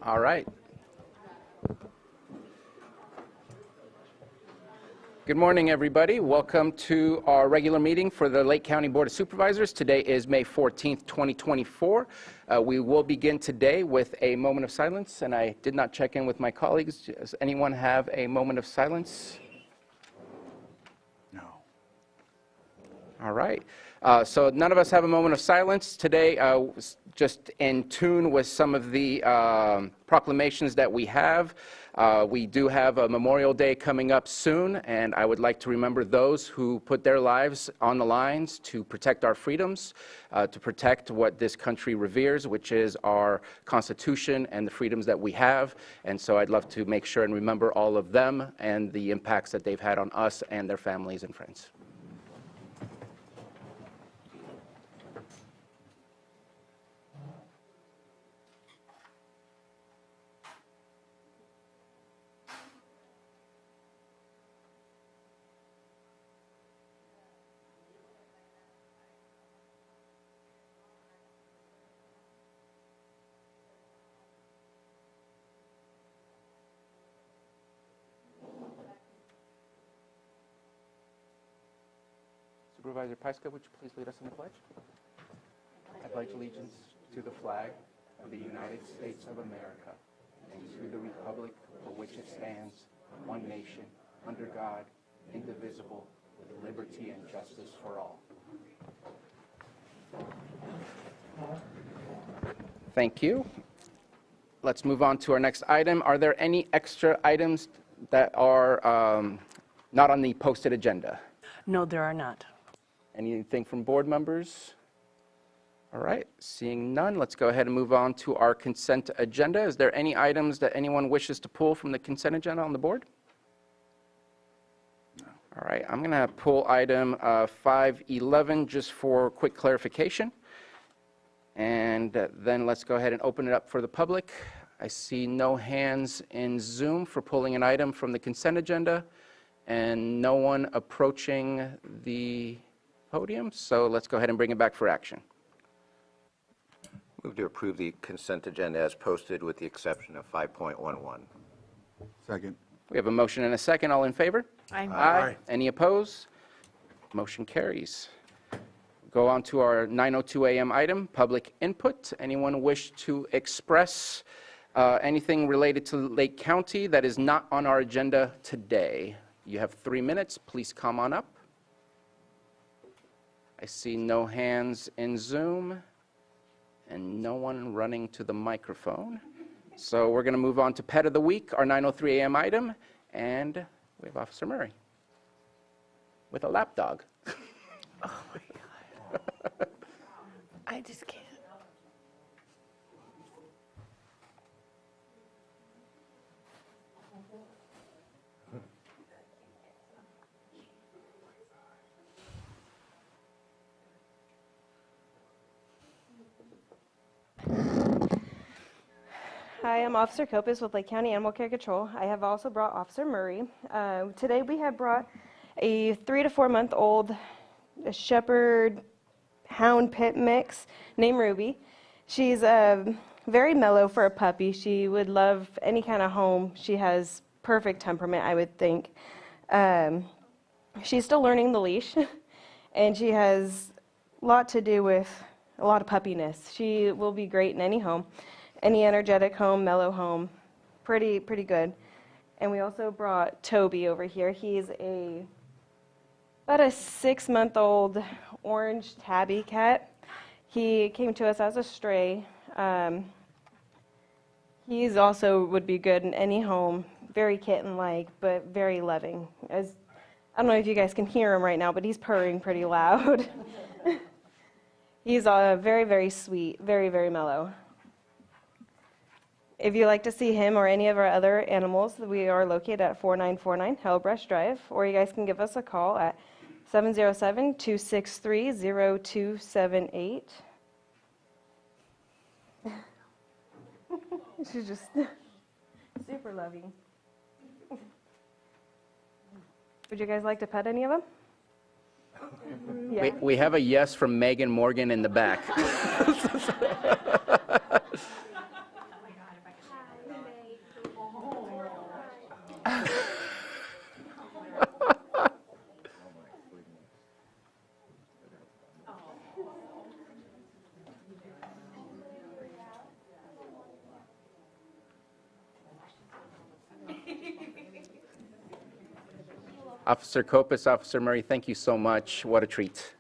All right. Good morning, everybody. Welcome to our regular meeting for the Lake County Board of Supervisors. Today is May 14th, 2024. We will begin today with a moment of silence, and I did not check in with my colleagues. Does anyone have a moment of silence? No. All right. So none of us have a moment of silence today, just in tune with some of the proclamations that we have. We do have a Memorial Day coming up soon, and I would like to remember those who put their lives on the lines to protect our freedoms, to protect what this country reveres, which is our Constitution and the freedoms that we have. And so I'd love to make sure and remember all of them and the impacts that they've had on us and their families and friends. Supervisor Pyska, would you please lead us in the pledge? I pledge allegiance to the flag of the United States of America and to the republic for which it stands, one nation, under God, indivisible, with liberty and justice for all. Thank you. Let's move on to our next item. Are there any extra items that are not on the posted agenda? No, there are not. Anything from board members? All right, seeing none, let's go ahead and move on to our consent agenda. Is there any items that anyone wishes to pull from the consent agenda on the board? No. All right, I'm going to pull item 511 just for quick clarification. And then let's go ahead and open it up for the public. I see no hands in Zoom for pulling an item from the consent agenda and no one approaching the podium, so let's go ahead and bring it back for action. Move to approve the consent agenda as posted with the exception of 5.11. Second. We have a motion and a second. All in favor? Aye. Aye. Any opposed? Motion carries. Go on to our 9:02 a.m. item, public input. Anyone wish to express anything related to Lake County that is not on our agenda today? You have 3 minutes. Please come on up. I see no hands in Zoom and no one running to the microphone. So we're going to move on to Pet of the Week, our 9:03 a.m. item, and we have Officer Murray with a lap dog. Oh my God. I just can't. Hi, I'm Officer Copus with Lake County Animal Care Control. I have also brought Officer Murray. Today we have brought a 3 to 4 month old shepherd hound pit mix named Ruby. She's very mellow for a puppy. She would love any kind of home. She has perfect temperament, I would think. She's still learning the leash, and she has a lot to do with a lot of puppiness. She will be great in any home. Any energetic home, mellow home, pretty good. And we also brought Toby over here. He's about a 6-month-old orange tabby cat. He came to us as a stray. He's also would be good in any home, very kitten-like, but very loving. I don't know if you guys can hear him right now, but he's purring pretty loud. He's very, very sweet, very, very mellow. If you'd like to see him or any of our other animals, we are located at 4949 Hellbrush Drive, or you guys can give us a call at 707-263-0278. She's just super loving. Would you guys like to pet any of them? Yeah. We have a yes from Megan Morgan in the back. Officer Kopis, Officer Murray, thank you so much. What a treat.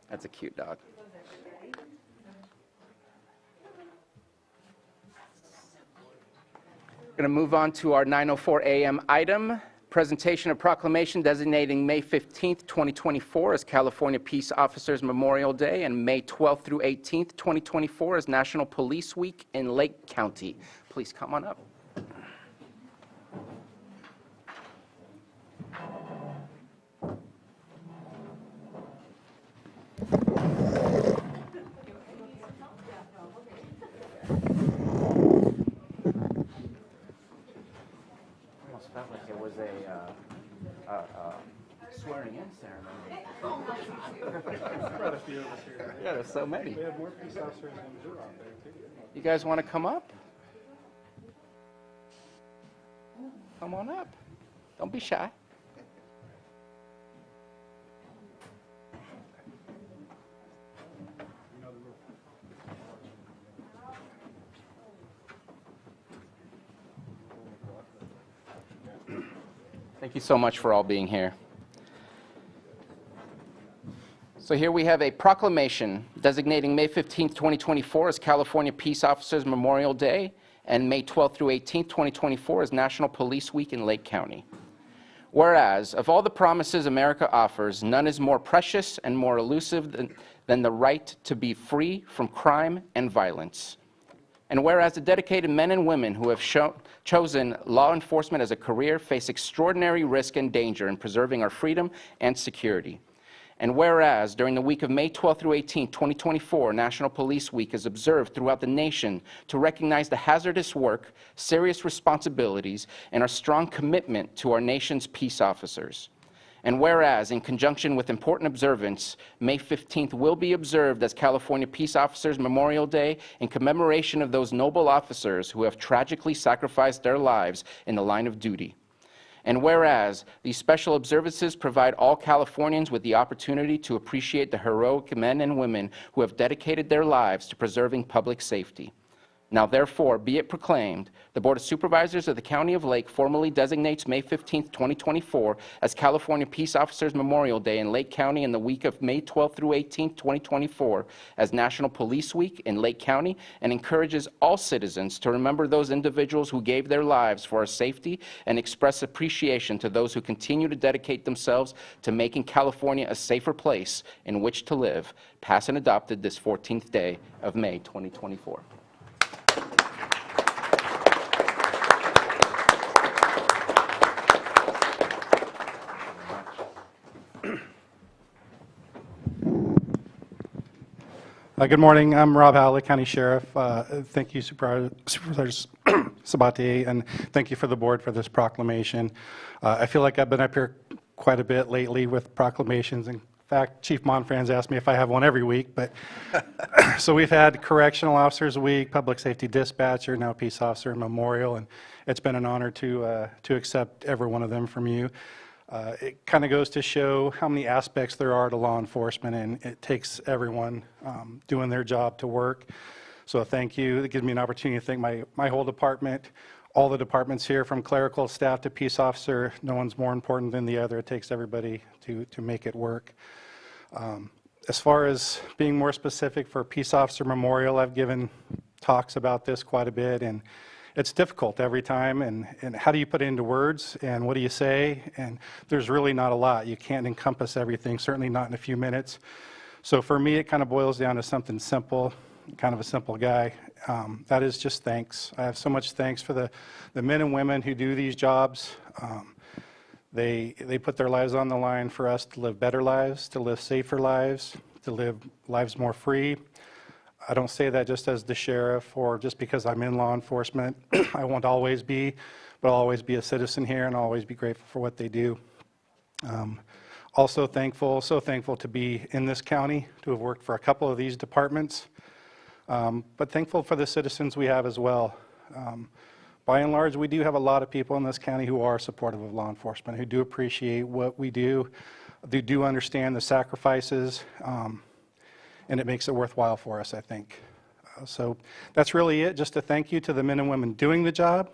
That's a cute dog. We're going to move on to our 9:04 a.m. item, presentation of proclamation designating May 15th, 2024 as California Peace Officers Memorial Day and May 12th through 18th, 2024 as National Police Week in Lake County. Please come on up. Almost felt like it was a swearing in ceremony. Quite a few of us here. Yeah, there's so many. We have more police officers than Missouri out there, too. You guys want to come up? Come on up. Don't be shy. Thank you so much for all being here. So here we have a proclamation designating May 15th, 2024 as California Peace Officers Memorial Day and May 12th through 18th, 2024 as National Police Week in Lake County. Whereas, of all the promises America offers, none is more precious and more elusive than the right to be free from crime and violence. And whereas the dedicated men and women who have chosen law enforcement as a career face extraordinary risk and danger in preserving our freedom and security. And whereas during the week of May 12th through 18th, 2024, National Police Week is observed throughout the nation to recognize the hazardous work, serious responsibilities, and our strong commitment to our nation's peace officers. And whereas, in conjunction with important observance, May 15th will be observed as California Peace Officers Memorial Day in commemoration of those noble officers who have tragically sacrificed their lives in the line of duty. And whereas, these special observances provide all Californians with the opportunity to appreciate the heroic men and women who have dedicated their lives to preserving public safety. Now therefore, be it proclaimed, the Board of Supervisors of the County of Lake formally designates May 15th, 2024 as California Peace Officers Memorial Day in Lake County and the week of May 12th through 18th, 2024 as National Police Week in Lake County, and encourages all citizens to remember those individuals who gave their lives for our safety and express appreciation to those who continue to dedicate themselves to making California a safer place in which to live, passed and adopted this 14th day of May 2024. Good morning. I'm Rob Howley, County Sheriff. Thank you, Supervisors Sabatier, and thank you for the board for this proclamation. I feel like I've been up here quite a bit lately with proclamations. In fact, Chief Monfran's asked me if I have one every week. But so we've had Correctional Officers Week, Public Safety Dispatcher, now Peace Officer Memorial, and it's been an honor to accept every one of them from you. It kind of goes to show how many aspects there are to law enforcement, and it takes everyone doing their job to work. So thank you. It gives me an opportunity to thank my whole department, all the departments here, from clerical staff to peace officer. No one's more important than the other. It takes everybody to make it work. As far as being more specific for Peace Officer Memorial, I've given talks about this quite a bit, and it's difficult every time, and how do you put it into words, and what do you say? And there's really not a lot. You can't encompass everything, certainly not in a few minutes. So for me, it kind of boils down to something simple, kind of a simple guy. That is just thanks. I have so much thanks for the men and women who do these jobs. They put their lives on the line for us to live better lives, to live safer lives, to live lives more free. I don't say that just as the sheriff or just because I'm in law enforcement. I won't always be, but I'll always be a citizen here and I'll always be grateful for what they do. Also thankful, so thankful to be in this county, to have worked for a couple of these departments, but thankful for the citizens we have as well. By and large, we do have a lot of people in this county who are supportive of law enforcement, who do appreciate what we do. They do understand the sacrifices, and it makes it worthwhile for us, I think. So that's really it, just a thank you to the men and women doing the job,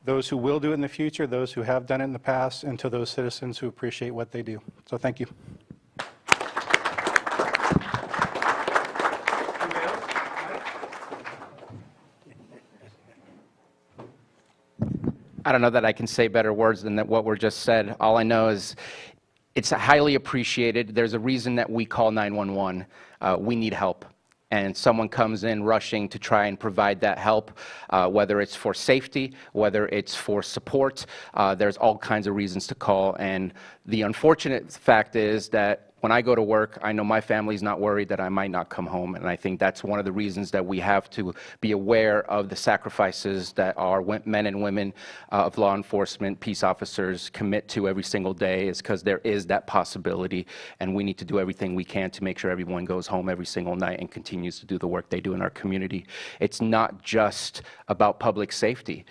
those who will do it in the future, those who have done it in the past, and to those citizens who appreciate what they do. So thank you. I don't know that I can say better words than what were just said. All I know is it's highly appreciated. There's a reason that we call 911. We need help. And someone comes in rushing to try and provide that help, whether it's for safety, whether it's for support. There's all kinds of reasons to call. And the unfortunate fact is that when I go to work, I know my family's not worried that I might not come home. And I think that's one of the reasons that we have to be aware of the sacrifices that our men and women of law enforcement, peace officers commit to every single day, is because there is that possibility. And we need to do everything we can to make sure everyone goes home every single night and continues to do the work they do in our community. It's not just about public safety.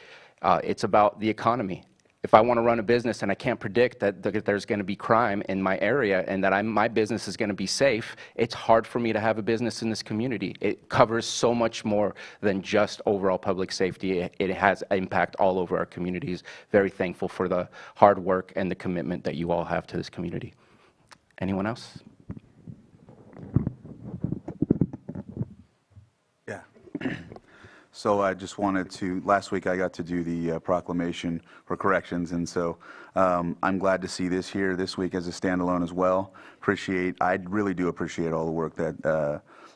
It's about the economy. If I want to run a business and I can't predict that there's going to be crime in my area and that my business is going to be safe, it's hard for me to have a business in this community. It covers so much more than just overall public safety. It has impact all over our communities. Very thankful for the hard work and the commitment that you all have to this community. Anyone else? Yeah. So I just wanted to, last week I got to do the proclamation for corrections, and so I'm glad to see this here this week as a standalone as well. I really do appreciate all the work that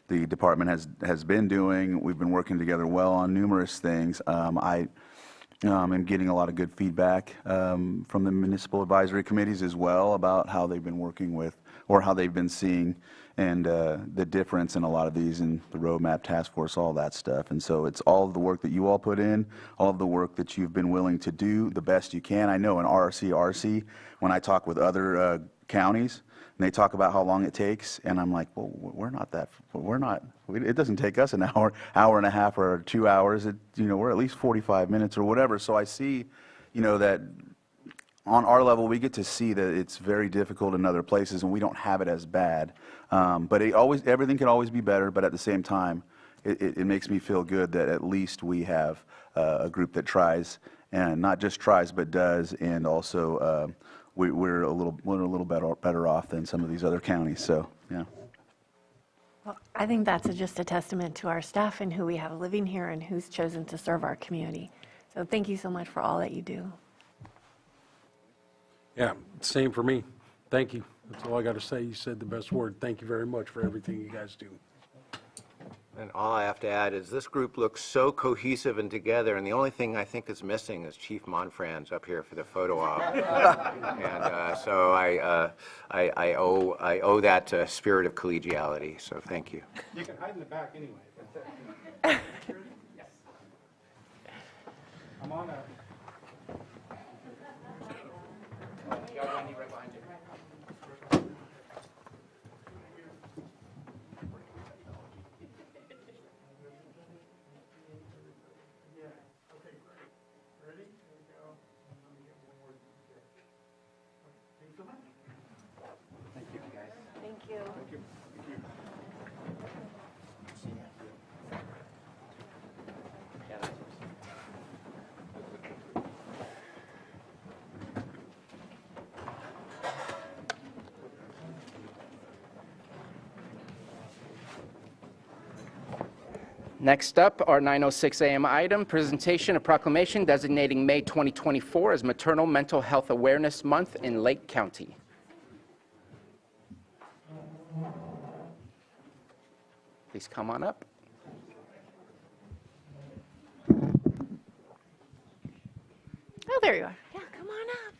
the department has been doing. We've been working together well on numerous things. I am getting a lot of good feedback from the municipal advisory committees as well about how they've been working with, or how they've been seeing, and the difference in a lot of these, in the roadmap task force, all that stuff. And so it's all of the work that you all put in, all of the work that you've been willing to do the best you can. I know in RC, when I talk with other counties, and they talk about how long it takes, and I'm like, well, it doesn't take us an hour and a half, or 2 hours. We're at least 45 minutes or whatever. So I see, that on our level, we get to see that it's very difficult in other places, and we don't have it as bad. But everything can always be better, but at the same time, it makes me feel good that at least we have a group that tries, and not just tries, but does, and also we're a little better off than some of these other counties, so, yeah. Well, I think that's just a testament to our staff and who we have living here and who's chosen to serve our community. So thank you so much for all that you do. Yeah, same for me. Thank you. That's all I got to say. You said the best word. Thank you very much for everything you guys do. And all I have to add is this group looks so cohesive and together, and the only thing I think is missing is Chief Monfran's up here for the photo op. And so I owe that spirit of collegiality, so thank you. You can hide in the back anyway. I'm on a... Thank you. Next up, our 9:06 a.m. item, presentation of proclamation designating May 2024 as Maternal Mental Health Awareness Month in Lake County. Please come on up. Oh, there you are. Yeah, come on up.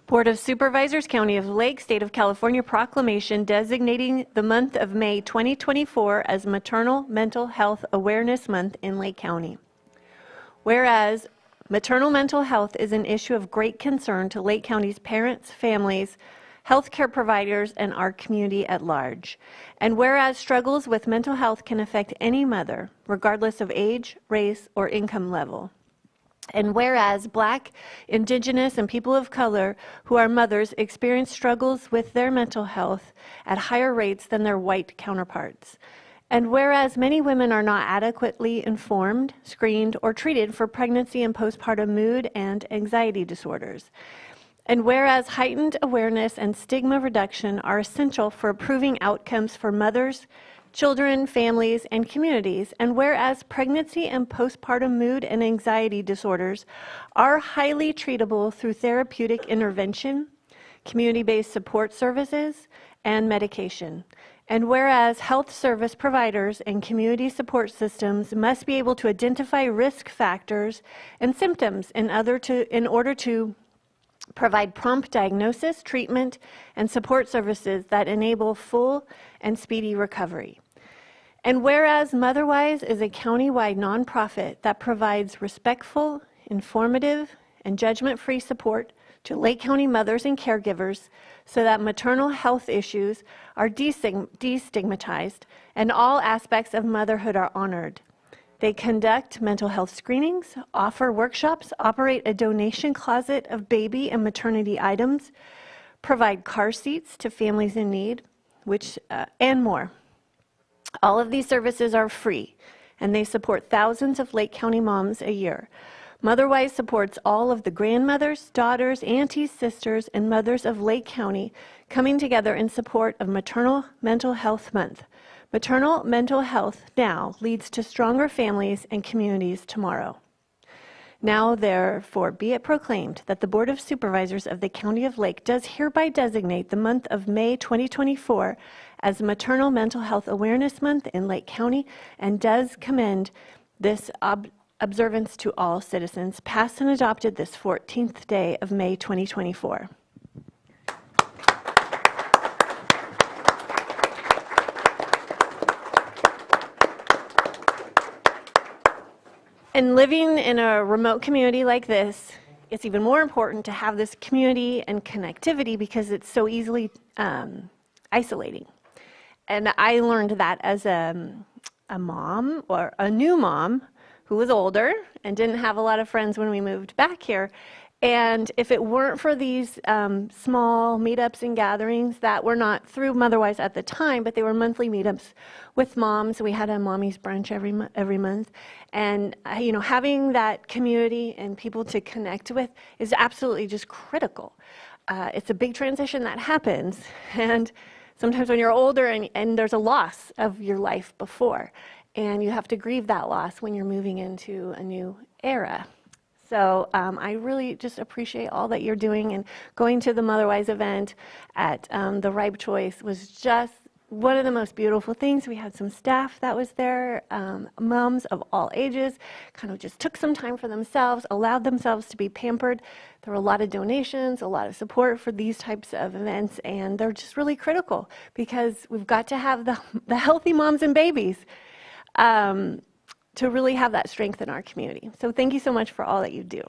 Board of Supervisors, County of Lake, State of California proclamation designating the month of May 2024 as Maternal Mental Health Awareness Month in Lake County. Whereas maternal mental health is an issue of great concern to Lake County's parents, families, healthcare providers, and our community at large. And whereas struggles with mental health can affect any mother, regardless of age, race, or income level. And whereas Black, Indigenous, and people of color who are mothers experience struggles with their mental health at higher rates than their white counterparts. And whereas many women are not adequately informed, screened, or treated for pregnancy and postpartum mood and anxiety disorders. And whereas heightened awareness and stigma reduction are essential for improving outcomes for mothers, children, families, and communities, and whereas pregnancy and postpartum mood and anxiety disorders are highly treatable through therapeutic intervention, community-based support services, and medication. And whereas health service providers and community support systems must be able to identify risk factors and symptoms in order to provide prompt diagnosis, treatment, and support services that enable full and speedy recovery. And whereas Motherwise is a county-wide nonprofit that provides respectful, informative, and judgment-free support to Lake County mothers and caregivers so that maternal health issues are destigmatized and all aspects of motherhood are honored. They conduct mental health screenings, offer workshops, operate a donation closet of baby and maternity items, provide car seats to families in need, and more. All of these services are free, and they support thousands of Lake County moms a year. Motherwise supports all of the grandmothers, daughters, aunties, sisters, and mothers of Lake County coming together in support of Maternal Mental Health Month. Maternal mental health now leads to stronger families and communities tomorrow. Now, therefore, be it proclaimed that the Board of Supervisors of the County of Lake does hereby designate the month of May 2024 as Maternal Mental Health Awareness Month in Lake County and does commend this observance to all citizens, passed and adopted this 14th day of May 2024. And living in a remote community like this, it's even more important to have this community and connectivity because it's so easily isolating. And I learned that as a mom, or a new mom, who was older and didn't have a lot of friends when we moved back here. And if it weren't for these small meetups and gatherings that were not through Motherwise at the time, but they were monthly meetups with moms. We had a mommy's brunch every month. And having that community and people to connect with is absolutely just critical. It's a big transition that happens. And sometimes when you're older and there's a loss of your life before, and you have to grieve that loss when you're moving into a new era. So I really just appreciate all that you're doing, and going to the Motherwise event at the Ripe Choice was just one of the most beautiful things. We had some staff that was there, moms of all ages, kind of just took some time for themselves, allowed themselves to be pampered. There were a lot of donations, a lot of support for these types of events, and they're just really critical because we've got to have the healthy moms and babies to really have that strength in our community. So thank you so much for all that you do.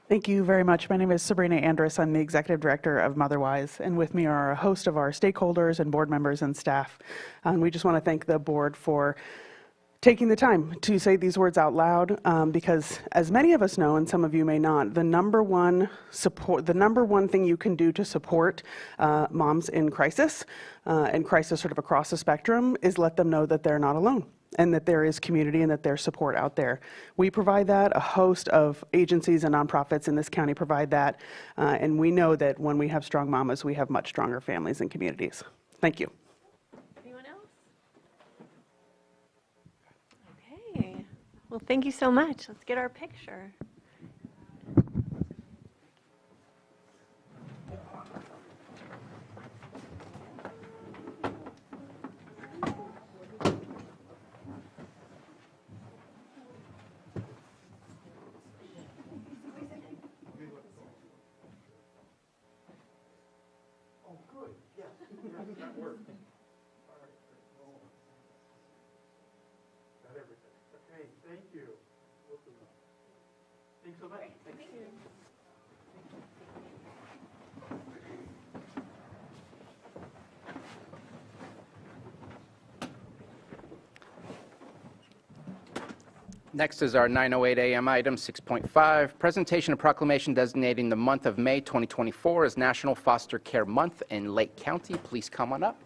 Thank you very much. My name is Sabrina Andrus. I'm the Executive Director of Motherwise, and with me are a host of our stakeholders and board members and staff. And we just want to thank the board for taking the time to say these words out loud, because as many of us know, and some of you may not, the number one thing you can do to support moms in crisis, and crisis sort of across the spectrum, is let them know that they're not alone and that there is community and that there's support out there. We provide that. A host of agencies and nonprofits in this county provide that, and we know that when we have strong mamas, we have much stronger families and communities. Thank you. Well, thank you so much. Let's get our picture. Oh, good. Yeah. That worked. Got everything. Okay, thank you. Thanks so much. Thank you. Next is our 9:08 a.m. item 6.5, presentation of proclamation designating the month of May 2024 as National Foster Care Month in Lake County. Please come on up.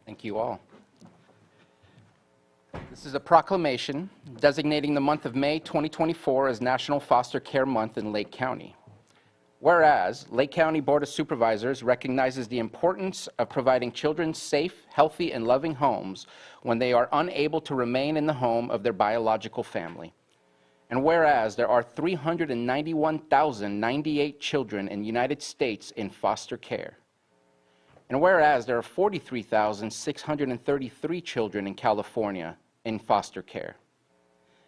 Thank you all. This is a proclamation designating the month of May 2024 as National Foster Care Month in Lake County. Whereas Lake County Board of Supervisors recognizes the importance of providing children safe, healthy, and loving homes when they are unable to remain in the home of their biological family. And whereas there are 391,098 children in the United States in foster care. And whereas there are 43,633 children in California in foster care.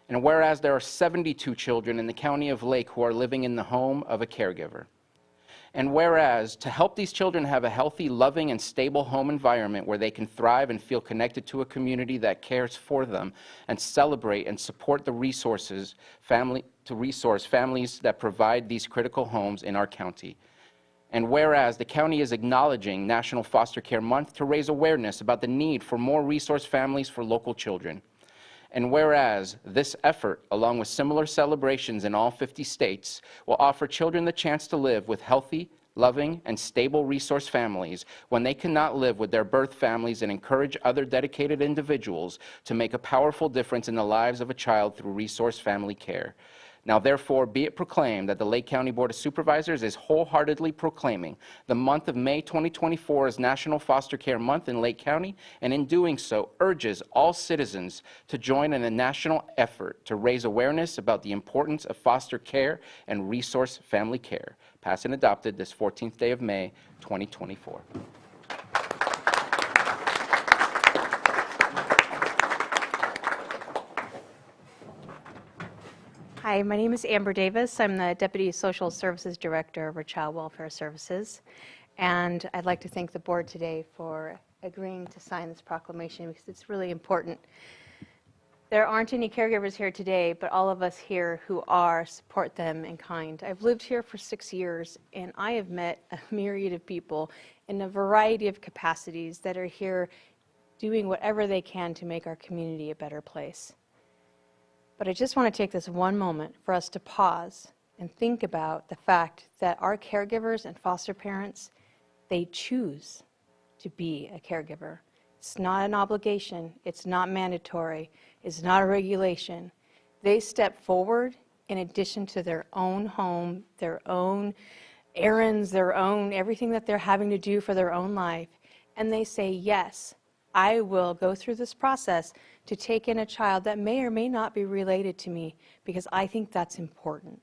And whereas there are 72 children in the county of Lake who are living in the home of a caregiver. And whereas to help these children have a healthy, loving, and stable home environment where they can thrive and feel connected to a community that cares for them and celebrate and support the resources, families that provide these critical homes in our county. And whereas the county is acknowledging National Foster Care Month to raise awareness about the need for more resource families for local children. And whereas this effort, along with similar celebrations in all 50 states, will offer children the chance to live with healthy, loving, and stable resource families when they cannot live with their birth families, and encourage other dedicated individuals to make a powerful difference in the lives of a child through resource family care. Now, therefore, be it proclaimed that the Lake County Board of Supervisors is wholeheartedly proclaiming the month of May 2024 as National Foster Care Month in Lake County, and in doing so, urges all citizens to join in a national effort to raise awareness about the importance of foster care and resource family care. Passed and adopted this 14th day of May, 2024. Hi, my name is Amber Davis. I'm the Deputy Social Services Director of our Child Welfare Services. And I'd like to thank the board today for agreeing to sign this proclamation because it's really important. There aren't any caregivers here today, but all of us here who are support them in kind. I've lived here for 6 years, and I have met a myriad of people in a variety of capacities that are here doing whatever they can to make our community a better place. But I just want to take this one moment for us to pause and think about the fact that our caregivers and foster parents, they choose to be a caregiver. It's not an obligation. It's not mandatory. It's not a regulation. They step forward in addition to their own home, their own errands, their own everything that they're having to do for their own life, and they say, yes, I will go through this process to take in a child that may or may not be related to me because I think that's important.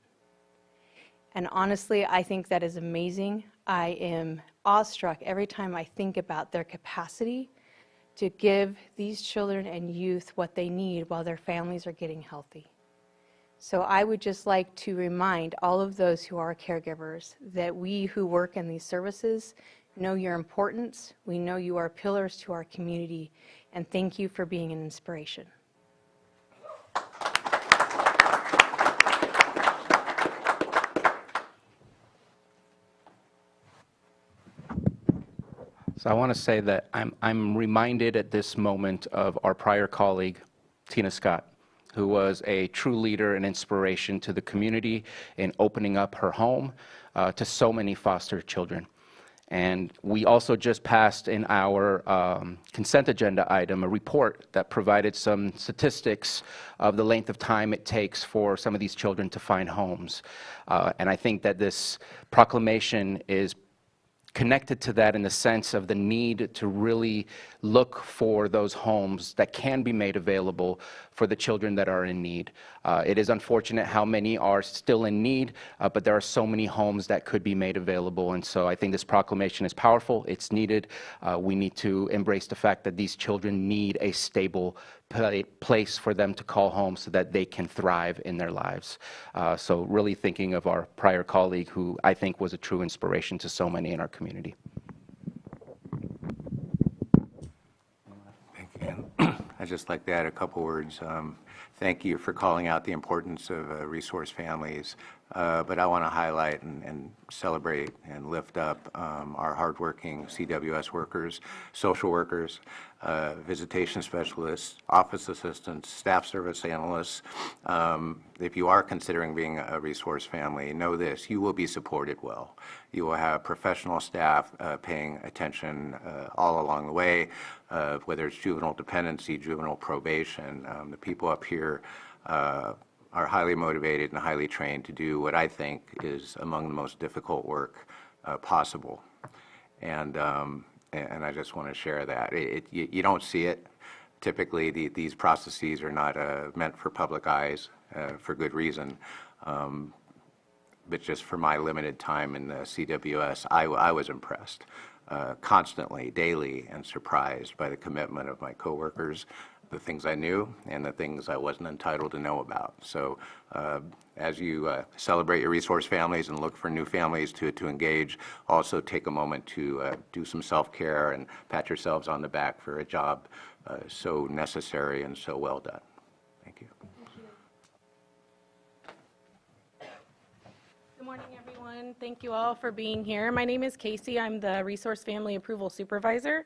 And honestly, I think that is amazing. I am awestruck every time I think about their capacity to give these children and youth what they need while their families are getting healthy. So I would just like to remind all of those who are caregivers that we who work in these services know your importance. We know you are pillars to our community, and thank you for being an inspiration. So I want to say that I'm reminded at this moment of our prior colleague, Tina Scott, who was a true leader and inspiration to the community in opening up her home to so many foster children. And we also just passed in our consent agenda item a report that provided some statistics of the length of time it takes for some of these children to find homes. And I think that this proclamation is connected to that in the sense of the need to really look for those homes that can be made available for the children that are in need. It is unfortunate how many are still in need, but there are so many homes that could be made available. And so I think this proclamation is powerful. It's needed. We need to embrace the fact that these children need a stable place for them to call home so that they can thrive in their lives. So really thinking of our prior colleague, who I think was a true inspiration to so many in our community. Thank you. I'd just like to add a couple words. Thank you for calling out the importance of resource families, but I want to highlight and celebrate and lift up our hardworking CWS workers, social workers, visitation specialists, office assistants, staff service analysts. If you are considering being a resource family, know this: you will be supported well. You will have professional staff paying attention all along the way, whether it's juvenile dependency, juvenile probation. The people up here are highly motivated and highly trained to do what I think is among the most difficult work possible. And I just want to share that. You don't see it. Typically, these processes are not meant for public eyes for good reason. But just for my limited time in the CWS, I was impressed constantly, daily, and surprised by the commitment of my coworkers, the things I knew and the things I wasn't entitled to know about. So as you celebrate your resource families and look for new families to engage, also take a moment to do some self-care and pat yourselves on the back for a job so necessary and so well done. Thank you. Good morning, everyone. Thank you all for being here. My name is Casey. I'm the Resource Family Approval Supervisor.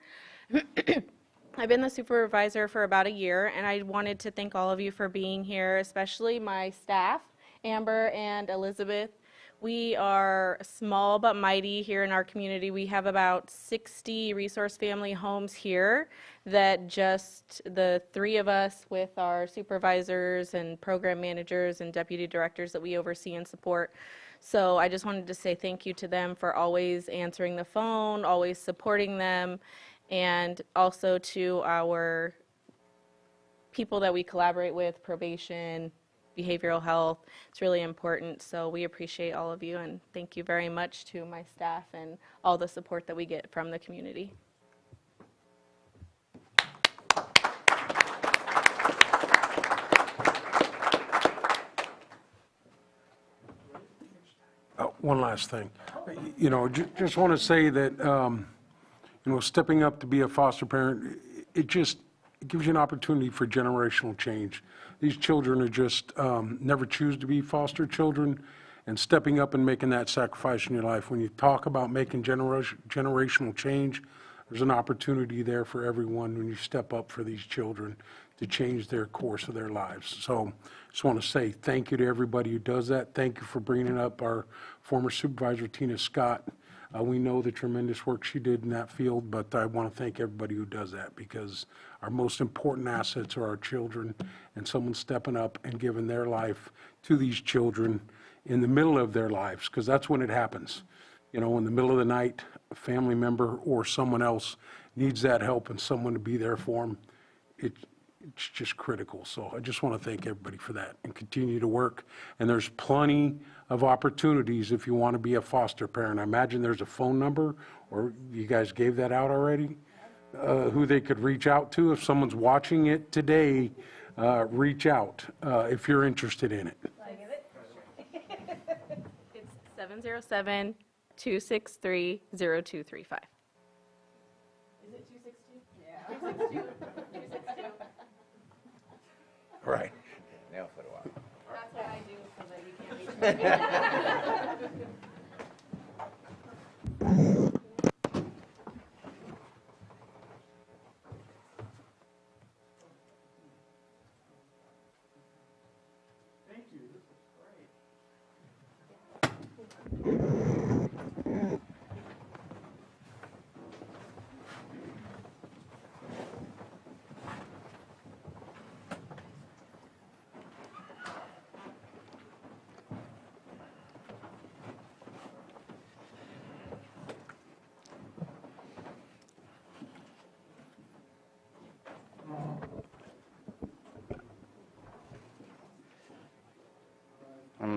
I've been the supervisor for about a year, and I wanted to thank all of you for being here, especially my staff, Amber and Elizabeth. We are small but mighty here in our community. We have about 60 resource family homes here that just the three of us with our supervisors and program managers and deputy directors that we oversee and support. So I just wanted to say thank you to them for always answering the phone, always supporting them, and also to our people that we collaborate with, probation, behavioral health. It's really important, so we appreciate all of you, and thank you very much to my staff and all the support that we get from the community. One last thing. Just want to say that, stepping up to be a foster parent, it gives you an opportunity for generational change. These children are just never choose to be foster children, and stepping up and making that sacrifice in your life. When you talk about making generational change, there's an opportunity there for everyone when you step up for these children to change their course of their lives. So just want to say thank you to everybody who does that. Thank you for bringing up our former supervisor, Tina Scott. We know the tremendous work she did in that field, but I want to thank everybody who does that, because our most important assets are our children, and someone stepping up and giving their life to these children in the middle of their lives, because that's when it happens. In the middle of the night, a family member or someone else needs that help and someone to be there for them. It's just critical. So I just want to thank everybody for that and continue to work. And there's plenty of opportunities if you want to be a foster parent. I imagine there's a phone number, or you guys gave that out already, who they could reach out to. If someone's watching it today, reach out if you're interested in it. It's 707-263-0235. Is it 262? Yeah. 262. 262. Right. Now for a while. That's what I do so that you can't reach me.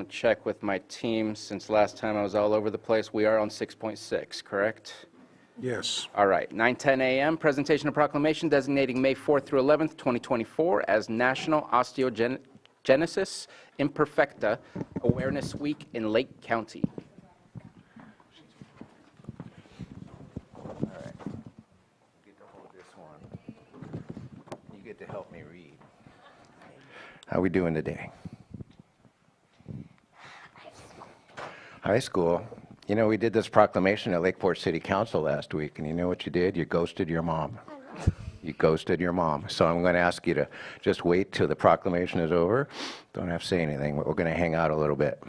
want to check with my team since last time I was all over the place. We are on 6.6, correct? Yes. All right, 9:10 a.m., presentation of proclamation designating May 4th through 11th, 2024 as National Osteogenesis Imperfecta Awareness Week in Lake County. All right. You get to hold this one. You get to help me read. How we doing today? High school. You know, we did this proclamation at Lakeport City Council last week, and you know what you did? You ghosted your mom. You ghosted your mom. So I'm going to ask you to just wait till the proclamation is over. Don't have to say anything, but we're going to hang out a little bit.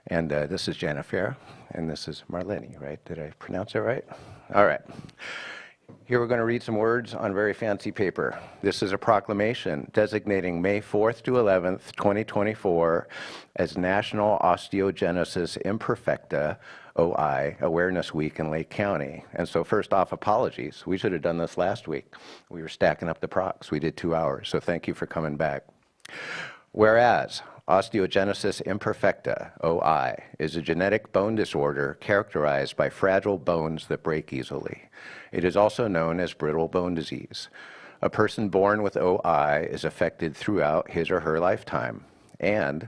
And this is Jennifer, and this is Marlene, right? Did I pronounce it right? All right. Here we're going to read some words on very fancy paper. This is a proclamation designating May 4th to 11th, 2024 as National Osteogenesis Imperfecta, OI, Awareness Week in Lake County. And so first off, apologies. We should have done this last week. We were stacking up the procs. We did 2 hours, so thank you for coming back. Whereas osteogenesis imperfecta, OI, is a genetic bone disorder characterized by fragile bones that break easily. It is also known as brittle bone disease. A person born with OI is affected throughout his or her lifetime. And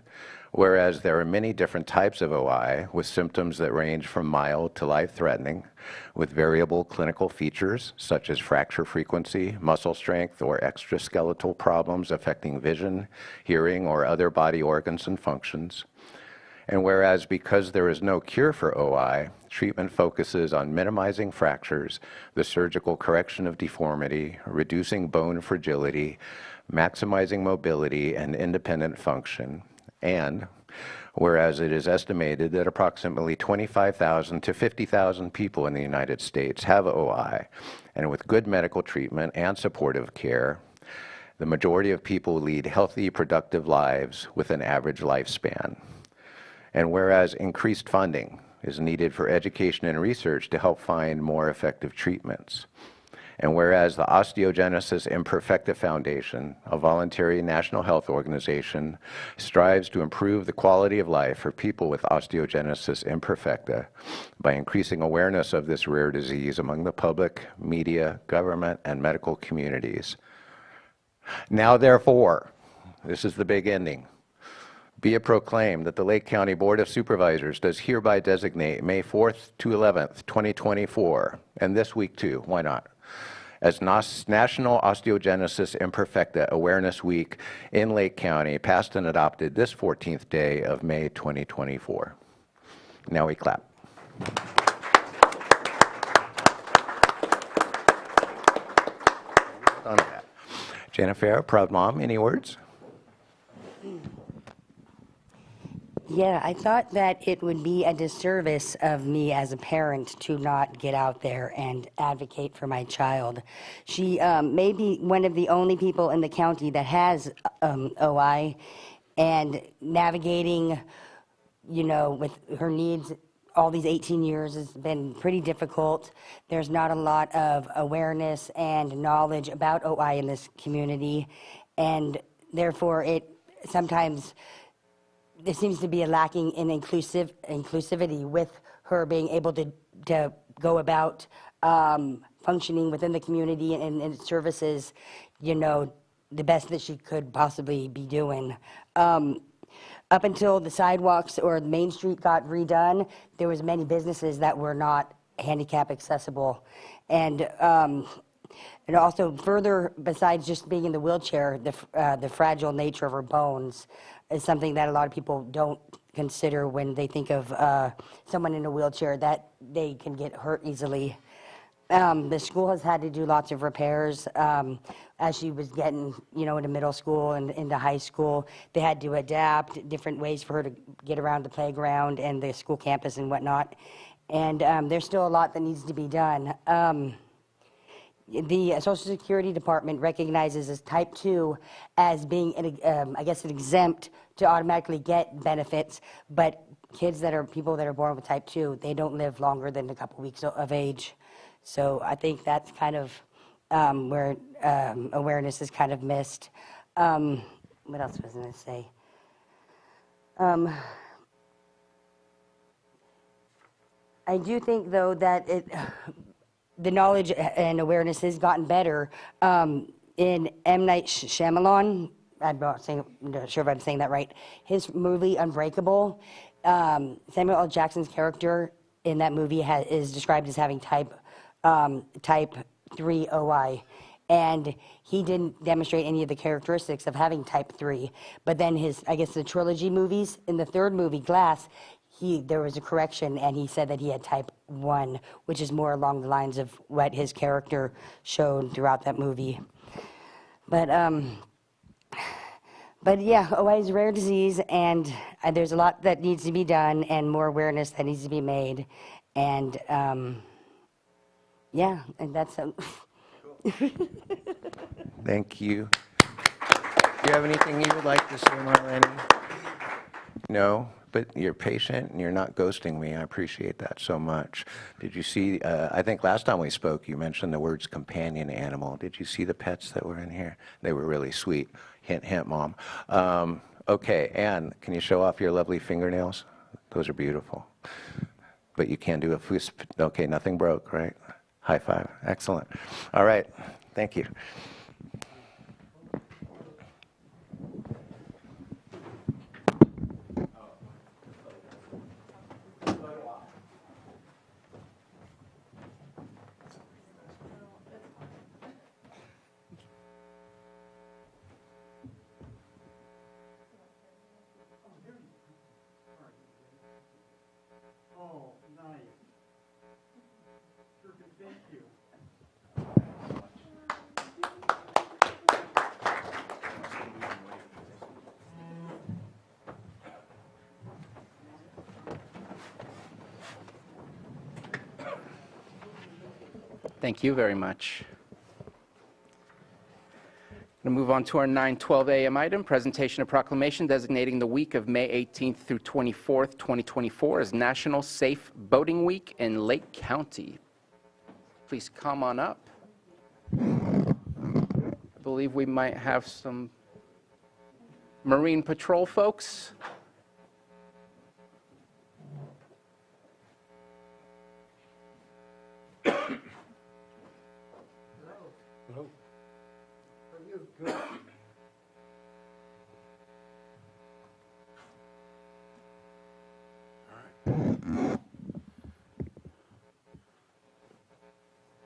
whereas there are many different types of OI with symptoms that range from mild to life-threatening, with variable clinical features such as fracture frequency, muscle strength, or extraskeletal problems affecting vision, hearing, or other body organs and functions. And whereas because there is no cure for OI, treatment focuses on minimizing fractures, the surgical correction of deformity, reducing bone fragility, maximizing mobility and independent function. And whereas it is estimated that approximately 25,000 to 50,000 people in the United States have OI, and with good medical treatment and supportive care, the majority of people lead healthy, productive lives with an average lifespan. And whereas increased funding is needed for education and research to help find more effective treatments. And whereas the Osteogenesis Imperfecta Foundation, a voluntary national health organization, strives to improve the quality of life for people with osteogenesis imperfecta by increasing awareness of this rare disease among the public, media, government, and medical communities. Now therefore, this is the big ending. Be it proclaimed that the Lake County Board of Supervisors does hereby designate May 4th to 11th, 2024, and this week too, why not, as National Osteogenesis Imperfecta Awareness Week in Lake County, passed and adopted this 14th day of May 2024. Now we clap. On that. Jennifer, proud mom, any words? Yeah, I thought that it would be a disservice of me as a parent to not get out there and advocate for my child. She may be one of the only people in the county that has OI, and navigating, you know, with her needs all these 18 years has been pretty difficult. There's not a lot of awareness and knowledge about OI in this community, and therefore it sometimes there seems to be a lacking in inclusivity with her being able to go about functioning within the community and its services, you know, the best that she could possibly be doing. Up until the sidewalks or the Main Street got redone, there was many businesses that were not handicap accessible. And also further, besides just being in the wheelchair, the fragile nature of her bones is something that a lot of people don't consider when they think of someone in a wheelchair, that they can get hurt easily. The school has had to do lots of repairs as she was getting, you know, into middle school and into high school. They had to adapt different ways for her to get around the playground and the school campus and whatnot. And there's still a lot that needs to be done. The Social Security Department recognizes as type 2 as being, I guess, an exempt to automatically get benefits, but people that are born with type 2, they don't live longer than a couple weeks of age. So I think that's kind of where awareness is kind of missed. What else was I going to say? I do think, though, that the knowledge and awareness has gotten better. In M. Night Shyamalan, not sure if I'm saying that right, his movie Unbreakable, Samuel L. Jackson's character in that movie is described as having type 3 OI. And he didn't demonstrate any of the characteristics of having type 3. But then I guess the trilogy movies, in the third movie, Glass, there was a correction, and he said that he had type 1, which is more along the lines of what his character showed throughout that movie. But yeah, OI is a rare disease, and there's a lot that needs to be done and more awareness that needs to be made. And yeah, and that's Thank you. Do you have anything you would like to say, Marlene? No, but you're patient and you're not ghosting me. I appreciate that so much. Did you see, I think last time we spoke, you mentioned the words companion animal. Did you see the pets that were in here? They were really sweet. Hint, hint, Mom. Okay, Anne, can you show off your lovely fingernails? Those are beautiful. But you can't do a fist. Okay, nothing broke, right? High five. Excellent. All right. Thank you. Oh, nice. Thank you. Thank you very much. Going to move on to our 9:12 a.m. item, presentation of proclamation designating the week of May 18th through 24th, 2024 as National Safe Boating Week in Lake County. Please come on up. I believe we might have some Marine Patrol folks.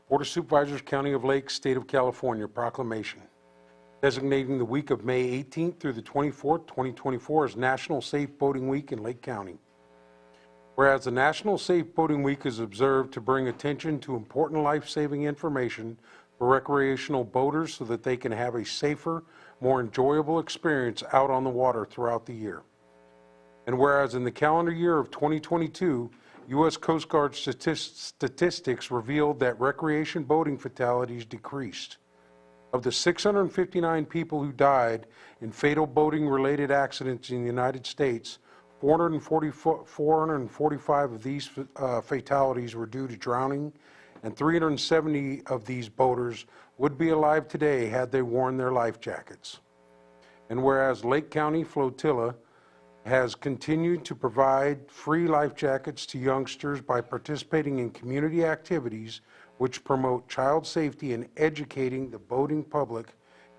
Board of Supervisors, County of Lake, State of California, proclamation designating the week of May 18th through the 24th, 2024 as National Safe Boating Week in Lake County. Whereas the National Safe Boating Week is observed to bring attention to important life-saving information for recreational boaters so that they can have a safer, more enjoyable experience out on the water throughout the year. And whereas in the calendar year of 2022, U.S. Coast Guard statistics revealed that recreation boating fatalities decreased. Of the 659 people who died in fatal boating-related accidents in the United States, 445 of these fatalities were due to drowning, and 370 of these boaters would be alive today had they worn their life jackets. And whereas Lake County Flotilla has continued to provide free life jackets to youngsters by participating in community activities which promote child safety and educating the boating public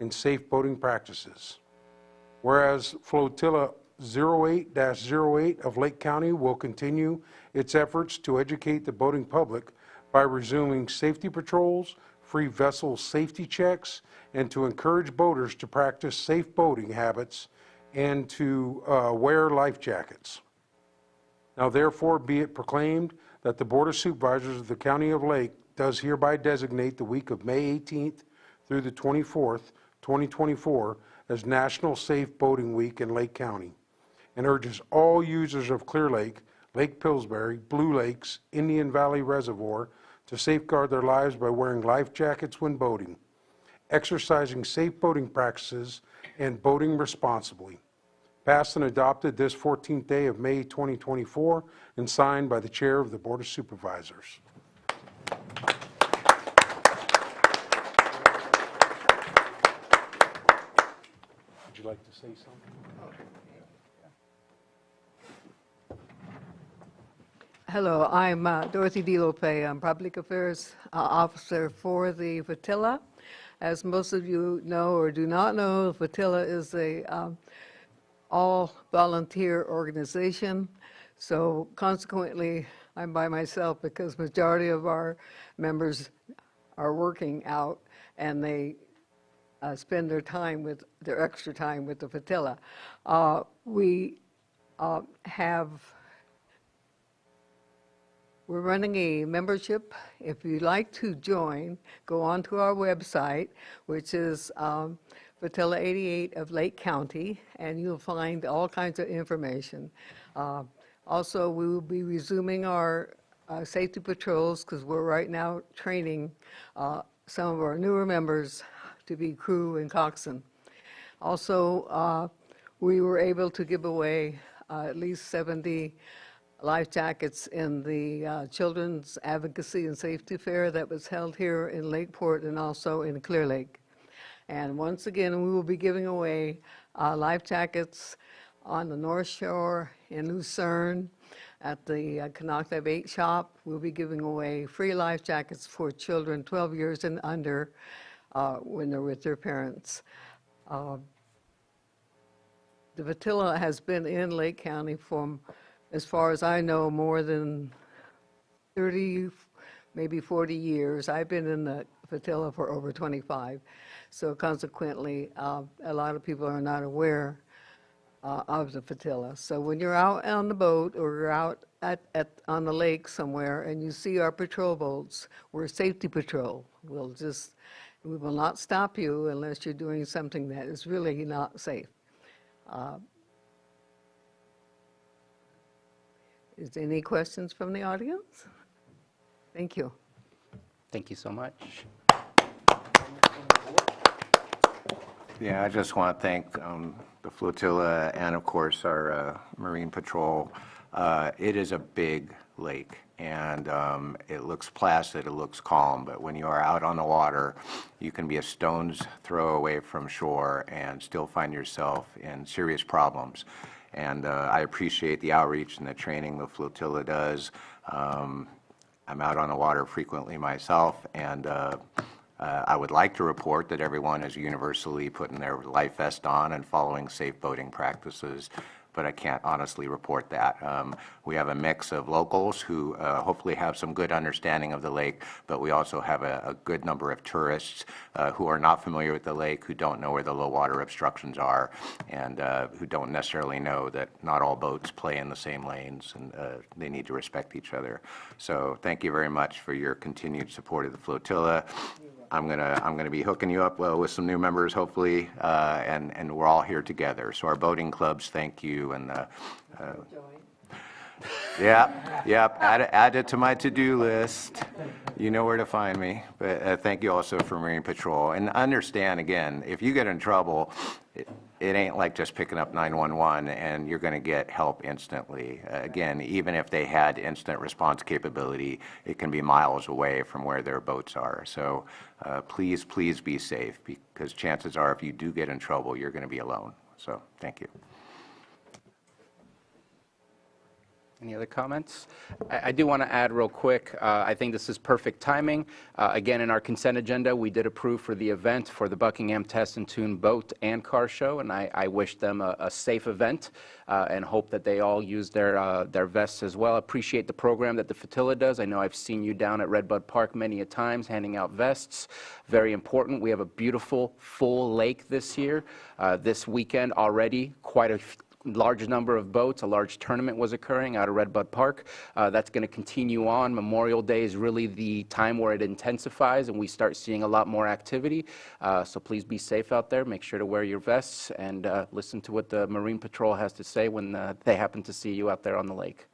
in safe boating practices. Whereas Flotilla 08-08 of Lake County will continue its efforts to educate the boating public by resuming safety patrols, free vessel safety checks, and to encourage boaters to practice safe boating habits and to wear life jackets. Now therefore be it proclaimed that the Board of Supervisors of the County of Lake does hereby designate the week of May 18th through the 24th, 2024 as National Safe Boating Week in Lake County, and urges all users of Clear Lake, Lake Pillsbury, Blue Lakes, Indian Valley Reservoir to safeguard their lives by wearing life jackets when boating, exercising safe boating practices, and boating responsibly. Passed and adopted this 14th day of May 2024 and signed by the Chair of the Board of Supervisors. Would you like to say something? Hello, I'm Dorothy DeLope. I'm Public Affairs Officer for the Flotilla. As most of you know or do not know, the Flotilla is a all-volunteer organization. So consequently, I'm by myself because majority of our members are working out and they spend their extra time with the Flotilla. We're running a membership. If you'd like to join, go onto our website, which is Flotilla 88 of Lake County, and you'll find all kinds of information. Also, we will be resuming our safety patrols because we're right now training some of our newer members to be crew and coxswain. Also, we were able to give away at least 70 life jackets in the Children's Advocacy and Safety Fair that was held here in Lakeport and also in Clear Lake. And once again, we will be giving away life jackets on the North Shore, in Lucerne, at the Canocta Bait Shop. We'll be giving away free life jackets for children 12 years and under when they're with their parents. The Flotilla has been in Lake County for, as far as I know, more than 30, maybe 40 years. I've been in the Flotilla for over 25. So consequently, a lot of people are not aware of the Flotilla. So when you're out on the boat or you're out on the lake somewhere and you see our patrol boats, we're a safety patrol. We will not stop you unless you're doing something that is really not safe. Is there any questions from the audience? Thank you. Thank you so much. Yeah, I just want to thank the Flotilla and, of course, our Marine Patrol. It is a big lake, and it looks placid, it looks calm, but when you are out on the water, you can be a stone's throw away from shore and still find yourself in serious problems. And I appreciate the outreach and the training the Flotilla does. I'm out on the water frequently myself, and I would like to report that everyone is universally putting their life vest on and following safe boating practices, but I can't honestly report that. We have a mix of locals who hopefully have some good understanding of the lake, but we also have a good number of tourists who are not familiar with the lake, who don't know where the low water obstructions are, and who don't necessarily know that not all boats play in the same lanes, and they need to respect each other. So thank you very much for your continued support of the Flotilla. I'm gonna be hooking you up with some new members, hopefully, and we're all here together. So our boating clubs, thank you, and add it to my to-do list. You know where to find me. But thank you also for Marine Patrol. And understand, again, if you get in trouble, it ain't like just picking up 911 and you're going to get help instantly. Again, even if they had instant response capability, it can be miles away from where their boats are. So please, please be safe, because chances are if you do get in trouble, you're going to be alone. So thank you. Any other comments? I do want to add real quick, I think this is perfect timing. Again, in our consent agenda, we did approve for the event for the Buckingham Test and Tune Boat and Car Show, and I wish them a safe event and hope that they all use their vests as well. Appreciate the program that the Flotilla does. I know I've seen you down at Redbud Park many a times handing out vests. Very important. We have a beautiful full lake this year. This weekend already, quite a large number of boats. A large tournament was occurring out of Redbud Park. That's going to continue on. Memorial Day is really the time where it intensifies and we start seeing a lot more activity. So please be safe out there. Make sure to wear your vests and listen to what the Marine Patrol has to say when they happen to see you out there on the lake.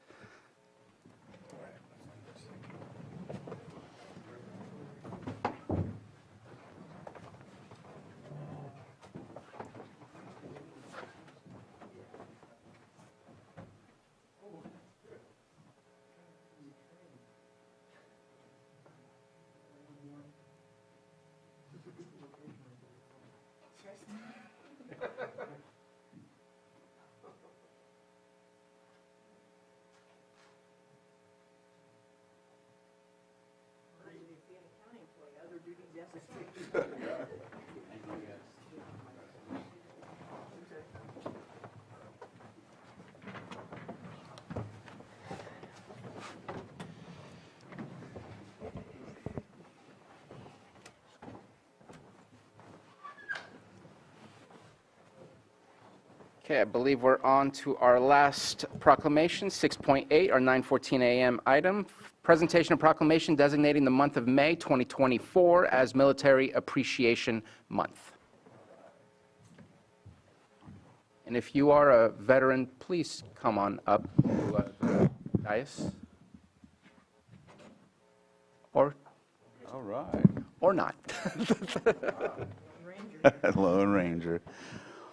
Okay, I believe we're on to our last proclamation, 6.8, our 9:14 a.m. item. Presentation of proclamation designating the month of May 2024 as Military Appreciation Month. And if you are a veteran, please come on up to the dais. Or All right. not. Lone Ranger.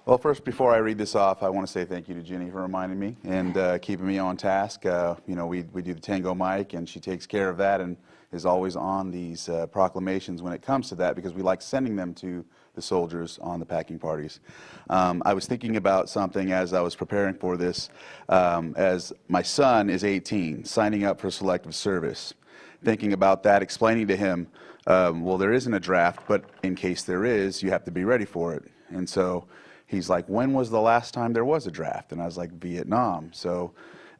Well, first, before I read this off, I want to say thank you to Ginny for reminding me and keeping me on task. You know, we do the Tango mic, and she takes care of that and is always on these proclamations when it comes to that, because we like sending them to the soldiers on the packing parties. I was thinking about something as I was preparing for this, as my son is 18, signing up for selective service. Thinking about that, explaining to him, well, there isn't a draft, but in case there is, you have to be ready for it. And so he's like, when was the last time there was a draft? And I was like, Vietnam. So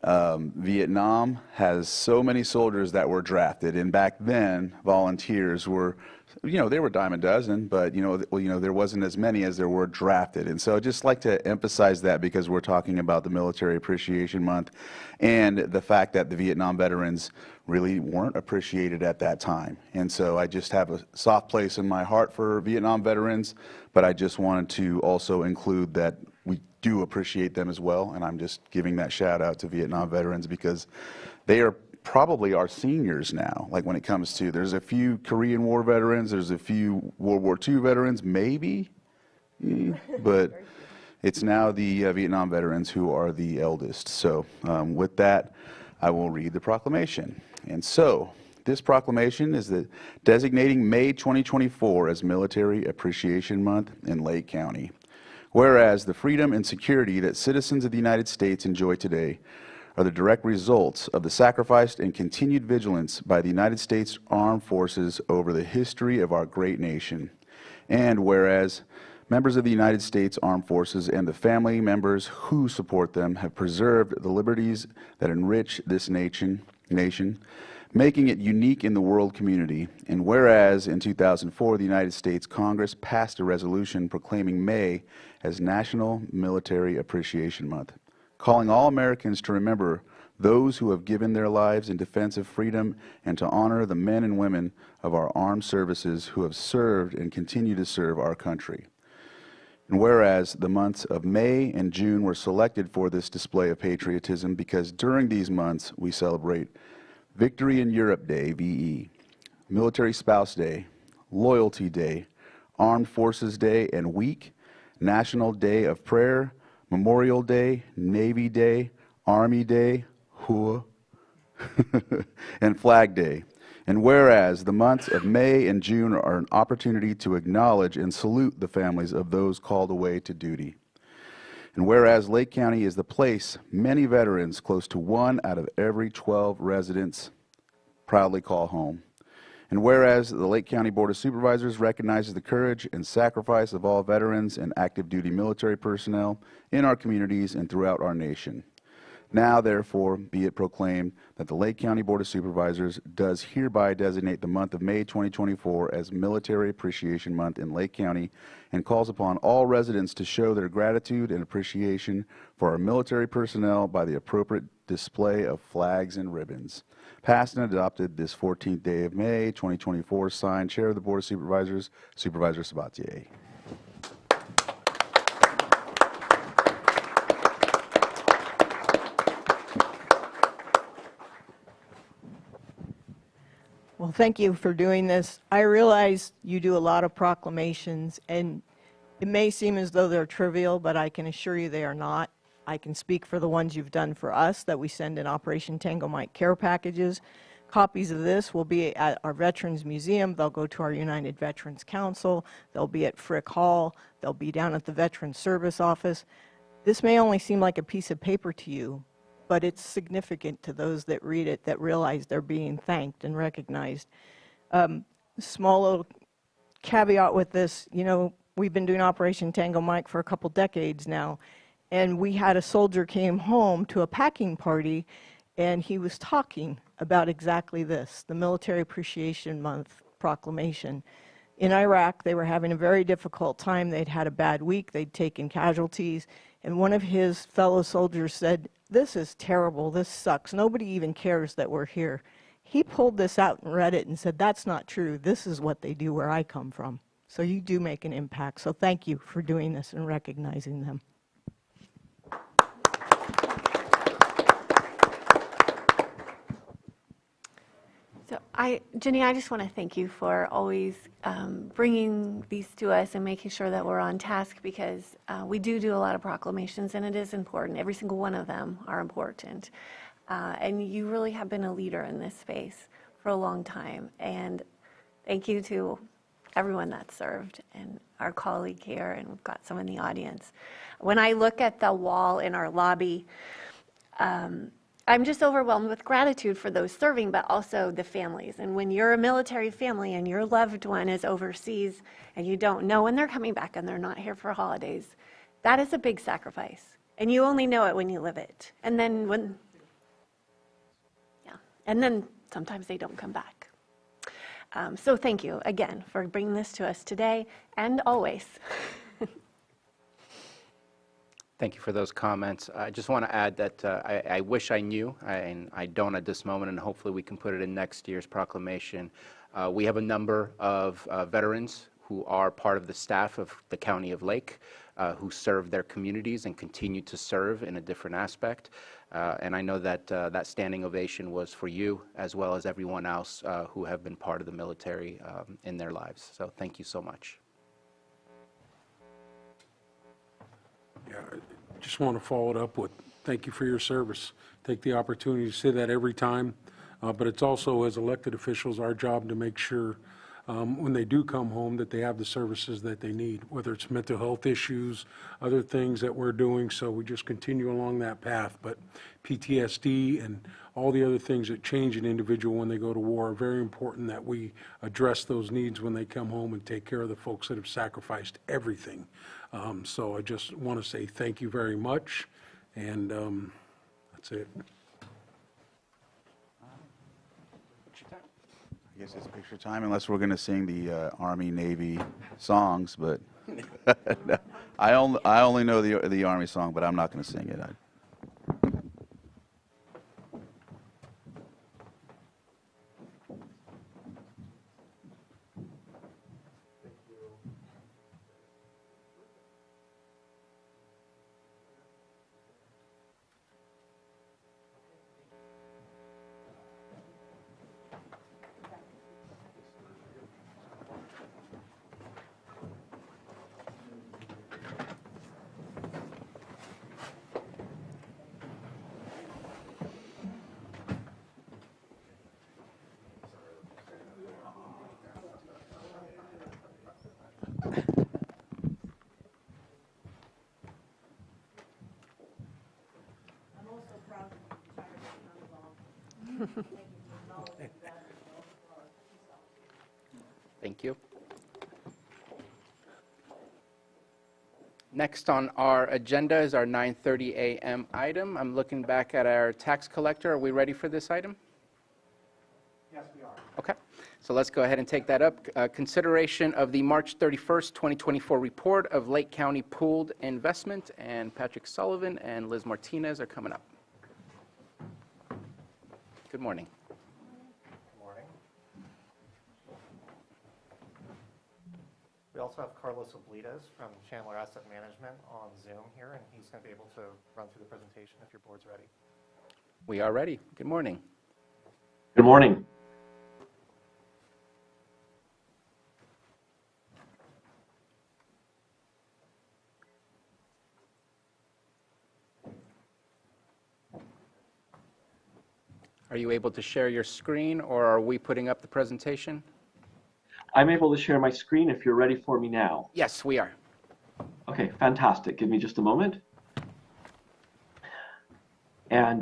Vietnam has so many soldiers that were drafted. And back then, volunteers were, you know, they were dime a dozen, but, you know, there wasn't as many as there were drafted. And so I'd just like to emphasize that, because we're talking about the Military Appreciation Month and the fact that the Vietnam veterans really weren't appreciated at that time. And so I just have a soft place in my heart for Vietnam veterans, but I just wanted to also include that we do appreciate them as well. And I'm just giving that shout out to Vietnam veterans, because they are probably our seniors now. Like, when it comes to, there's a few Korean War veterans, there's a few World War II veterans, maybe, but it's now the Vietnam veterans who are the eldest. So with that, I will read the proclamation. And so, this proclamation is designating May 2024 as Military Appreciation Month in Lake County. Whereas the freedom and security that citizens of the United States enjoy today are the direct results of the sacrificed and continued vigilance by the United States Armed Forces over the history of our great nation. And whereas members of the United States Armed Forces and the family members who support them have preserved the liberties that enrich this nation, making it unique in the world community. And whereas in 2004, the United States Congress passed a resolution proclaiming May as National Military Appreciation Month, calling all Americans to remember those who have given their lives in defense of freedom and to honor the men and women of our armed services who have served and continue to serve our country. And whereas the months of May and June were selected for this display of patriotism because during these months we celebrate Victory in Europe Day, VE, Military Spouse Day, Loyalty Day, Armed Forces Day and Week, National Day of Prayer, Memorial Day, Navy Day, Army Day, and Flag Day. And whereas the months of May and June are an opportunity to acknowledge and salute the families of those called away to duty. And whereas Lake County is the place many veterans, close to 1 out of every 12 residents, proudly call home. And whereas the Lake County Board of Supervisors recognizes the courage and sacrifice of all veterans and active duty military personnel in our communities and throughout our nation. Now, therefore, be it proclaimed that the Lake County Board of Supervisors does hereby designate the month of May 2024 as Military Appreciation Month in Lake County and calls upon all residents to show their gratitude and appreciation for our military personnel by the appropriate display of flags and ribbons. Passed and adopted this 14th day of May 2024, signed Chair of the Board of Supervisors, Supervisor Sabatier. Well, thank you for doing this. I realize you do a lot of proclamations, and it may seem as though they're trivial, but I can assure you they are not. I can speak for the ones you've done for us that we send in Operation Tango Mike care packages. Copies of this will be at our Veterans Museum. They'll go to our United Veterans Council. They'll be at Frick Hall. They'll be down at the Veterans Service Office. This may only seem like a piece of paper to you, but it's significant to those that read it, that realize they're being thanked and recognized. Small little caveat with this, we've been doing Operation Tango Mike for a couple decades now, and we had a soldier came home to a packing party, and he was talking about exactly this, the Military Appreciation Month proclamation. In Iraq, they were having a very difficult time. They'd had a bad week. They'd taken casualties. And one of his fellow soldiers said, "This is terrible. This sucks. Nobody even cares that we're here." He pulled this out and read it and said, "That's not true. This is what they do where I come from." So you do make an impact. So thank you for doing this and recognizing them. So Jenny, I just want to thank you for always bringing these to us and making sure that we're on task, because we do a lot of proclamations, and it is important. Every single one of them are important. And you really have been a leader in this space for a long time. And thank you to everyone that served and our colleague here, and we've got some in the audience. When I look at the wall in our lobby, I'm just overwhelmed with gratitude for those serving, but also the families. And when you're a military family and your loved one is overseas and you don't know when they're coming back and they're not here for holidays, that is a big sacrifice. And you only know it when you live it. And then and then sometimes they don't come back. So thank you again for bringing this to us today and always. Thank you for those comments. I just want to add that I wish I knew, and I don't at this moment, and hopefully we can put it in next year's proclamation. We have a number of veterans who are part of the staff of the County of Lake, who serve their communities and continue to serve in a different aspect. And I know that that standing ovation was for you, as well as everyone else who have been part of the military in their lives. So thank you so much. Yeah, I just want to follow it up with thank you for your service. Take the opportunity to say that every time, but it's also, as elected officials, our job to make sure when they do come home that they have the services that they need, whether it's mental health issues, other things that we're doing. So we just continue along that path. But PTSD and all the other things that change an individual when they go to war are very important, that we address those needs when they come home and take care of the folks that have sacrificed everything. So I just want to say thank you very much, and that's it. I guess it's picture time, unless we're going to sing the Army, Navy songs, but I only know the Army song, but I'm not going to sing it. Thank you. Next on our agenda is our 9:30 a.m. item. I'm looking back at our tax collector. Are we ready for this item? Yes, we are. Okay, so let's go ahead and take that up. Consideration of the March 31st, 2024 report of Lake County Pooled Investment, and Patrick Sullivan and Liz Martinez are coming up. Good morning. Good morning. We also have Carlos Oblitas from Chandler Asset Management on Zoom here, and he's going to be able to run through the presentation if your board's ready. We are ready. Good morning. Good morning. Are you able to share your screen, or are we putting up the presentation? I'm able to share my screen if you're ready for me now. Yes, we are. Okay, fantastic. Give me just a moment. And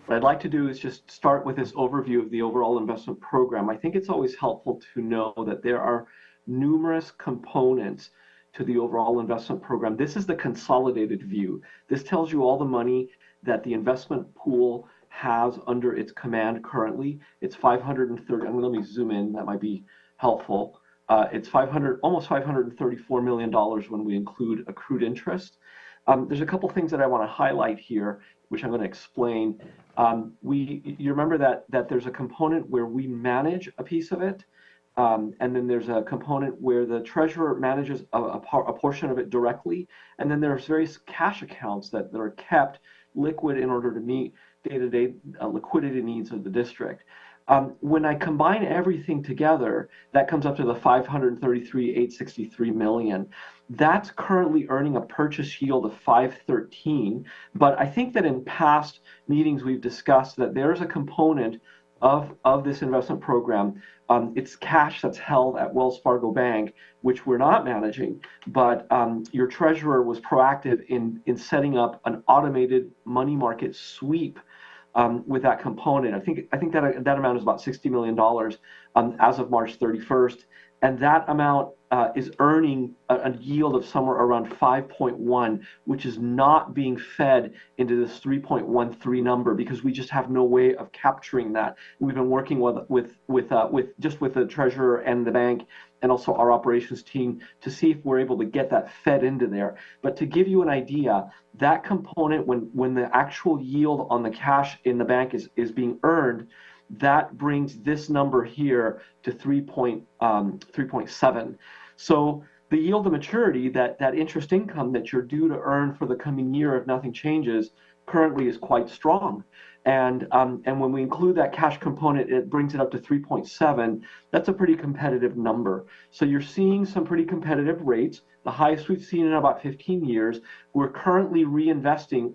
What I'd like to do is just start with this overview of the overall investment program. I think it's always helpful to know that there are numerous components to the overall investment program. This is the consolidated view. This tells you all the money that the investment pool has under its command currently. It's 530, let me zoom in, that might be helpful. It's almost $534 million when we include accrued interest. There's a couple things that I want to highlight here, which I'm going to explain. You remember that there's a component where we manage a piece of it, and then there's a component where the treasurer manages a portion of it directly, and then there's various cash accounts that are kept liquid in order to meet day-to-day liquidity needs of the district. When I combine everything together, that comes up to the $533,863 million. That's currently earning a purchase yield of 5.13, but I think that in past meetings we've discussed that there's a component of this investment program. It's cash that's held at Wells Fargo Bank, which we're not managing, but your treasurer was proactive in setting up an automated money market sweep with that component. I think that amount is about $60 million as of March 31st, and that amount is earning a yield of somewhere around 5.1, which is not being fed into this 3.13 number because we just have no way of capturing that. We've been working with the treasurer and the bank and also our operations team to see if we're able to get that fed into there. But to give you an idea, that component, when the actual yield on the cash in the bank is being earned, that brings this number here to 3.7. So the yield to maturity, that interest income that you're due to earn for the coming year if nothing changes, currently is quite strong. And when we include that cash component, it brings it up to 3.7. That's a pretty competitive number. So you're seeing some pretty competitive rates, the highest we've seen in about 15 years. We're currently reinvesting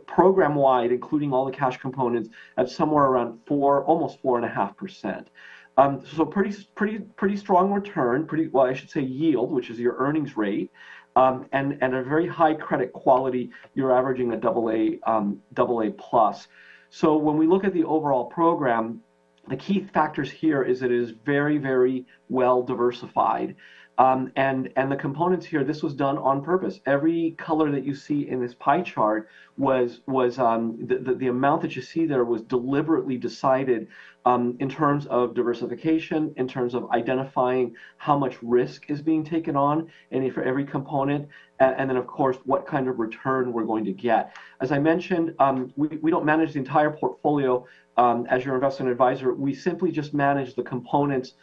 program-wide, including all the cash components, at somewhere around almost 4.5%. So pretty strong return, I should say yield, which is your earnings rate, and a very high credit quality. You're averaging a AA plus. So when we look at the overall program, the key factors here is it is very, very well diversified. And the components here, this was done on purpose. Every color that you see in this pie chart was the amount that you see there was deliberately decided in terms of diversification, in terms of identifying how much risk is being taken on for every component, and then of course what kind of return we're going to get. As I mentioned, we don't manage the entire portfolio as your investment advisor. We simply just manage the components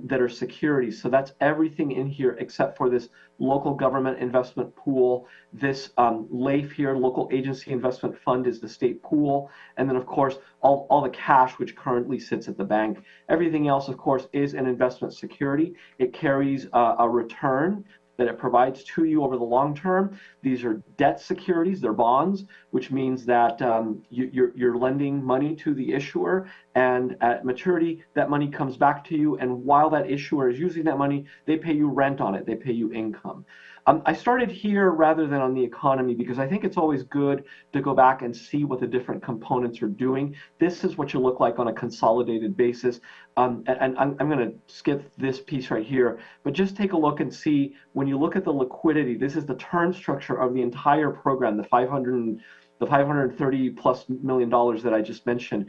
that are securities. So that's everything in here except for this local government investment pool. This LAIF here, local agency investment fund, is the state pool. And then, of course, all the cash which currently sits at the bank. Everything else, of course, is an investment security. It carries a return that it provides to you over the long term. These are debt securities, they're bonds, which means that you're lending money to the issuer, and at maturity, that money comes back to you, and while that issuer is using that money, they pay you rent on it, they pay you income. I started here rather than on the economy because I think it's always good to go back and see what the different components are doing. This is what you look like on a consolidated basis. And I'm going to skip this piece right here, but just take a look and see when you look at the liquidity, this is the term structure of the entire program, the $530+ million that I just mentioned.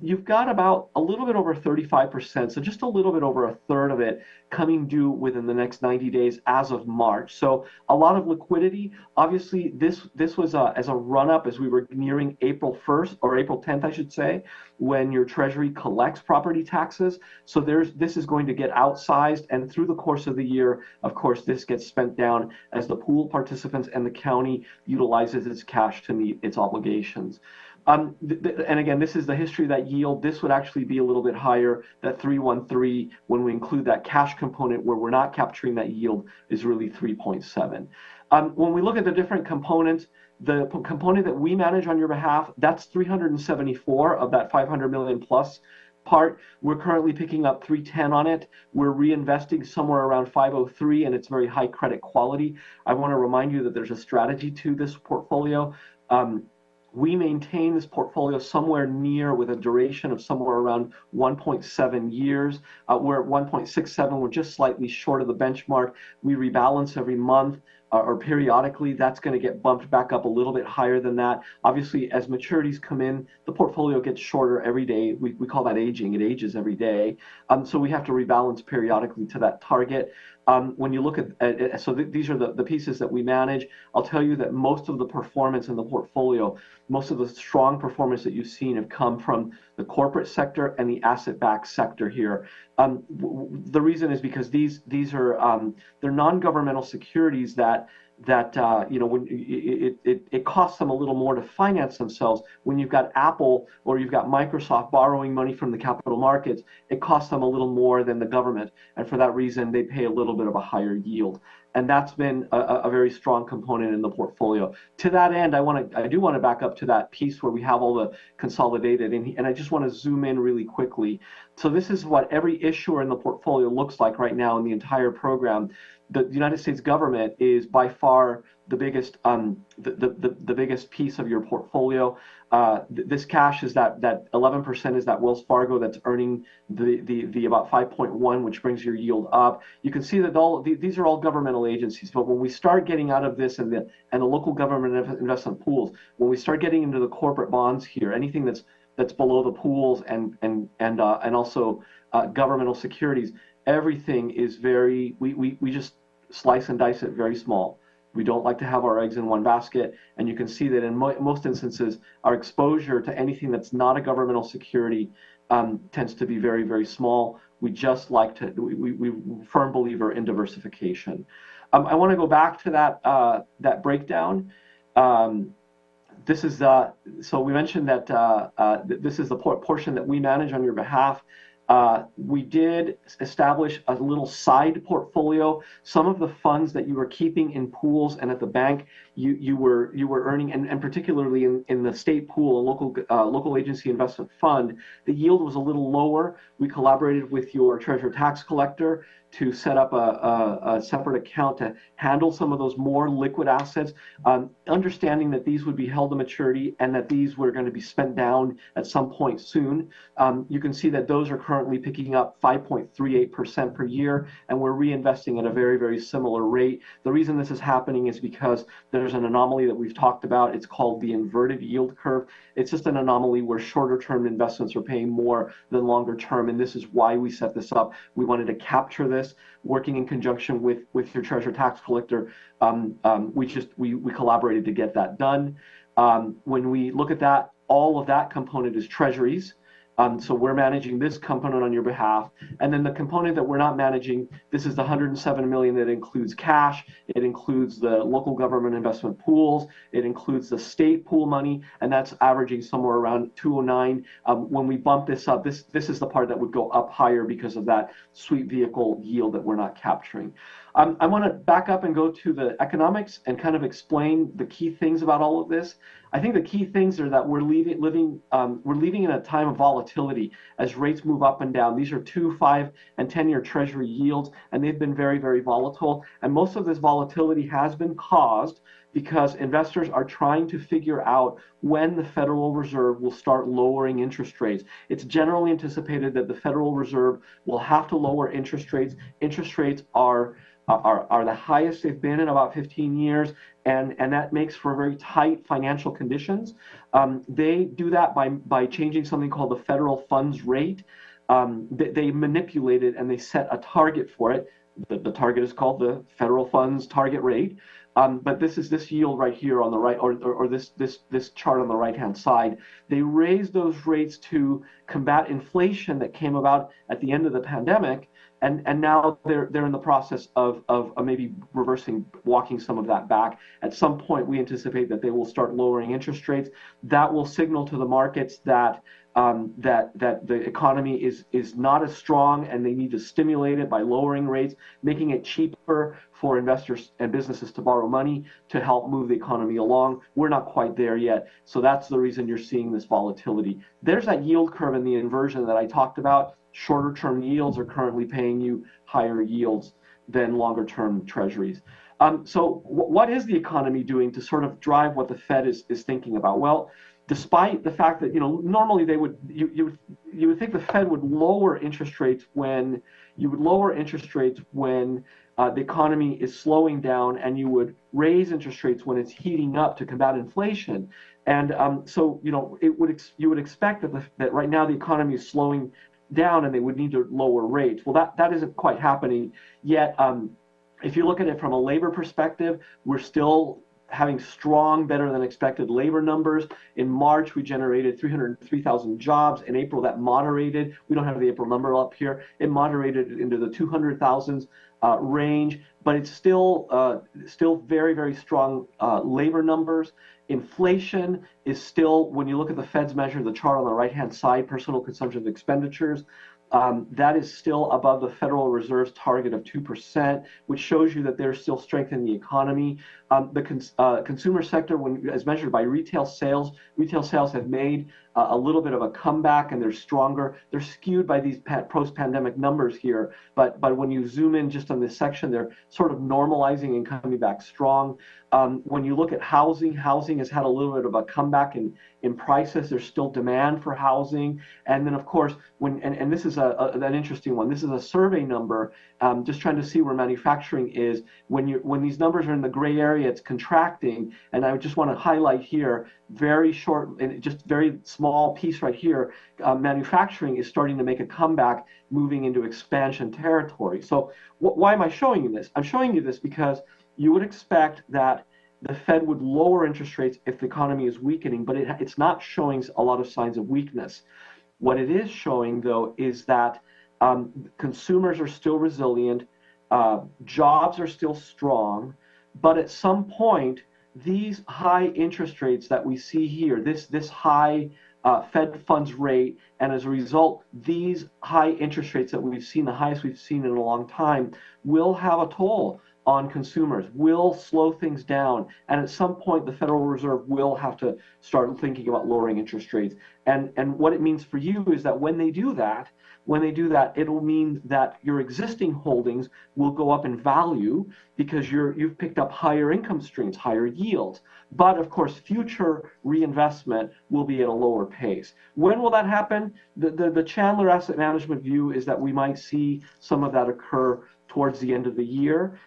You've got about a little bit over 35%, so just a little bit over a third of it coming due within the next 90 days as of March. So a lot of liquidity. Obviously, this was as a run-up as we were nearing April 1st, or April 10th, I should say, when your Treasury collects property taxes. So this is going to get outsized, and through the course of the year, of course, this gets spent down as the pool participants and the county utilizes its cash to meet its obligations. And again, this is the history of that yield. This would actually be a little bit higher. That 3.13, when we include that cash component where we're not capturing that yield, is really 3.7. When we look at the different components, the component that we manage on your behalf, that's 374 of that 500 million plus part. We're currently picking up 310 on it. We're reinvesting somewhere around 503, and it's very high credit quality. I want to remind you that there's a strategy to this portfolio. We maintain this portfolio somewhere near with a duration of somewhere around 1.7 years. We're at 1.67. We're just slightly short of the benchmark. We rebalance every month or periodically. That's going to get bumped back up a little bit higher than that. Obviously, as maturities come in, the portfolio gets shorter every day. We call that aging. It ages every day. So we have to rebalance periodically to that target. When you look at so these are the pieces that we manage. I'll tell you that most of the performance in the portfolio, most of the strong performance that you've seen have come from the corporate sector and the asset-backed sector here. The reason is because these are they're non-governmental securities that you know, when it costs them a little more to finance themselves. When you've got Apple or you've got Microsoft borrowing money from the capital markets, it costs them a little more than the government, and for that reason, they pay a little bit of a higher yield. And that's been a very strong component in the portfolio. To that end, I do want to back up to that piece where we have all the consolidated, and I just want to zoom in really quickly. So this is what every issuer in the portfolio looks like right now in the entire program. The United States government is by far the biggest biggest piece of your portfolio. This cash is that 11% is that Wells Fargo that's earning the about 5.1, which brings your yield up. You can see that these are all governmental agencies. But when we start getting out of this and the local government investment pools, when we start getting into the corporate bonds here, anything that's below the pools and also governmental securities, everything is very we just slice and dice it very small. We don't like to have our eggs in one basket, and you can see that in most instances, our exposure to anything that's not a governmental security tends to be very, very small. We just like to, we firm believer in diversification. I want to go back to that breakdown. This is so we mentioned that this is the portion that we manage on your behalf. We did establish a little side portfolio. Some of the funds that you were keeping in pools and at the bank, you were earning, and particularly in the state pool, local agency investment fund, the yield was a little lower. We collaborated with your treasurer tax collector to set up a separate account to handle some of those more liquid assets, understanding that these would be held to maturity and that these were going to be spent down at some point soon. You can see that those are currently picking up 5.38% per year, and we're reinvesting at a very, very similar rate. The reason this is happening is because there's an anomaly that we've talked about. It's called the inverted yield curve. It's just an anomaly where shorter term investments are paying more than longer term, and this is why we set this up. We wanted to capture this, working in conjunction with your treasurer tax collector. We collaborated to get that done. When we look at that, all of that component is treasuries. So we're managing this component on your behalf. And then the component that we're not managing, this is the $107 million that includes cash. It includes the local government investment pools. It includes the state pool money, and that's averaging somewhere around 209. When we bump this up, this is the part that would go up higher because of that sweet vehicle yield that we're not capturing. I want to back up and go to the economics and kind of explain the key things about all of this. I think the key things are that we're living in a time of volatility as rates move up and down. These are 2, 5, and 10-year Treasury yields, and they've been very, very volatile. And most of this volatility has been caused because investors are trying to figure out when the Federal Reserve will start lowering interest rates. It's generally anticipated that the Federal Reserve will have to lower interest rates. Interest rates are the highest they've been in about 15 years, and that makes for very tight financial conditions. They do that by changing something called the federal funds rate. They manipulate it and they set a target for it. The target is called the federal funds target rate. But this is this yield right here on the right, or this chart on the right-hand side. They raised those rates to combat inflation that came about at the end of the pandemic, and now they're in the process of maybe walking some of that back. At some point, we anticipate that they will start lowering interest rates. That will signal to the markets that the economy is not as strong, and they need to stimulate it by lowering rates, making it cheaper for investors and businesses to borrow money to help move the economy along. We're not quite there yet, so that's the reason you're seeing this volatility. There's that yield curve in the inversion that I talked about. Shorter term yields are currently paying you higher yields. than longer-term treasuries. So what is the economy doing to sort of drive what the Fed is thinking about? Well, despite the fact that, normally you would think the Fed would lower interest rates when the economy is slowing down, and you would raise interest rates when it's heating up to combat inflation. And so, you would expect that right now the economy is slowing down and they would need to lower rates. Well, that isn't quite happening yet. If you look at it from a labor perspective, we're still having strong, better than expected labor numbers. In March, we generated 303,000 jobs. In April, that moderated. We don't have the April number up here. It moderated into the 200,000s range, but it's still very, very strong labor numbers. Inflation is still, when you look at the Fed's measure, the chart on the right-hand side, personal consumption expenditures, that is still above the Federal Reserve's target of 2%, which shows you that there's still strength in the economy. The consumer sector, as measured by retail sales have made a little bit of a comeback, and they're stronger. They're skewed by these post-pandemic numbers here, but when you zoom in just on this section, they're sort of normalizing and coming back strong. When you look at housing has had a little bit of a comeback in prices. There's still demand for housing. And then, of course, and this is an interesting one. This is a survey number, just trying to see where manufacturing is. When these numbers are in the gray area, it's contracting. And I just want to highlight here, very short, and just very small piece right here, manufacturing is starting to make a comeback, moving into expansion territory. So why am I showing you this? I'm showing you this because you would expect that the Fed would lower interest rates if the economy is weakening, but it's not showing a lot of signs of weakness. What it is showing, though, is that consumers are still resilient, jobs are still strong, but at some point, these high interest rates that we see here, this high Fed funds rate, and as a result, these high interest rates that we've seen, the highest we've seen in a long time, will have a toll on consumers, will slow things down, and at some point the Federal Reserve will have to start thinking about lowering interest rates. And what it means for you is that when they do that, it'll mean that your existing holdings will go up in value because you've picked up higher income streams, higher yields. But of course, future reinvestment will be at a lower pace. When will that happen? The Chandler Asset Management view is that we might see some of that occur towards the end of the year.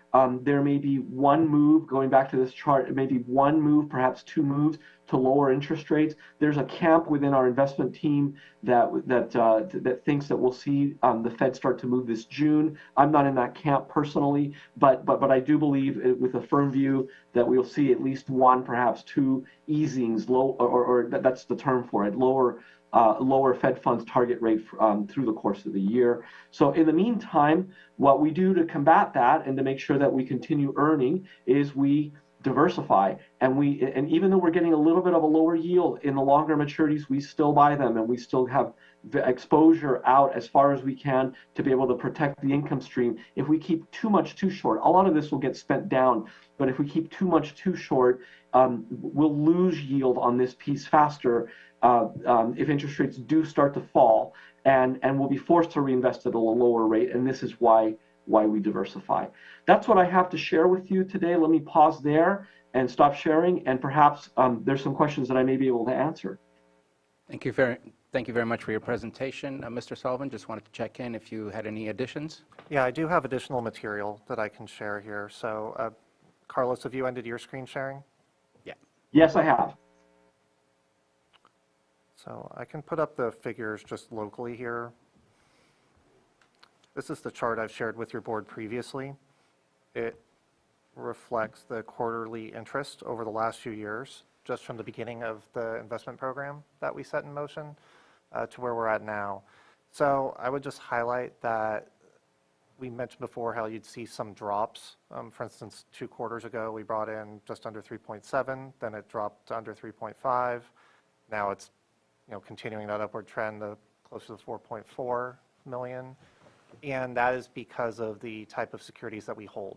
There may be one move, going back to this chart, it may be one move, perhaps two moves to lower interest rates. There's a camp within our investment team that thinks that we'll see the Fed start to move this June. I'm not in that camp personally, but I do believe with a firm view that we'll see at least one, perhaps two easings, or that's the term for it, lower Fed funds target rate through the course of the year. So in the meantime, what we do to combat that and to make sure that we continue earning is we diversify, and even though we're getting a little bit of a lower yield in the longer maturities, we still buy them, and we still have the exposure out as far as we can to be able to protect the income stream. If we keep too much too short, a lot of this will get spent down, but if we keep too much too short, we'll lose yield on this piece faster if interest rates do start to fall, and we'll be forced to reinvest at a lower rate, and this is why we diversify. That's what I have to share with you today. Let me pause there and stop sharing, and perhaps there's some questions that I may be able to answer. Thank you very much for your presentation. Mr. Sullivan, just wanted to check in if you had any additions. Yeah, I do have additional material that I can share here. So, Carlos, have you ended your screen sharing? Yeah. Yes, I have. So I can put up the figures just locally here. This is the chart I've shared with your board previously. It reflects the quarterly interest over the last few years, just from the beginning of the investment program that we set in motion to where we're at now. So I would just highlight that we mentioned before how you'd see some drops. For instance, 2 quarters ago, we brought in just under 3.7, then it dropped to under 3.5. Now it's continuing that upward trend to close to the 4.4 million. And that is because of the type of securities that we hold.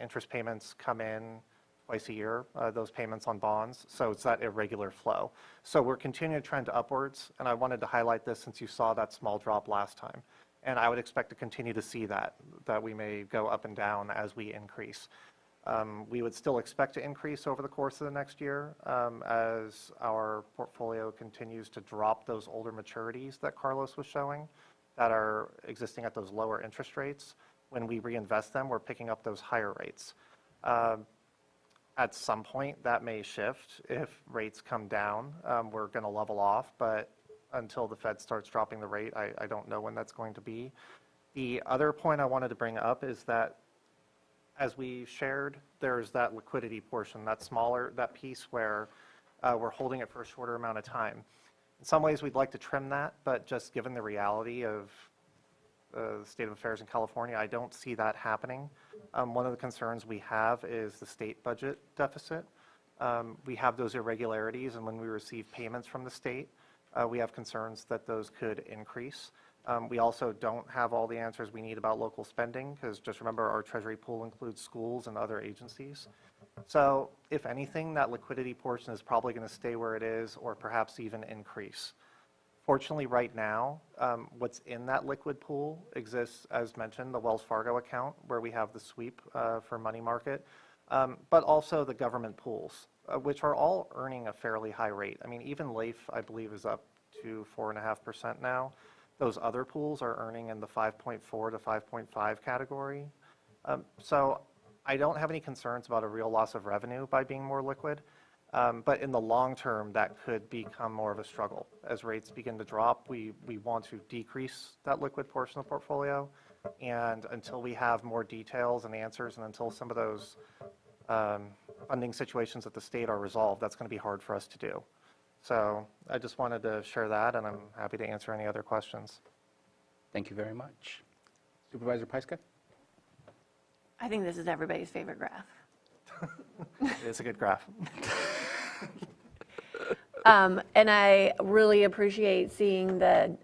Interest payments come in twice a year, those payments on bonds. So it's that irregular flow. So we're continuing to trend upwards. And I wanted to highlight this since you saw that small drop last time. And I would expect to continue to see that we may go up and down as we increase. We would still expect to increase over the course of the next year as our portfolio continues to drop those older maturities that Carlos was showing that are existing at those lower interest rates. When we reinvest them, we're picking up those higher rates. At some point, that may shift. If rates come down, we're going to level off, but until the Fed starts dropping the rate, I don't know when that's going to be. The other point I wanted to bring up is that as we shared, there's that liquidity portion, that smaller, that piece where we're holding it for a shorter amount of time. In some ways, we'd like to trim that, but just given the reality of the state of affairs in California, I don't see that happening. One of the concerns we have is the state budget deficit. We have those irregularities, and when we receive payments from the state, we have concerns that those could increase. We also don't have all the answers we need about local spending, because just remember our treasury pool includes schools and other agencies. So if anything, that liquidity portion is probably going to stay where it is or perhaps even increase. Fortunately, right now, what's in that liquid pool exists, as mentioned, the Wells Fargo account, where we have the sweep for money market, but also the government pools, which are all earning a fairly high rate. I mean, even LAIF, I believe, is up to 4.5% now. Those other pools are earning in the 5.4 to 5.5 category. So I don't have any concerns about a real loss of revenue by being more liquid. But in the long term, that could become more of a struggle. As rates begin to drop, we want to decrease that liquid portion of the portfolio. And until we have more details and answers, and until some of those funding situations at the state are resolved, that's going to be hard for us to do. So I just wanted to share that, and I'm happy to answer any other questions. Thank you very much. Supervisor Pyska? I think this is everybody's favorite graph. It is a good graph. And I really appreciate seeing the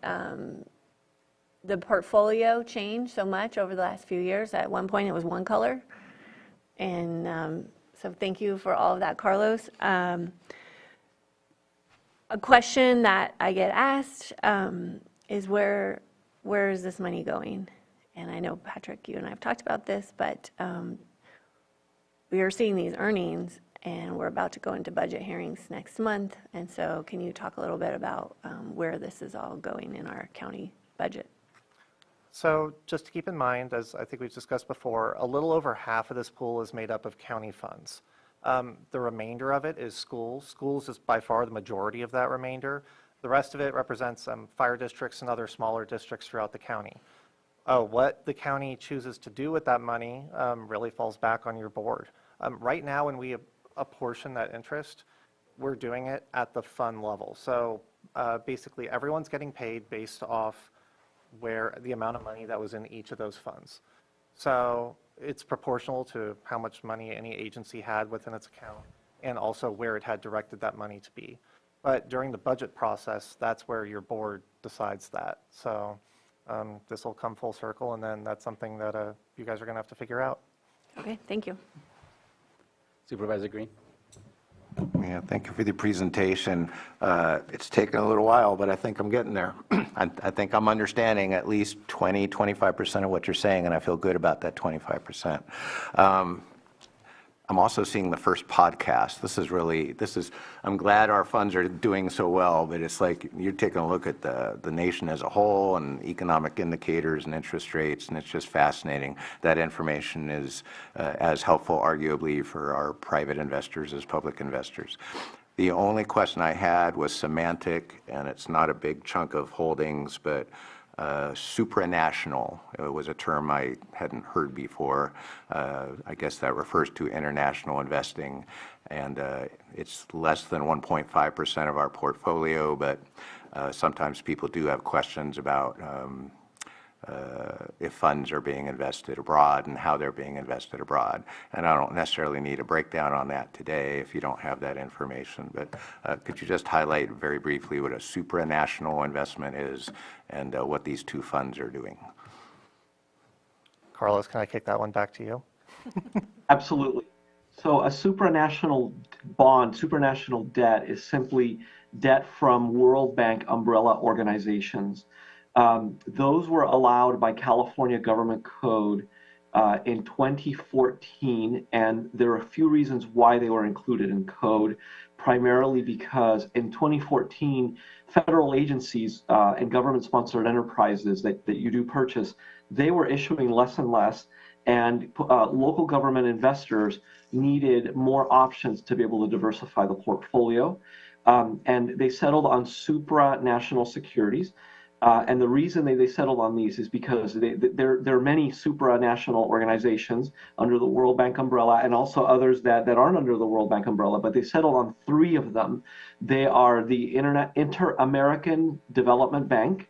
portfolio change so much over the last few years. At one point, it was one color. And so thank you for all of that, Carlos. A question that I get asked is where is this money going? And I know, Patrick, you and I have talked about this, but we are seeing these earnings, and we're about to go into budget hearings next month. And so can you talk a little bit about where this is all going in our county budget? So just to keep in mind, as I think we've discussed before, a little over half of this pool is made up of county funds. The remainder of it is schools. Schools is by far the majority of that remainder. The rest of it represents fire districts and other smaller districts throughout the county. What the county chooses to do with that money really falls back on your board. Right now, when we apportion that interest, we're doing it at the fund level. So basically, everyone's getting paid based off where the amount of money that was in each of those funds. So it's proportional to how much money any agency had within its account and also where it had directed that money to be. But during the budget process, that's where your board decides that. So this will come full circle, and then that's something that you guys are going to have to figure out. Okay, thank you. Supervisor Green? Yeah, thank you for the presentation. It's taken a little while, but I think I'm getting there. I think I'm understanding at least 25% of what you're saying, and I feel good about that 25%. I'm also seeing the first podcast. I'm glad our funds are doing so well, but it's like you're taking a look at the nation as a whole and economic indicators and interest rates, and it's just fascinating. That information is as helpful, arguably, for our private investors as public investors. The only question I had was semantic, and it's not a big chunk of holdings, but supranational was a term I hadn't heard before. I guess that refers to international investing, and it's less than 1.5% of our portfolio, but sometimes people do have questions about if funds are being invested abroad and how they're being invested abroad. And I don't necessarily need a breakdown on that today if you don't have that information, but could you just highlight very briefly what a supranational investment is and what these two funds are doing? Carlos, can I kick that one back to you? Absolutely. So a supranational bond, supranational debt is simply debt from World Bank umbrella organizations. Those were allowed by California government code in 2014, and there are a few reasons why they were included in code, primarily because in 2014, federal agencies and government-sponsored enterprises that you do purchase, they were issuing less and less, and local government investors needed more options to be able to diversify the portfolio. And they settled on supranational securities. And the reason they settled on these is because there are many supranational organizations under the World Bank umbrella and also others that aren't under the World Bank umbrella, but they settled on three of them. They are the Inter-American Development Bank,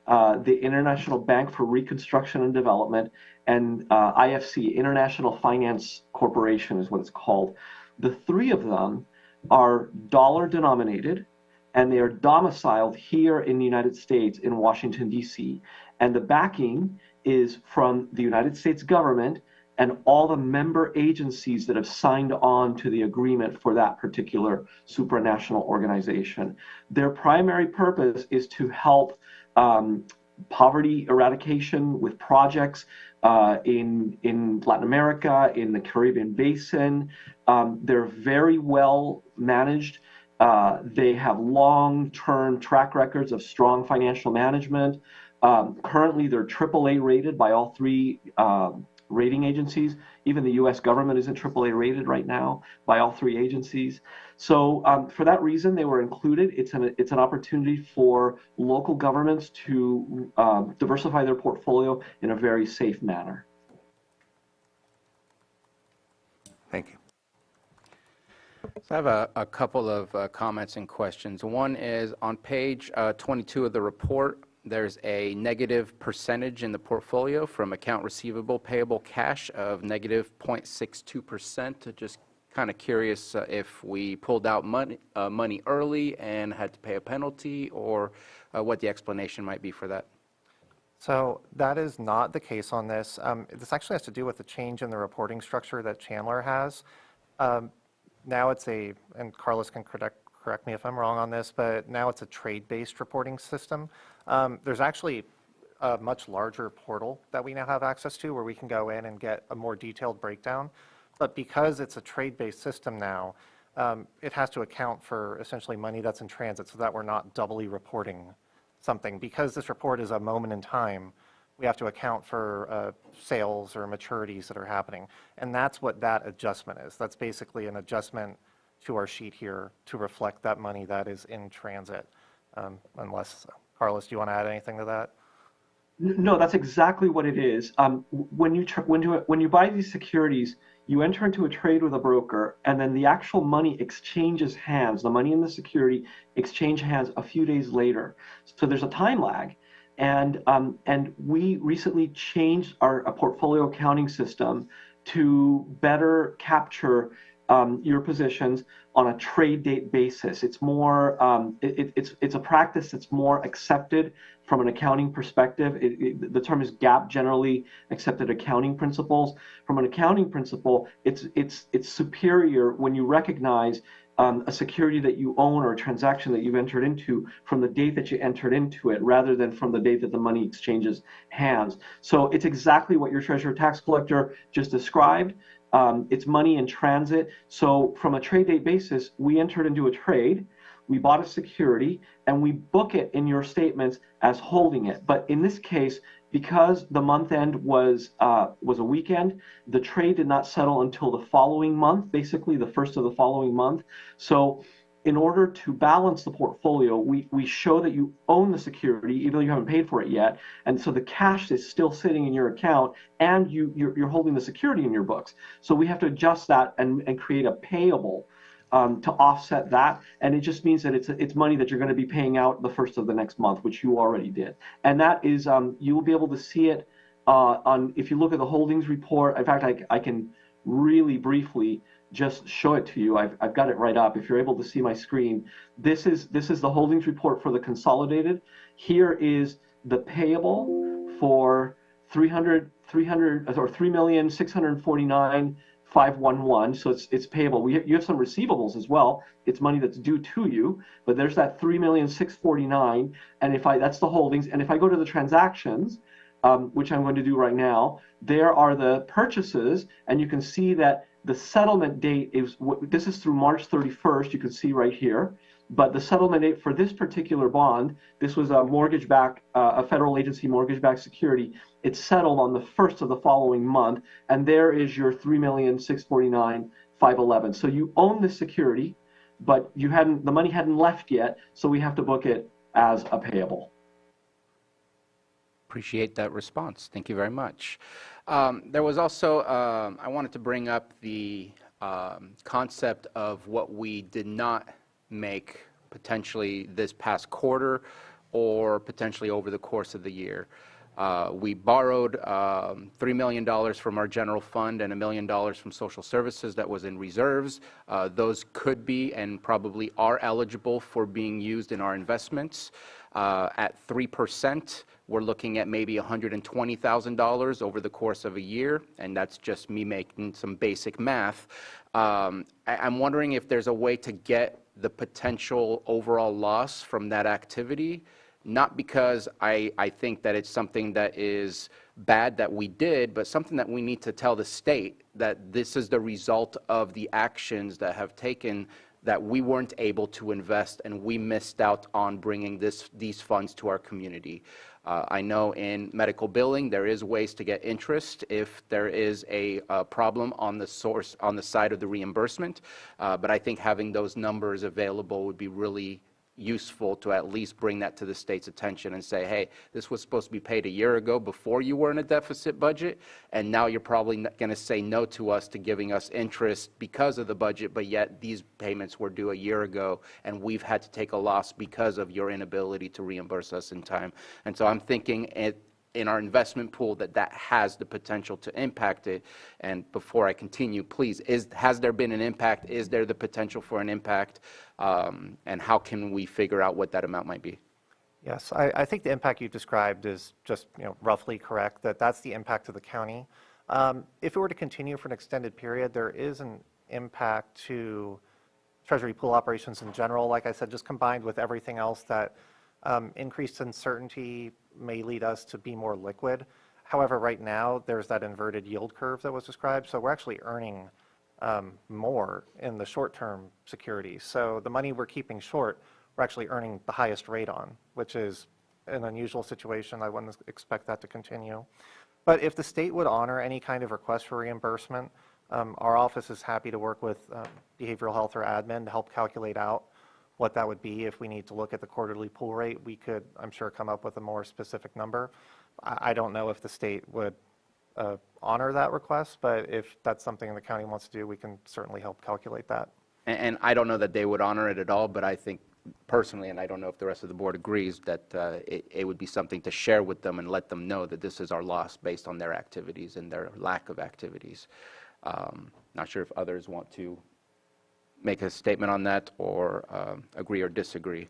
the International Bank for Reconstruction and Development, and IFC, International Finance Corporation is what it's called. The three of them are dollar denominated, and they are domiciled here in the United States in Washington, D.C. And the backing is from the United States government and all the member agencies that have signed on to the agreement for that particular supranational organization. Their primary purpose is to help poverty eradication with projects in Latin America, in the Caribbean Basin. They're very well managed. They have long-term track records of strong financial management. Currently, they're AAA rated by all three rating agencies. Even the U.S. government isn't AAA rated right now by all three agencies. So for that reason, they were included. It's an opportunity for local governments to diversify their portfolio in a very safe manner. Thank you. So I have a couple of comments and questions. One is on page 22 of the report, there's a negative percentage in the portfolio from account receivable payable cash of negative 0.62%. Just kind of curious if we pulled out money early and had to pay a penalty, or what the explanation might be for that. So that is not the case on this. This actually has to do with the change in the reporting structure that Chandler has. Now it's and Carlos can correct me if I'm wrong on this, but now it's a trade-based reporting system. There's actually a much larger portal that we now have access to where we can go in and get a more detailed breakdown. But because it's a trade-based system now, it has to account for essentially money that's in transit so that we're not doubly reporting something. Because this report is a moment in time, we have to account for sales or maturities that are happening. And that's what that adjustment is. That's basically an adjustment to our sheet here to reflect that money that is in transit. Unless, Carlos, do you want to add anything to that? No, that's exactly what it is. When you buy these securities, you enter into a trade with a broker, and then the actual money exchanges hands. The money in the security exchange hands a few days later. So there's a time lag. And we recently changed our portfolio accounting system to better capture your positions on a trade date basis. It's more it's a practice that's more accepted from an accounting perspective. The term is GAAP, generally accepted accounting principles. From an accounting principle, it's superior when you recognize a security that you own or a transaction that you've entered into from the date that you entered into it, rather than from the date that the money exchanges hands. So it's exactly what your treasurer tax collector just described. It's money in transit. So from a trade date basis, we entered into a trade, we bought a security, and we book it in your statements as holding it. But in this case, because the month end was a weekend, the trade did not settle until the following month, basically the first of the following month. So in order to balance the portfolio, we show that you own the security, even though you haven't paid for it yet. And so the cash is still sitting in your account, and you're holding the security in your books. So we have to adjust that and create a payable to offset that. And it just means that it's money that you're going to be paying out the first of the next month, which you already did. And that is, you will be able to see it if you look at the holdings report. In fact, I can really briefly just show it to you. I've got it right up. If you're able to see my screen, this is the holdings report for the consolidated. Here is the payable for $3,649,500 511, so it's payable. You have some receivables as well. It's money that's due to you, but there's that 3,649,000, and that's the holdings. And if I go to the transactions, which I'm going to do right now, there are the purchases, and you can see that the settlement date is this is through March 31st. You can see right here. But the settlement date for this particular bond, this was a mortgage-backed, a federal agency mortgage-backed security. It settled on the 1st of the following month, and there is your 3,649,511. So you own the security, but the money hadn't left yet, so we have to book it as a payable. Appreciate that response. Thank you very much. There was also, I wanted to bring up the concept of what we did not make potentially this past quarter or potentially over the course of the year. We borrowed $3 million from our general fund and $1 million from social services that was in reserves. Those could be and probably are eligible for being used in our investments. At 3%, we're looking at maybe $120,000 over the course of a year, and that's just me making some basic math. I'm wondering if there's a way to get the potential overall loss from that activity, not because I think that it's something that is bad that we did, but something that we need to tell the state that this is the result of the actions that have taken that we weren't able to invest and we missed out on bringing these funds to our community. I know in medical billing there is ways to get interest if there is a problem on the side of the reimbursement, but I think having those numbers available would be really useful to at least bring that to the state's attention and say, hey, this was supposed to be paid a year ago before you were in a deficit budget, and now you're probably going to say no to us to giving us interest because of the budget, but yet these payments were due a year ago, and we've had to take a loss because of your inability to reimburse us in time. And so I'm thinking in our investment pool that has the potential to impact it. And before I continue, please, has there been an impact? Is there the potential for an impact? And how can we figure out what that amount might be? Yes, I think the impact you've described is just roughly correct, that's the impact of the county. If it were to continue for an extended period, there is an impact to Treasury pool operations in general, like I said, just combined with everything else that increased uncertainty may lead us to be more liquid. However, right now, there's that inverted yield curve that was described, so we're actually earning more in the short-term securities. So the money we're keeping short, we're actually earning the highest rate on, which is an unusual situation. I wouldn't expect that to continue. But if the state would honor any kind of request for reimbursement, our office is happy to work with behavioral health or admin to help calculate out what that would be. If we need to look at the quarterly pool rate, we could, I'm sure, come up with a more specific number. I don't know if the state would honor that request, but if that's something the county wants to do, we can certainly help calculate that. And I don't know that they would honor it at all, but I think personally, and I don't know if the rest of the board agrees, that it would be something to share with them and let them know that this is our loss based on their activities and their lack of activities. Not sure if others want to make a statement on that or agree or disagree.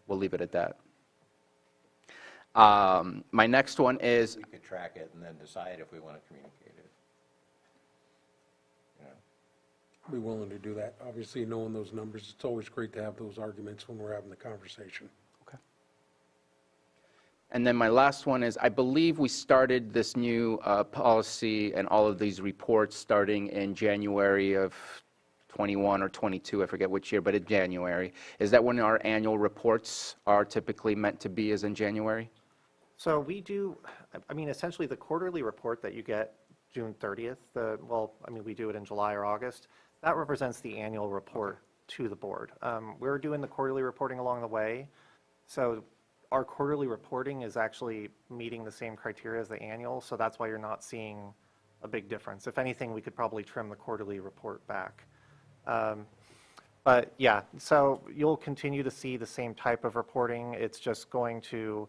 We'll leave it at that. My next one is... We could track it and then decide if we want to communicate it. I'd be willing to do that. Obviously, knowing those numbers, it's always great to have those arguments when we're having the conversation. Okay. And then my last one is, I believe we started this new policy and all of these reports starting in January of 21 or 22, I forget which year, but in January. Is that when our annual reports are typically meant to be, is in January? So we do, I mean, essentially the quarterly report that you get June 30th, we do it in July or August, that represents the annual report to the board. We're doing the quarterly reporting along the way, so our quarterly reporting is actually meeting the same criteria as the annual, so that's why you're not seeing a big difference. If anything, we could probably trim the quarterly report back. But yeah, so you'll continue to see the same type of reporting. It's just going to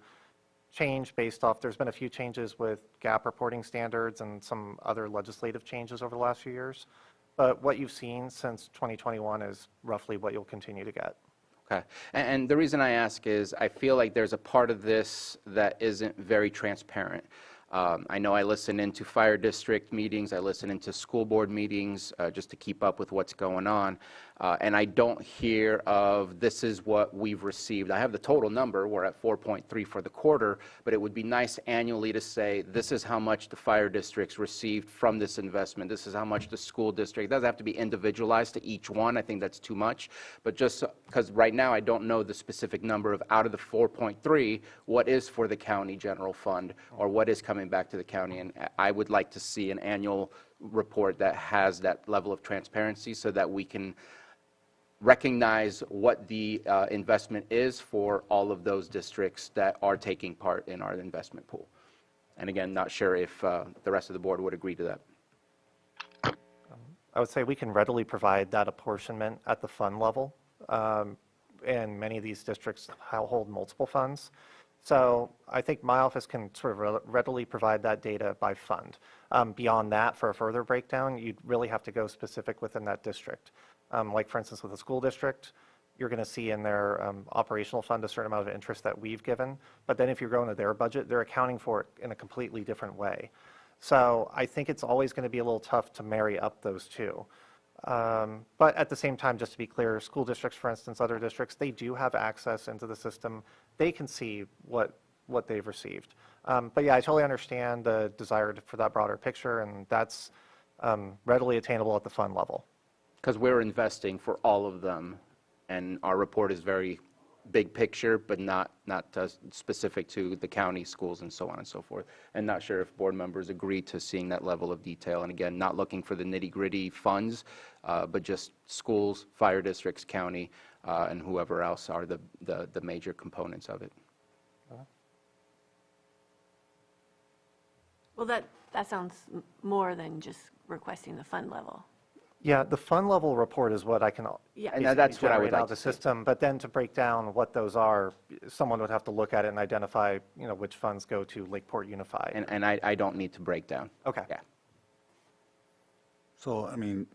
change based off, there's been a few changes with GAAP reporting standards and some other legislative changes over the last few years. But what you've seen since 2021 is roughly what you'll continue to get. Okay. And the reason I ask is I feel like there's a part of this that isn't very transparent. I know I listen into fire district meetings, I listen into school board meetings just to keep up with what's going on, and I don't hear of this is what we've received. I have the total number, we're at 4.3 for the quarter, but it would be nice annually to say this is how much the fire districts received from this investment, this is how much the school district. It doesn't have to be individualized to each one, I think that's too much, but just because right now I don't know the specific number of out of the 4.3, what is for the county general fund or what is coming back to the county, and I would like to see an annual report that has that level of transparency so that we can recognize what the investment is for all of those districts that are taking part in our investment pool. And again, not sure if the rest of the board would agree to that. I would say we can readily provide that apportionment at the fund level. And many of these districts hold multiple funds. So I think my office can sort of readily provide that data by fund. Beyond that, for a further breakdown, you'd really have to go specific within that district. Like for instance, with a school district, you're going to see in their operational fund a certain amount of interest that we've given. But then if you're going to their budget, they're accounting for it in a completely different way. So I think it's always going to be a little tough to marry up those two. But at the same time, just to be clear, school districts, for instance, other districts, they do have access into the system. They can see what they've received. But yeah, I totally understand the desire for that broader picture, and that's readily attainable at the fund level. Because we're investing for all of them, and our report is very big picture, but not specific to the county, schools, and so on and so forth. And not sure if board members agree to seeing that level of detail. And again, not looking for the nitty-gritty funds, but just schools, fire districts, county, and whoever else are the major components of it. Well, that sounds more than just requesting the fund level. Yeah, the fund level report is what I can And that's what I would generate like out of to the see. system. But then to break down what those are, someone would have to look at it and identify, which funds go to Lakeport Unified. And I don't need to break down. Okay. Yeah. So, I mean,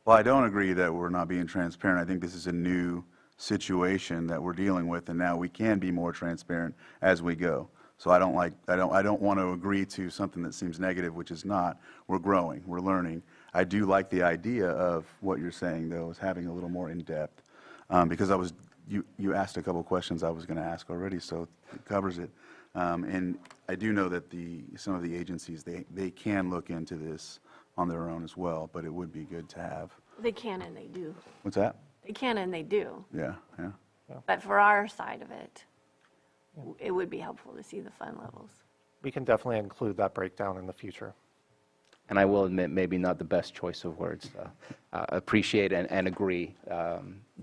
well, I don't agree that we're not being transparent. I think this is a new situation that we're dealing with, and now we can be more transparent as we go. So I don't want to agree to something that seems negative, which is not. We're growing, we're learning. I do like the idea of what you're saying, though, is having a little more in-depth, because you asked a couple questions I was going to ask already, so it covers it. And I do know that some of the agencies, they can look into this on their own as well, but it would be good to have. They can and they do. What's that? They can and they do. Yeah. But for our side of it, it would be helpful to see the fund levels. We can definitely include that breakdown in the future. And I will admit, maybe not the best choice of words. Appreciate and agree,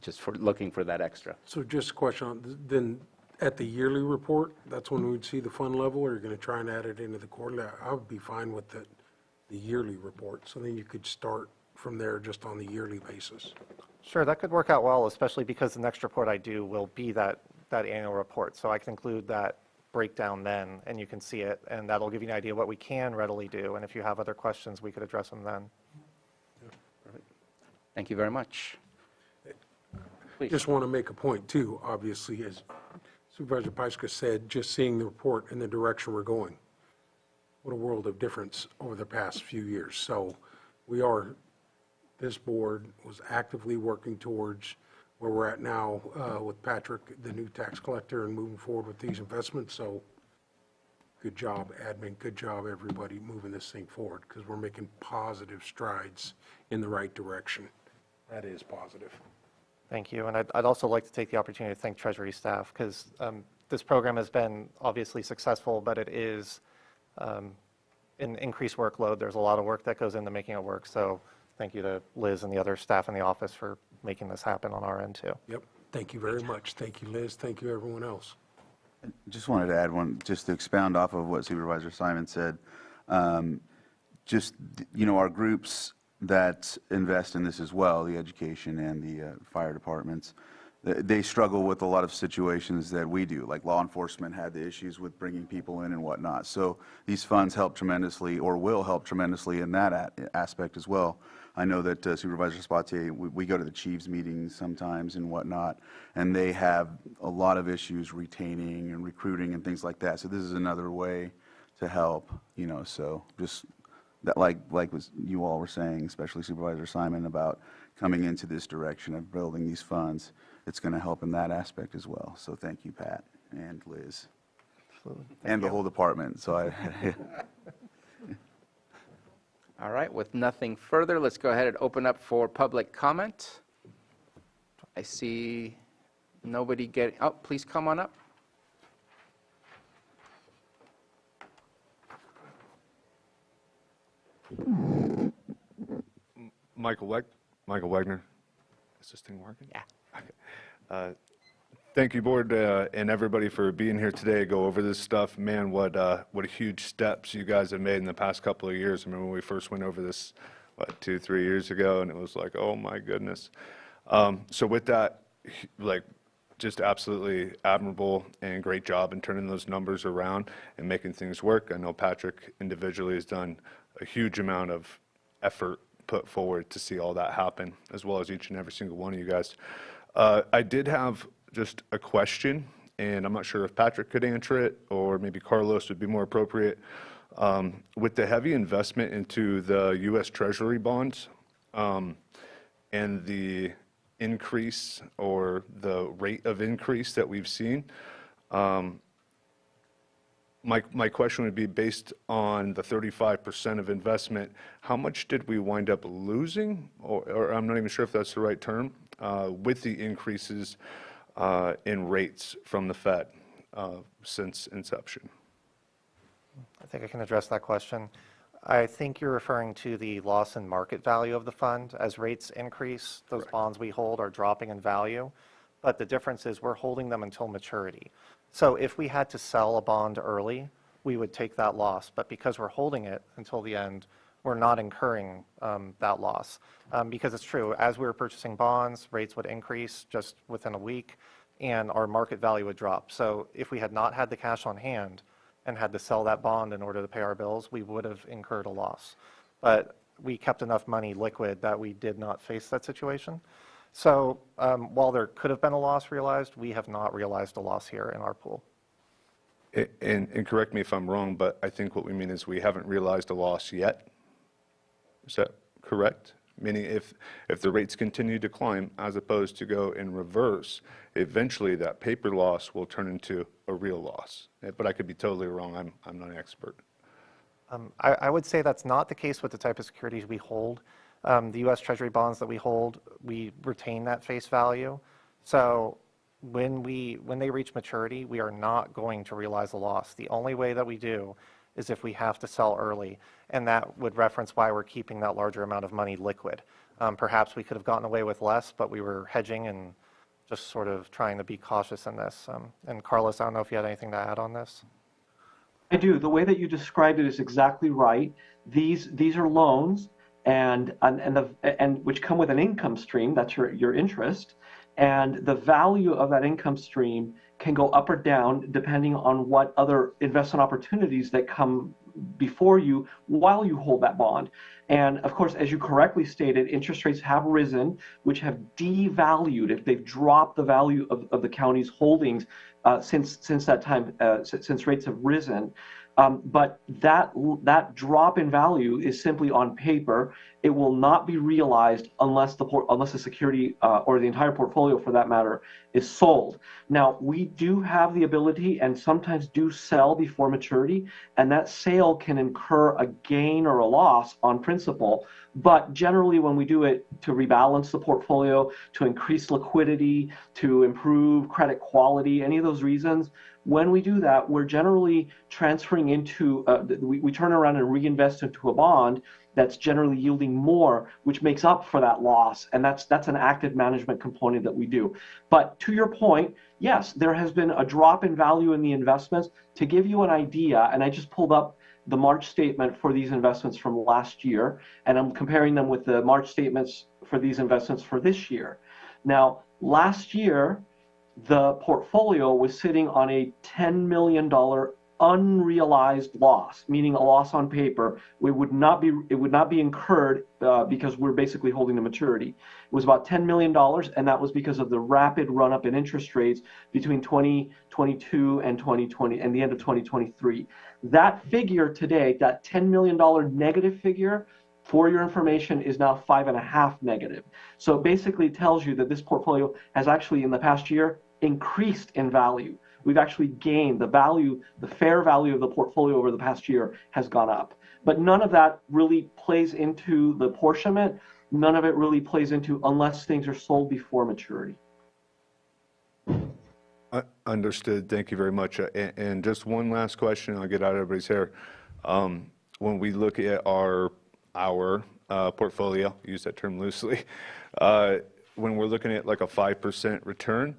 just for looking for that extra. So just a question, then at the yearly report, that's when we'd see the fund level, or you're going to try and add it into the quarterly? I would be fine with the yearly report, so then you could start from there just on the yearly basis. Sure, that could work out well, especially because the next report I do will be that annual report. So I can include that breakdown then, and you can see it, and that'll give you an idea what we can readily do. And if you have other questions, we could address them then. Thank you very much. Please. Just want to make a point too, obviously, as Supervisor Pyska said, just seeing the report and the direction we're going. What a world of difference over the past few years. So this board was actively working towards where we're at now with Patrick, the new tax collector, and moving forward with these investments. So good job, admin, good job, everybody, moving this thing forward, because we're making positive strides in the right direction. That is positive. Thank you. And I'd also like to take the opportunity to thank Treasury staff, because this program has been obviously successful, but it is an increased workload. There's a lot of work that goes into making it work. So thank you to Liz and the other staff in the office for making this happen on our end too. Yep. Thank you very much. Thank you, Liz. Thank you, everyone else. Just wanted to add one, just to expound off of what Supervisor Simon said. Our groups that invest in this as well, the education and the fire departments, they struggle with a lot of situations that we do, like law enforcement had the issues with bringing people in and whatnot. So these funds help tremendously, or will help tremendously in that aspect as well. I know that Supervisor Sabatier, we go to the chiefs meetings sometimes and whatnot, and they have a lot of issues retaining and recruiting and things like that. So this is another way to help, you know, so just that, like was you all were saying, especially Supervisor Simon, about coming into this direction of building these funds, it's going to help in that aspect as well. So thank you, Pat and Liz. Absolutely. And the whole department. So All right, with nothing further, let's go ahead and open up for public comment. I see nobody getting, oh, please come on up. Michael Wagner. Is this thing working? Yeah. Okay. Thank you, board, and everybody for being here today to go over this stuff. Man, what huge steps you guys have made in the past couple of years. I remember when we first went over this, 2-3 years ago, and it was like, oh my goodness. So with that, like, just absolutely admirable and great job in turning those numbers around and making things work. I know Patrick individually has done a huge amount of effort put forward to see all that happen, as well as each and every single one of you guys. I did have just a question, and I'm not sure if Patrick could answer it or maybe Carlos would be more appropriate. With the heavy investment into the U.S. Treasury bonds and the increase or the rate of increase that we've seen, my question would be, based on the 35% of investment, how much did we wind up losing, or I'm not even sure if that's the right term, with the increases in rates from the Fed since inception? I think I can address that question. I think you're referring to the loss in market value of the fund. As rates increase, those bonds we hold are dropping in value, but the difference is we're holding them until maturity. So if we had to sell a bond early, we would take that loss, but because we're holding it until the end, we're not incurring that loss. Because it's true, as we were purchasing bonds, rates would increase just within a week, and our market value would drop. So if we had not had the cash on hand and had to sell that bond in order to pay our bills, we would have incurred a loss. But we kept enough money liquid that we did not face that situation. So while there could have been a loss realized, we have not realized a loss here in our pool. And correct me if I'm wrong, but I think what we mean is we haven't realized a loss yet. Is that correct? Meaning if the rates continue to climb as opposed to go in reverse, eventually that paper loss will turn into a real loss. But I could be totally wrong. I'm not an expert. I would say that's not the case with the type of securities we hold. The U.S. Treasury bonds that we hold, we retain that face value. So when they reach maturity, we are not going to realize a loss. The only way that we do is if we have to sell early, and that would reference why we're keeping that larger amount of money liquid. Perhaps we could have gotten away with less, but we were hedging and just sort of trying to be cautious in this. And Carlos, I don't know if you had anything to add on this. I do. The way that you described it is exactly right. These are loans, and which come with an income stream. That's your interest, and the value of that income stream can go up or down depending on what other investment opportunities that come before you while you hold that bond. And of course, as you correctly stated, interest rates have risen, which have devalued. If they've dropped the value of the county's holdings since that time, since rates have risen. But that drop in value is simply on paper. It will not be realized unless the security or the entire portfolio, for that matter, is sold. Now, we do have the ability and sometimes do sell before maturity, and that sale can incur a gain or a loss on principal. But generally, when we do it to rebalance the portfolio, to increase liquidity, to improve credit quality, any of those reasons, when we do that, we're generally transferring into, we turn around and reinvest into a bond that's generally yielding more, which makes up for that loss. And that's an active management component that we do. But to your point, yes, there has been a drop in value in the investments. To give you an idea, and I just pulled up the March statement for these investments from last year, and I'm comparing them with the March statements for these investments for this year. Now, last year, the portfolio was sitting on a $10 million unrealized loss, meaning a loss on paper. It would not be incurred because we're basically holding the maturity. It was about $10 million, and that was because of the rapid run up in interest rates between 2022 and 2020 and the end of 2023. That figure today, that $10 million negative figure, for your information, is now 5.5 negative. So it basically tells you that this portfolio has actually in the past year increased in value. We've actually gained the value, the fair value of the portfolio over the past year has gone up. But none of that really plays into the apportionment. None of it really plays into unless things are sold before maturity. Understood. Thank you very much. And just one last question, I'll get out of everybody's hair. When we look at our portfolio, use that term loosely, when we're looking at like a 5% return,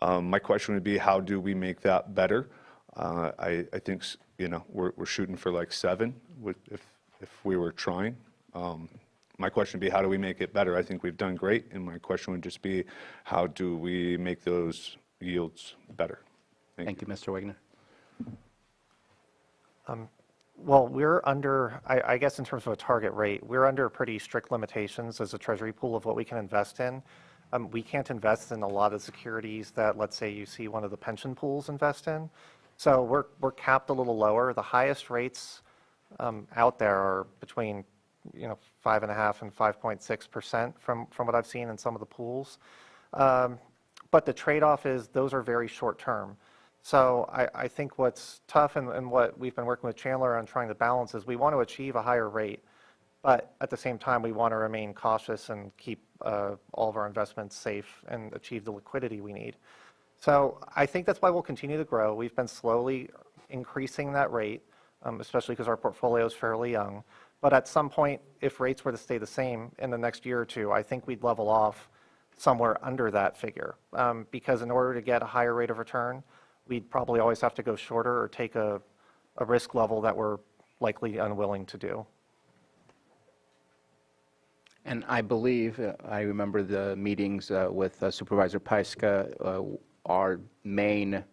my question would be, how do we make that better? I think, you know, we're shooting for like 7 if we were trying. My question would be, how do we make it better? I think we've done great, and my question would just be, how do we make those yields better? Thank you, Mr. Wagner. Well, we're under, I guess in terms of a target rate, we're under pretty strict limitations as a treasury pool of what we can invest in. We can't invest in a lot of securities that, let's say, you see one of the pension pools invest in. So we're capped a little lower. The highest rates out there are between 5.5% and 5.6% from what I've seen in some of the pools. But the trade-off is those are very short term. So I think what's tough and what we've been working with Chandler on trying to balance is we want to achieve a higher rate, but at the same time we want to remain cautious and keep all of our investments safe and achieve the liquidity we need. So I think that's why we'll continue to grow. We've been slowly increasing that rate, especially because our portfolio is fairly young. But at some point, if rates were to stay the same in the next year or two, I think we'd level off somewhere under that figure. Because in order to get a higher rate of return, we'd probably always have to go shorter or take a risk level that we're likely unwilling to do. And I believe, I remember the meetings with Supervisor Paiska, our main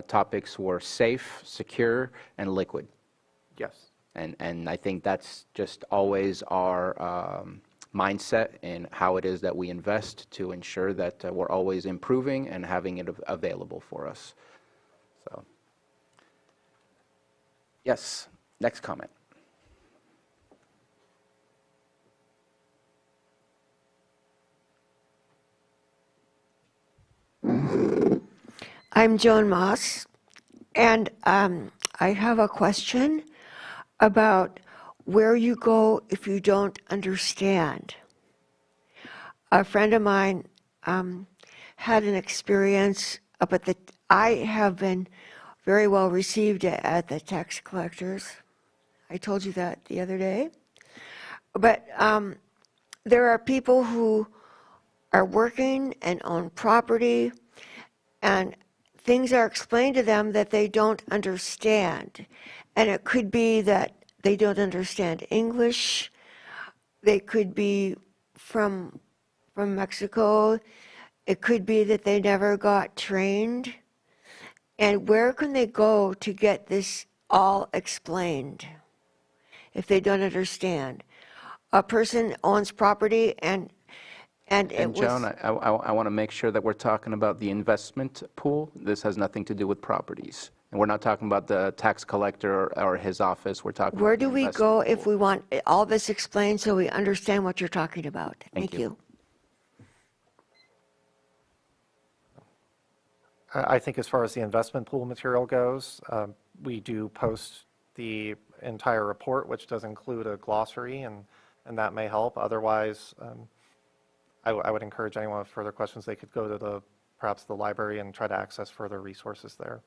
topics were safe, secure, and liquid. Yes. And I think that's just always our mindset in how it is that we invest to ensure that we're always improving and having it available for us. So, yes, next comment. I'm Joan Moss, and I have a question about where you go if you don't understand. A friend of mine had an experience up at the, I have been very well received at the tax collectors. I told you that the other day. But there are people who are working and own property, and things are explained to them that they don't understand. And it could be that they don't understand English. They could be from Mexico. It could be that they never got trained. And where can they go to get this all explained if they don't understand? A person owns property and Joan, I want to make sure that we're talking about the investment pool. This has nothing to do with properties. And we're not talking about the tax collector or his office. We're talking Where about do we go if we want all this explained so we understand what you're talking about? Thank you. I think as far as the investment pool material goes, we do post the entire report, which does include a glossary, and that may help. Otherwise, I would encourage anyone with further questions, they could go to perhaps the library and try to access further resources there.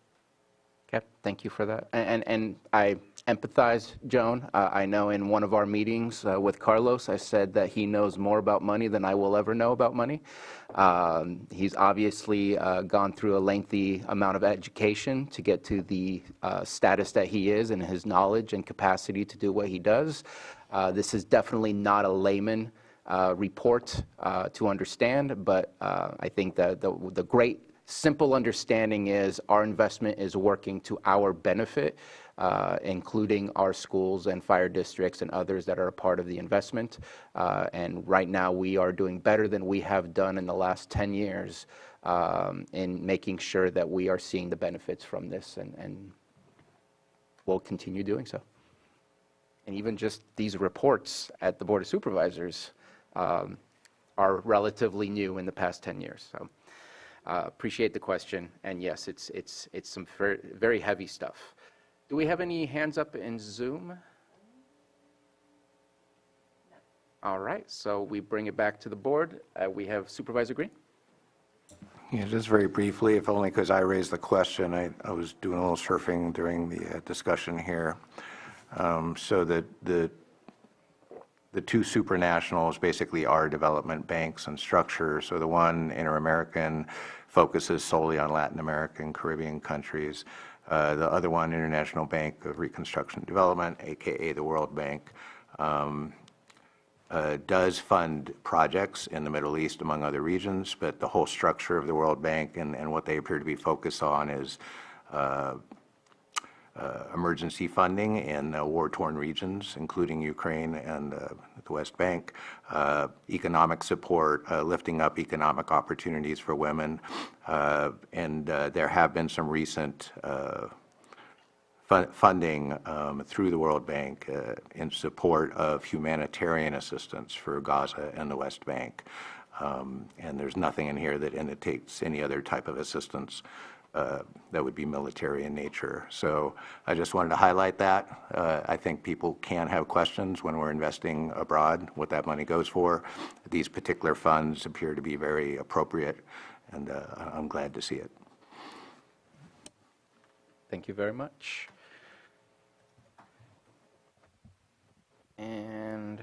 Okay, thank you for that. And I empathize, Joan. I know in one of our meetings with Carlos, I said that he knows more about money than I will ever know about money. He's obviously gone through a lengthy amount of education to get to the status that he is and his knowledge and capacity to do what he does. This is definitely not a layman report to understand, but I think that the great simple understanding is our investment is working to our benefit, including our schools and fire districts and others that are a part of the investment. And right now we are doing better than we have done in the last 10 years in making sure that we are seeing the benefits from this, and we'll continue doing so. And even just these reports at the Board of Supervisors are relatively new in the past 10 years. So appreciate the question, and yes, it's some very heavy stuff. Do we have any hands up in Zoom? All right, so we bring it back to the board. We have Supervisor Green. Yeah, just very briefly, if only because I raised the question. I was doing a little surfing during the discussion here. So that the two supranationals basically are development banks and structures. So the one, Inter-American, focuses solely on Latin American, Caribbean countries. The other one, International Bank of Reconstruction and Development, aka the World Bank, does fund projects in the Middle East, among other regions, but the whole structure of the World Bank and what they appear to be focused on is emergency funding in war-torn regions, including Ukraine and the West Bank, economic support, lifting up economic opportunities for women, and there have been some recent funding through the World Bank in support of humanitarian assistance for Gaza and the West Bank. And there's nothing in here that indicates any other type of assistance that would be military in nature. So I just wanted to highlight that. I think people can have questions when we're investing abroad, what that money goes for. These particular funds appear to be very appropriate, and I'm glad to see it. Thank you very much. And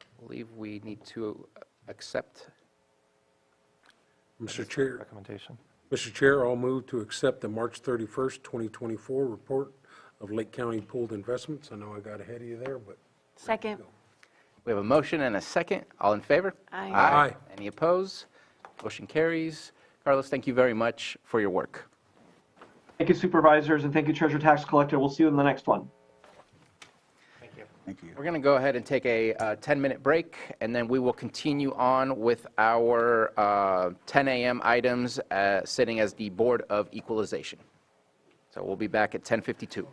I believe we need to accept. Mr. Chair. Recommendation. Mr. Chair, I'll move to accept the March 31st, 2024 report of Lake County pooled investments. I know I got ahead of you there, but. Second. We have a motion and a second. All in favor? Aye. Aye. Any opposed? Motion carries. Carlos, thank you very much for your work. Thank you, Supervisors, and thank you, Treasurer Tax Collector. We'll see you in the next one. Thank you. We're going to go ahead and take a 10-minute break, and then we will continue on with our 10 a.m. items sitting as the Board of Equalization. So we'll be back at 10:52.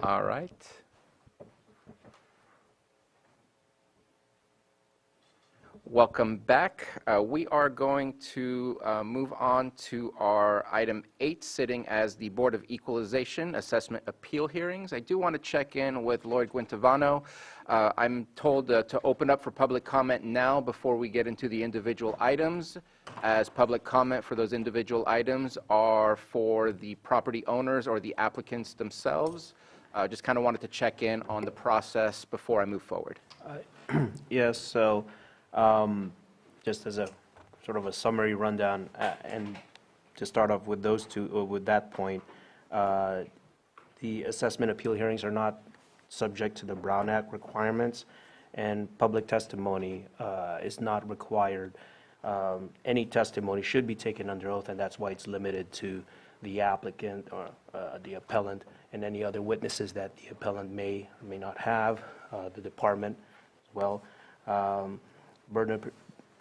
All right. Welcome back. We are going to move on to our item 8, sitting as the Board of Equalization Assessment Appeal Hearings. I do want to check in with Lloyd Guintavano. I'm told to open up for public comment now before we get into the individual items, as public comment for those individual items are for the property owners or the applicants themselves. Just kind of wanted to check in on the process before I move forward. Yes, so just as a sort of a summary rundown, and to start off with those two, with that point, the assessment appeal hearings are not subject to the Brown Act requirements, and public testimony is not required. Any testimony should be taken under oath, and that's why it's limited to the applicant or the appellant and any other witnesses that the appellant may or may not have, the department as well.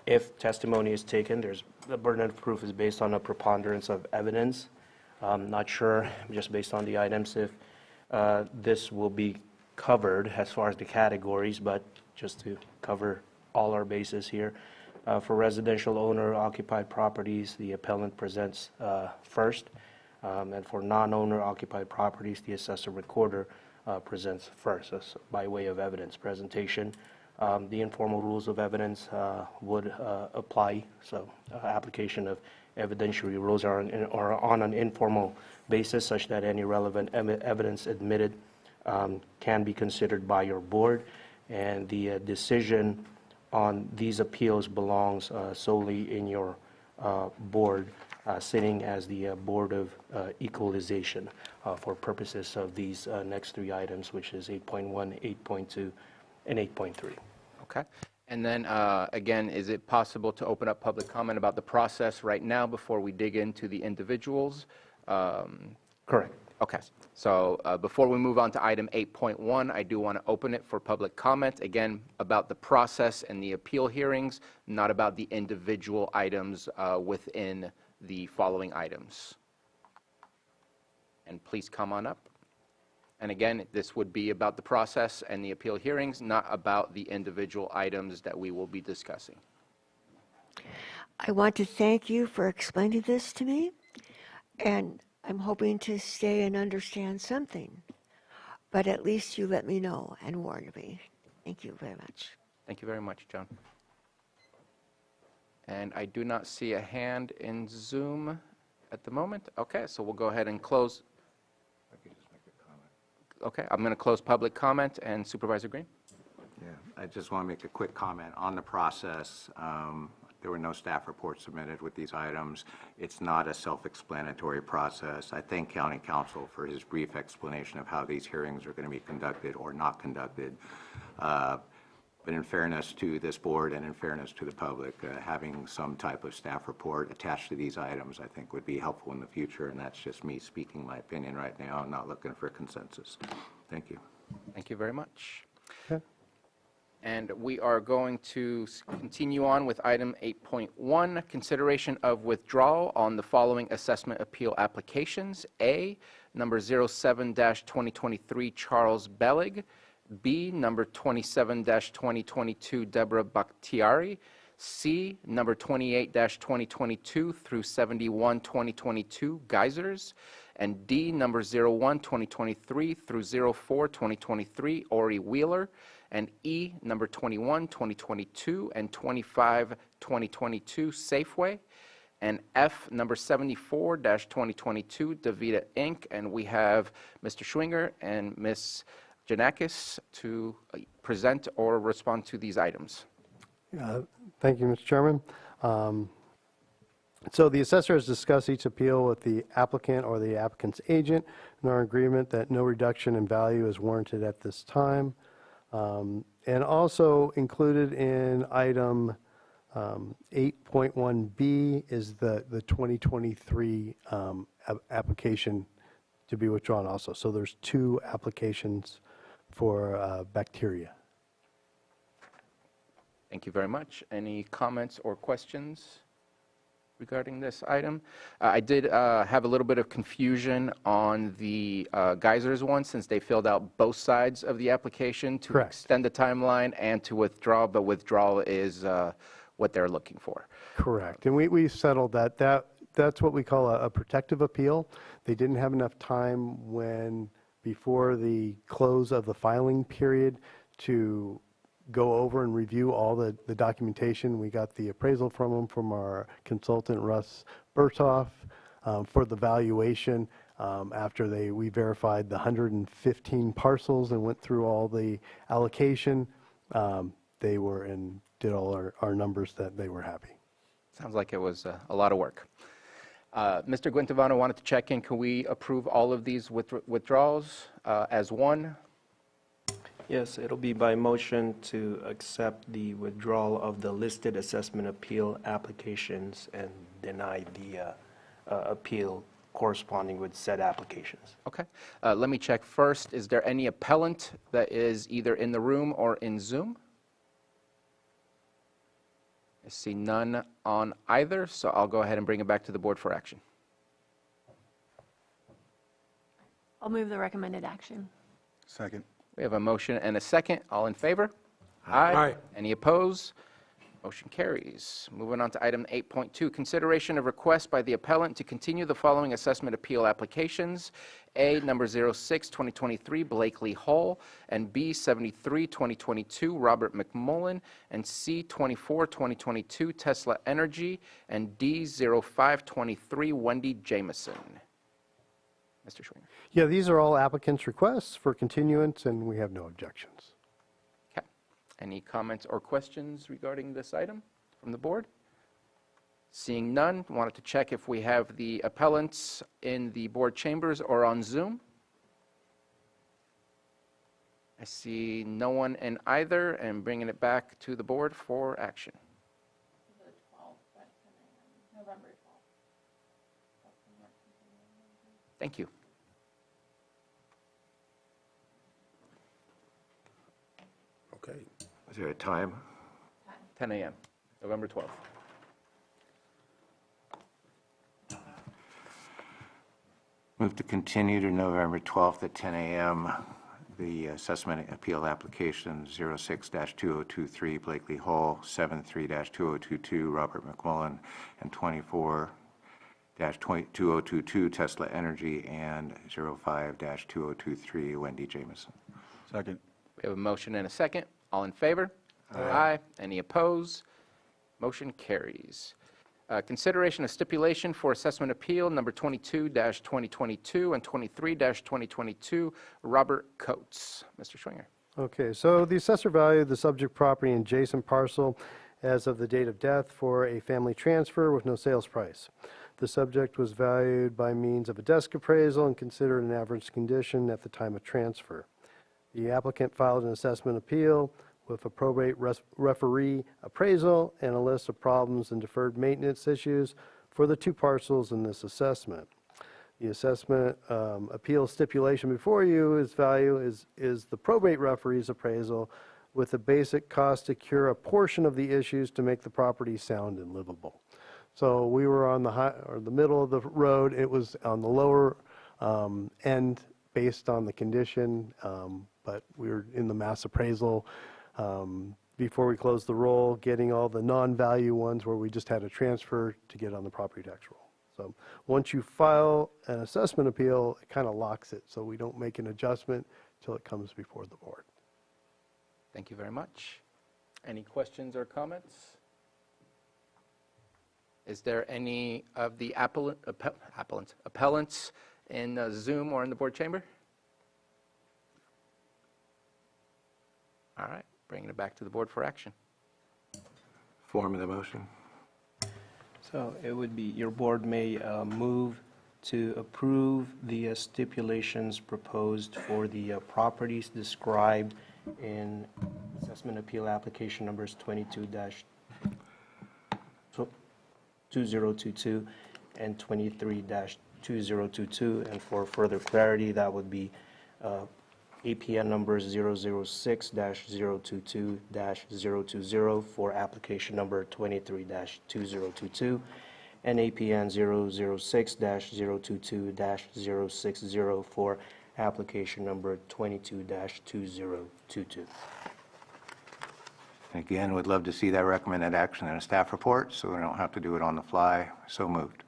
If testimony is taken, the burden of proof is based on a preponderance of evidence. I'm not sure, just based on the items, if this will be covered as far as the categories, but just to cover all our bases here. For residential owner-occupied properties, the appellant presents first, and for non-owner occupied properties, the assessor recorder presents first, by way of evidence presentation. The informal rules of evidence would apply, so application of evidentiary rules are on an informal basis, such that any relevant evidence admitted can be considered by your board, and the decision on these appeals belongs solely in your board, sitting as the Board of Equalization for purposes of these next 3 items, which is 8.1, 8.2, and 8.3. Okay. And then, again, is it possible to open up public comment about the process right now before we dig into the individuals? Correct. Okay. So before we move on to item 8.1, I do want to open it for public comment, again, about the process and the appeal hearings, not about the individual items within the following items. And please come on up. And again, this would be about the process and the appeal hearings, not about the individual items that we will be discussing. I want to thank you for explaining this to me, and I'm hoping to stay and understand something. But at least you let me know and warned me. Thank you very much. Thank you very much, John. And I do not see a hand in Zoom at the moment. Okay, so we'll go ahead and close. Okay, I'm going to close public comment, and Supervisor Green? Yeah, I just want to make a quick comment on the process. There were no staff reports submitted with these items. It's not a self-explanatory process. I thank County Counsel for his brief explanation of how these hearings are going to be conducted or not conducted. But in fairness to this board and in fairness to the public, having some type of staff report attached to these items, I think, would be helpful in the future, and that's just me speaking my opinion right now. I'm not looking for consensus. Thank you. Thank you very much. Okay. And we are going to continue on with item 8.1, consideration of withdrawal on the following assessment appeal applications. A, number 07-2023 Charles Bellig. B, number 27-2022 Deborah Bakhtiari. C, number 28-2022 through 71-2022 Geysers. And D, number 01-2023 through 04-2023 Ori Wheeler. And E, number 21-2022 and 25-2022 Safeway. And F, number 74-2022 Davida Inc. And we have Mr. Schwinger and Ms. Janakis to present or respond to these items. Thank you, Mr. Chairman. So the assessor has discussed each appeal with the applicant or the applicant's agent and our agreement that no reduction in value is warranted at this time. And also included in item 8.1B is the 2023 application to be withdrawn also. So there's 2 applications for bacteria. Thank you very much. Any comments or questions? regarding this item. I did have a little bit of confusion on the geysers one, since they filled out both sides of the application to Correct. extend the timeline and to withdraw, but withdrawal is what they're looking for. Correct. And we settled that. That's what we call a protective appeal. They didn't have enough time before the close of the filing period to go over and review all the documentation. We got the appraisal from them, from our consultant, Russ Berthoff, for the valuation. After we verified the 115 parcels and went through all the allocation, they were and did all our numbers that they were happy. Sounds like it was a lot of work. Mr. Guintavano wanted to check in. Can we approve all of these withdrawals as one? Yes, it'll be by motion to accept the withdrawal of the listed assessment appeal applications and deny the appeal corresponding with said applications. Okay. Let me check first. Is there any appellant that is either in the room or in Zoom? I see none on either, so I'll go ahead and bring it back to the board for action. I'll move the recommended action. Second. We have a motion and a second. All in favor? Aye. Any opposed? Motion carries. Moving on to item 8.2, consideration of request by the appellant to continue the following assessment appeal applications: A, number 06-2023, Blakely Hall, and B, 73-2022, Robert McMullen, and C, 24-2022, Tesla Energy, and D, 05-23, Wendy Jameson. Mr. Schwinger. Yeah, these are all applicants' requests for continuance, and we have no objections. Okay. Any comments or questions regarding this item from the board? Seeing none, wanted to check if we have the appellants in the board chambers or on Zoom. I see no one in either, and bringing it back to the board for action. Thank you. Okay. Is there a time? 10 a.m., November 12th. Move to continue to November 12th at 10 a.m. The assessment appeal application 06-2023 Blakely Hall, 73-2022 Robert McMullen, and 24-2022 Tesla Energy, and 05-2023 Wendy Jameson. Second. We have a motion and a second. All in favor? Aye. Any opposed? Motion carries. Consideration of stipulation for assessment appeal number 22-2022 and 23-2022, Robert Coates. Mr. Schwinger. Okay, so the assessor valued the subject property and adjacent parcel as of the date of death for a family transfer with no sales price. The subject was valued by means of a desk appraisal and considered an average condition at the time of transfer. The applicant filed an assessment appeal with a probate referee appraisal and a list of problems and deferred maintenance issues for the two parcels in this assessment. The assessment appeal stipulation before you is the probate referee's appraisal with a basic cost to cure a portion of the issues to make the property sound and livable. So we were on the middle of the road. It was on the lower end based on the condition, but we were in the mass appraisal before we closed the roll, getting all the non-value ones where we just had a transfer to get on the property tax roll. So once you file an assessment appeal, it kind of locks it, so we don't make an adjustment till it comes before the board. Thank you very much. Any questions or comments? Is there any of the appellants in Zoom or in the board chamber? All right, bringing it back to the board for action. Form of the motion. So it would be, your board may move to approve the stipulations proposed for the properties described in assessment appeal application numbers 22-2022 and 23-2022. And for further clarity, that would be APN numbers 006-022-020 for application number 23-2022, NAPN 006-022-060 for application number 22-2022. Again, would love to see that recommended action in a staff report so we don't have to do it on the fly. So moved.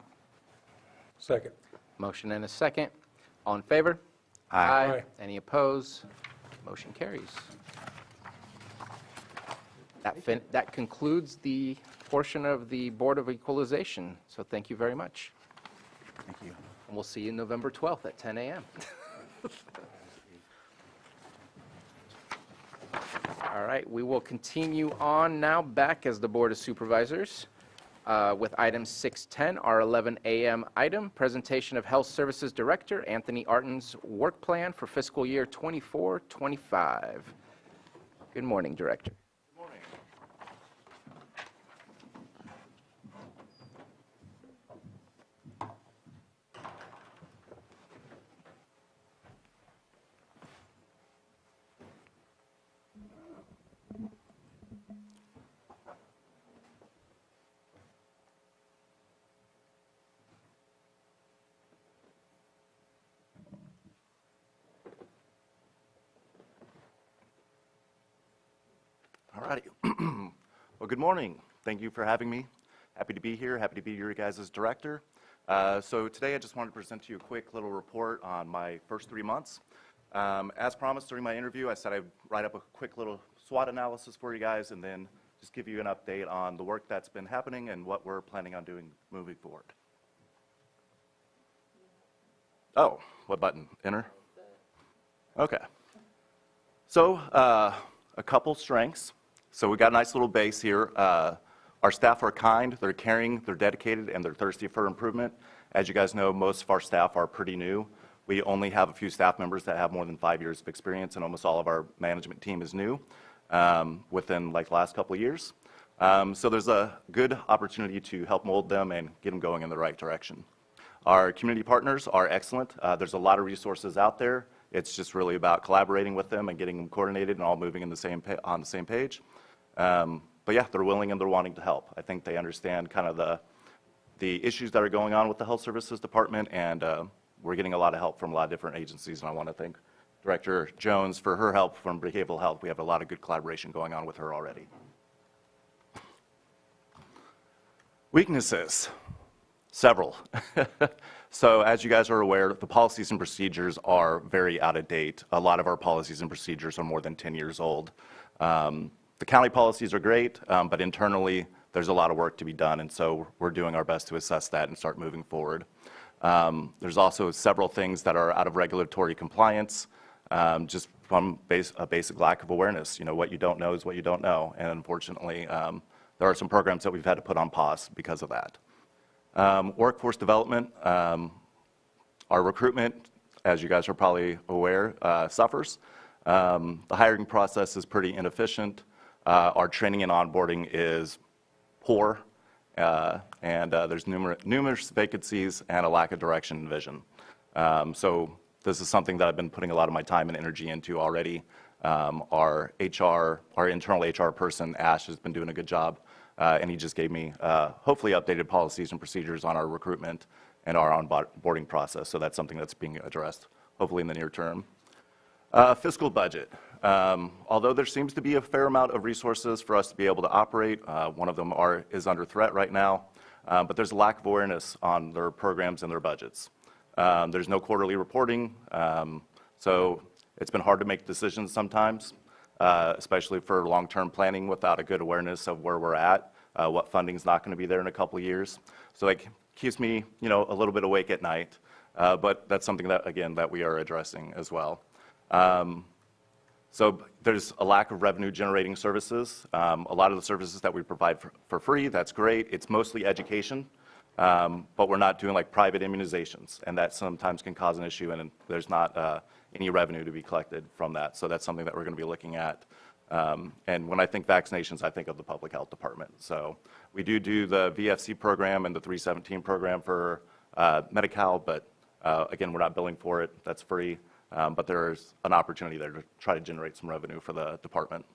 Second. Motion and a second. All in favor? Aye. Any opposed? Motion carries. That concludes the portion of the Board of Equalization, so thank you very much. Thank you. And we'll see you November 12th at 10 a.m. All right, we will continue on now back as the Board of Supervisors with item 610, our 11 a.m. item, presentation of Health Services Director Anthony Arton's work plan for fiscal year 24-25. Good morning, Director. All righty. Well, good morning. Thank you for having me. Happy to be here. Happy to be your guys' director. So today I just wanted to present to you a quick little report on my first 3 months. As promised during my interview, I said I'd write up a quick little SWOT analysis for you guys and then just give you an update on the work that's been happening and what we're planning on doing moving forward. Oh, what button? Enter? Okay. So a couple strengths. So we got a nice little base here. Our staff are kind, they're caring, they're dedicated, and they're thirsty for improvement. As you guys know, most of our staff are pretty new. We only have a few staff members that have more than 5 years of experience, and almost all of our management team is new within like the last couple of years. So there's a good opportunity to help mold them and get them going in the right direction. Our community partners are excellent. There's a lot of resources out there. It's just really about collaborating with them and getting them coordinated and all moving in the same on the same page. But yeah, they're willing and they're wanting to help. I think they understand kind of the issues that are going on with the Health Services Department, and we're getting a lot of help from a lot of different agencies, and I want to thank Director Jones for her help from Behavioral Health. We have a lot of good collaboration going on with her already. Weaknesses. Several. So as you guys are aware, the policies and procedures are very out of date. A lot of our policies and procedures are more than 10 years old. The county policies are great, but internally there's a lot of work to be done, and so we're doing our best to assess that and start moving forward. There's also several things that are out of regulatory compliance, just from a basic lack of awareness. You know, what you don't know is what you don't know, and unfortunately, there are some programs that we've had to put on pause because of that. Workforce development, our recruitment, as you guys are probably aware, suffers. The hiring process is pretty inefficient. Our training and onboarding is poor, and there's numerous vacancies and a lack of direction and vision. So this is something that I've been putting a lot of my time and energy into already. Our internal HR person, Ash, has been doing a good job, and he just gave me hopefully updated policies and procedures on our recruitment and our onboarding process. So that's something that's being addressed hopefully in the near term. Fiscal budget. Although there seems to be a fair amount of resources for us to be able to operate, one of them is under threat right now, but there's a lack of awareness on their programs and their budgets. There's no quarterly reporting, so it's been hard to make decisions sometimes, especially for long-term planning without a good awareness of where we're at, what funding's not going to be there in a couple of years. So it keeps me, you know, a little bit awake at night, but that's something that, again, that we are addressing as well. So there's a lack of revenue generating services. A lot of the services that we provide for free, that's great. It's mostly education, but we're not doing like private immunizations, and that sometimes can cause an issue, and there's not any revenue to be collected from that. So that's something that we're going to be looking at. And when I think vaccinations, I think of the Public Health Department. So we do the VFC program and the 317 program for Medi-Cal, but again, we're not billing for it. That's free. But there's an opportunity there to try to generate some revenue for the department.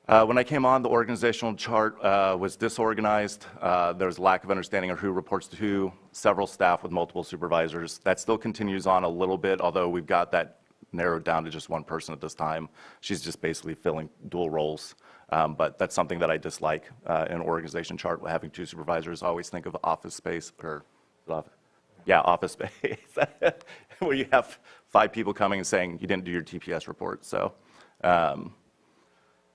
When I came on, the organizational chart was disorganized. There was a lack of understanding of who reports to who, several staff with multiple supervisors. That still continues on a little bit, although we've got that narrowed down to just one person at this time. She's just basically filling dual roles. But that's something that I dislike in an organization chart, having two supervisors. I always think of office space, office space, where you have 5 people coming and saying you didn't do your TPS report. So.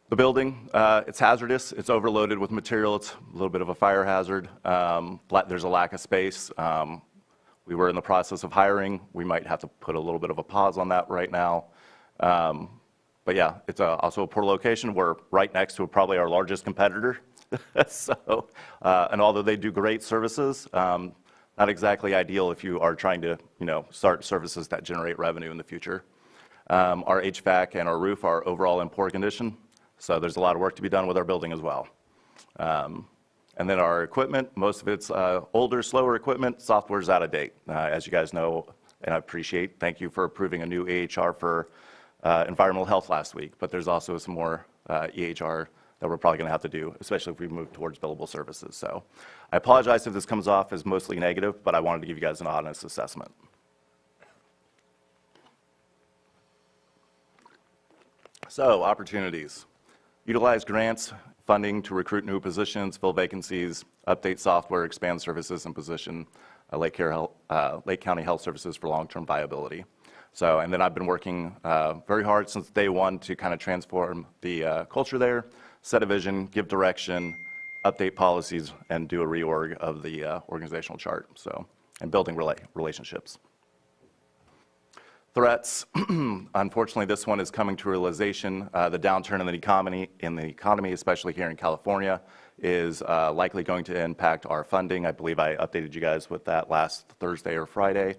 The building, it's hazardous. It's overloaded with material. It's a little bit of a fire hazard. There's a lack of space. We were in the process of hiring. We might have to put a little bit of a pause on that right now. But yeah, it's also a poor location. We're right next to probably our largest competitor. So, and although they do great services, not exactly ideal if you are trying to, start services that generate revenue in the future. Our HVAC and our roof are overall in poor condition. So there's a lot of work to be done with our building as well. And then our equipment, most of it's older, slower equipment. Software's out of date, as you guys know and I appreciate. Thank you for approving a new AHR for environmental health last week. But there's also some more EHR that we're probably going to have to do, especially if we move towards billable services. So I apologize if this comes off as mostly negative, but I wanted to give you guys an honest assessment. So opportunities. Utilize grants, funding to recruit new positions, fill vacancies, update software, expand services, and position Lake County Health Services for long-term viability. So, and then I've been working very hard since day one to kind of transform the culture there, set a vision, give direction, update policies, and do a reorg of the organizational chart. So, and building relationships. Threats, unfortunately, this one is coming to realization. The downturn in the economy, especially here in California, is likely going to impact our funding. I believe I updated you guys with that last Thursday or Friday.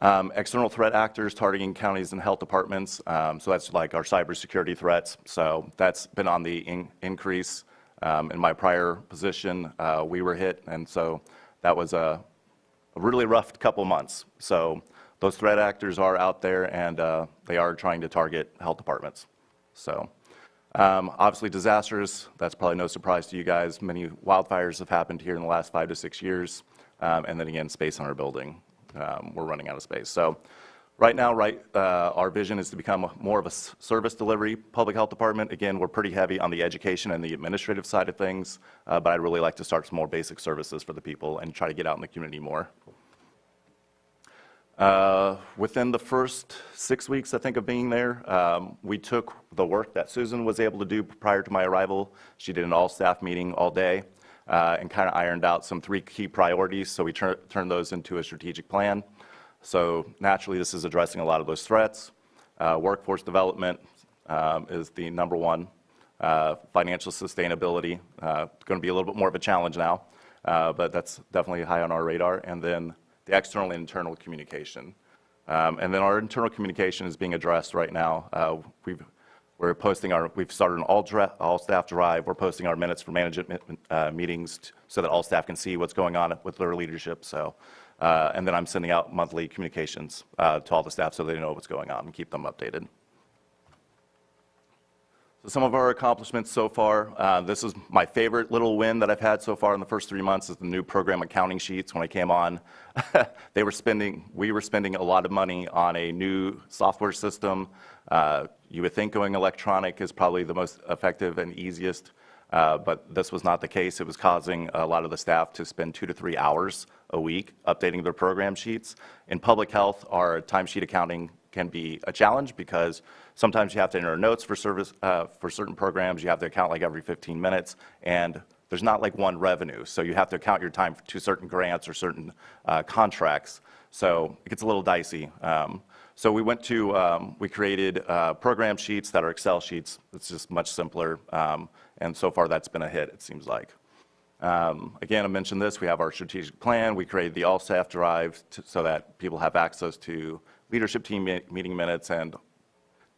External threat actors targeting counties and health departments. So that's like our cybersecurity threats. So that's been on the increase. In my prior position, we were hit, and so that was a really rough couple months. So those threat actors are out there, and they are trying to target health departments. So obviously disasters, that's probably no surprise to you guys. Many wildfires have happened here in the last 5 to 6 years. And then again, space on our building. We're running out of space. So right now, our vision is to become more of a service delivery public health department. Again, we're pretty heavy on the education and the administrative side of things, but I'd really like to start some more basic services for the people and try to get out in the community more. Within the first 6 weeks, I think, of being there, we took the work that Susan was able to do prior to my arrival. She did an all-staff meeting all day and kind of ironed out some 3 key priorities, so we turned those into a strategic plan. So naturally, this is addressing a lot of those threats. Workforce development is the number one. Financial sustainability, going to be a little bit more of a challenge now, but that's definitely high on our radar. And then the external and internal communication. And then our internal communication is being addressed right now. We've started an all-staff drive. We're posting our minutes for management meetings so that all staff can see what's going on with their leadership. So, and then I'm sending out monthly communications to all the staff so they know what's going on and keep them updated. So some of our accomplishments so far, this is my favorite little win that I've had so far in the first 3 months is the new program accounting sheets. When I came on, we were spending a lot of money on a new software system. You would think going electronic is probably the most effective and easiest, but this was not the case. It was causing a lot of the staff to spend 2 to 3 hours a week updating their program sheets. In public health, our timesheet accounting can be a challenge because sometimes you have to enter notes for certain programs. You have to account like every 15 minutes, and there's not like one revenue. So you have to account your time to certain grants or certain contracts. So it gets a little dicey. So we created program sheets that are Excel sheets. It's just much simpler, and so far that's been a hit, it seems like. Again, I mentioned this. We have our strategic plan. We created the all-staff drive so that people have access to leadership team meeting minutes and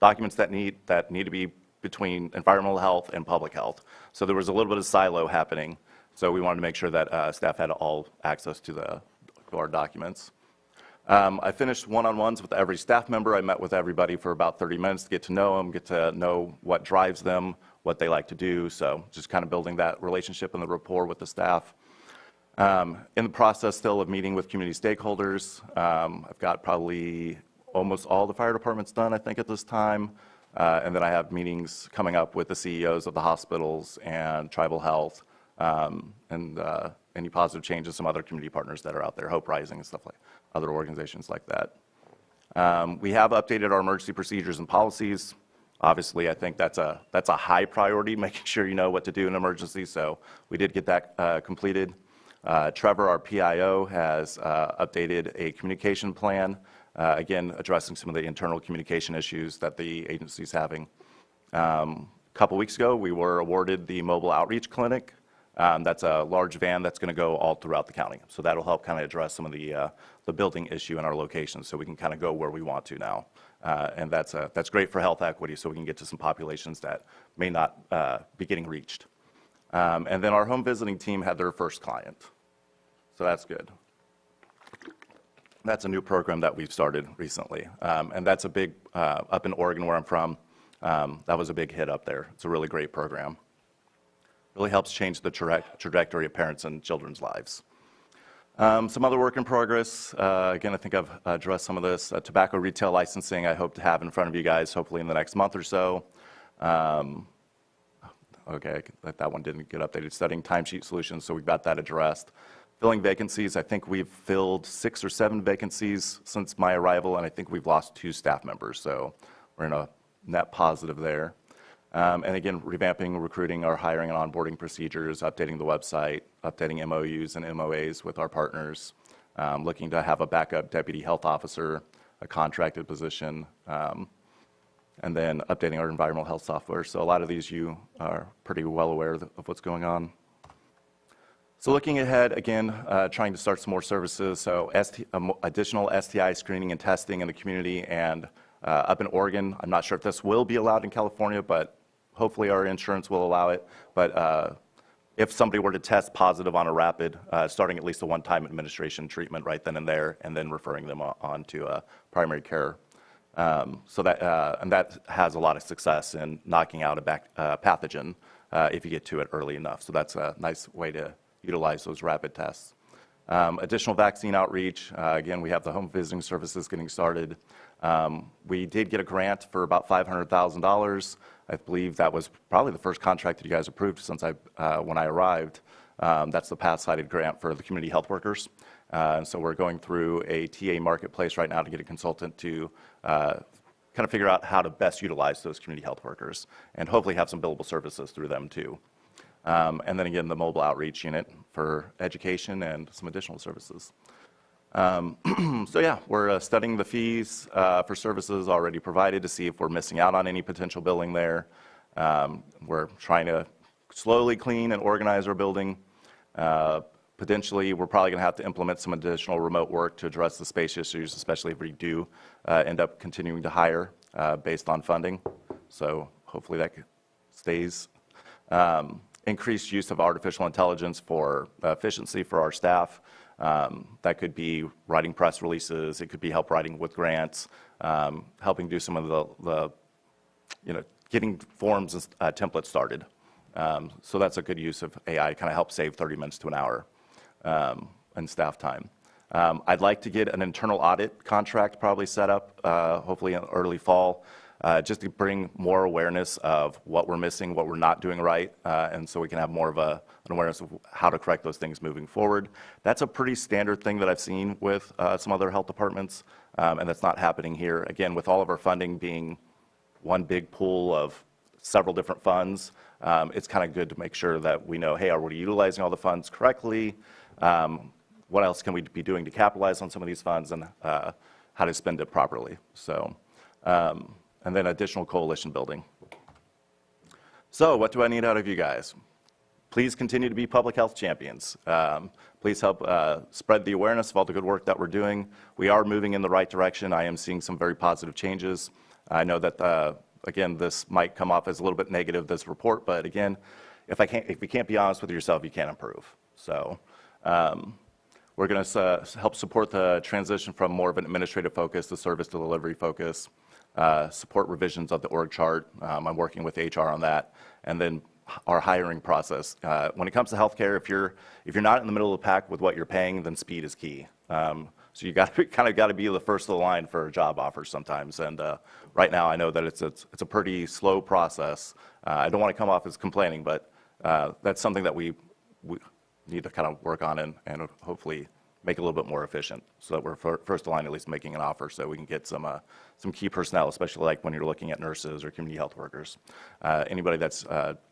documents that need to be between environmental health and public health. So there was a little bit of silo happening. So we wanted to make sure that staff had all access to our documents. I finished one-on-ones with every staff member. I met with everybody for about 30 minutes to get to know them, get to know what drives them, what they like to do. So just kind of building that relationship and the rapport with the staff. In the process still of meeting with community stakeholders. I've got probably almost all the fire departments done, I think, at this time. And then I have meetings coming up with the CEOs of the hospitals and tribal health, and any positive changes, some other community partners that are out there, Hope Rising and stuff like other organizations like that. We have updated our emergency procedures and policies. Obviously, I think that's a high priority, making sure you know what to do in an emergency. So we did get that completed. Trevor, our PIO, has updated a communication plan, again, addressing some of the internal communication issues that the agency is having. A couple weeks ago, we were awarded the mobile outreach clinic. That's a large van that's going to go all throughout the county. So that'll help kind of address some of the building issue in our locations, so we can kind of go where we want to now. And that's great for health equity, so we can get to some populations that may not be getting reached. And then our home visiting team had their first client. So that's good. That's a new program that we've started recently. And that's a big, up in Oregon where I'm from, that was a big hit up there. It's a really great program. Really helps change the trajectory of parents and children's lives. Some other work in progress. Again, I think I've addressed some of this. Tobacco retail licensing I hope to have in front of you guys hopefully in the next month or so. Okay, that one didn't get updated. Studying timesheet solutions, so we've got that addressed. Filling vacancies, I think we've filled 6 or 7 vacancies since my arrival, and I think we've lost 2 staff members, so we're in a net positive there. And again, revamping, recruiting our hiring and onboarding procedures, updating the website, updating MOUs and MOAs with our partners, looking to have a backup deputy health officer, a contracted position, and then updating our environmental health software. So a lot of these you are pretty well aware of what's going on. So looking ahead, again, trying to start some more services. So additional STI screening and testing in the community and up in Oregon. I'm not sure if this will be allowed in California, but hopefully our insurance will allow it. But if somebody were to test positive on a rapid, starting at least a one-time administration treatment right then and there, and then referring them on to primary care. So that, and that has a lot of success in knocking out a pathogen if you get to it early enough. So that's a nice way to utilize those rapid tests. Additional vaccine outreach. Again, we have the home visiting services getting started. We did get a grant for about $500,000. I believe that was probably the first contract that you guys approved since when I arrived. That's the path-cited grant for the community health workers. And so we're going through a TA marketplace right now to get a consultant to kind of figure out how to best utilize those community health workers and hopefully have some billable services through them too. And then again, the mobile outreach unit for education and some additional services. So yeah, we're studying the fees for services already provided to see if we're missing out on any potential billing there. We're trying to slowly clean and organize our building. Potentially, we're probably going to have to implement some additional remote work to address the space issues, especially if we do end up continuing to hire based on funding. So hopefully that stays. Increased use of artificial intelligence for efficiency for our staff. That could be writing press releases. It could be help writing with grants, helping do some of the getting forms and templates started. So that's a good use of AI, kind of help save 30 minutes to an hour in staff time. I'd like to get an internal audit contract probably set up, hopefully in early fall, just to bring more awareness of what we're missing, what we're not doing right, and so we can have more of an awareness of how to correct those things moving forward. That's a pretty standard thing that I've seen with some other health departments, and that's not happening here. Again, with all of our funding being one big pool of several different funds, it's kind of good to make sure that we know, hey, are we utilizing all the funds correctly? What else can we be doing to capitalize on some of these funds, and how to spend it properly? So. And then additional coalition building. So what do I need out of you guys? Please continue to be public health champions. Please help spread the awareness of all the good work that we're doing. We are moving in the right direction. I am seeing some very positive changes. I know that, again, this might come off as a little bit negative, this report, but again, if you can't be honest with yourself, you can't improve. So we're going to help support the transition from more of an administrative focus to service delivery focus. support revisions of the org chart. I'm working with HR on that. And then our hiring process. When it comes to healthcare, if you're not in the middle of the pack with what you're paying, then speed is key. So you got to be the first of the line for job offers sometimes. And right now, I know that it's a pretty slow process. I don't want to come off as complaining, but that's something that we need to kind of work on and hopefully make it a little bit more efficient, so that we're first of the line at least making an offer, so we can get some key personnel, especially like when you're looking at nurses or community health workers. Anybody that's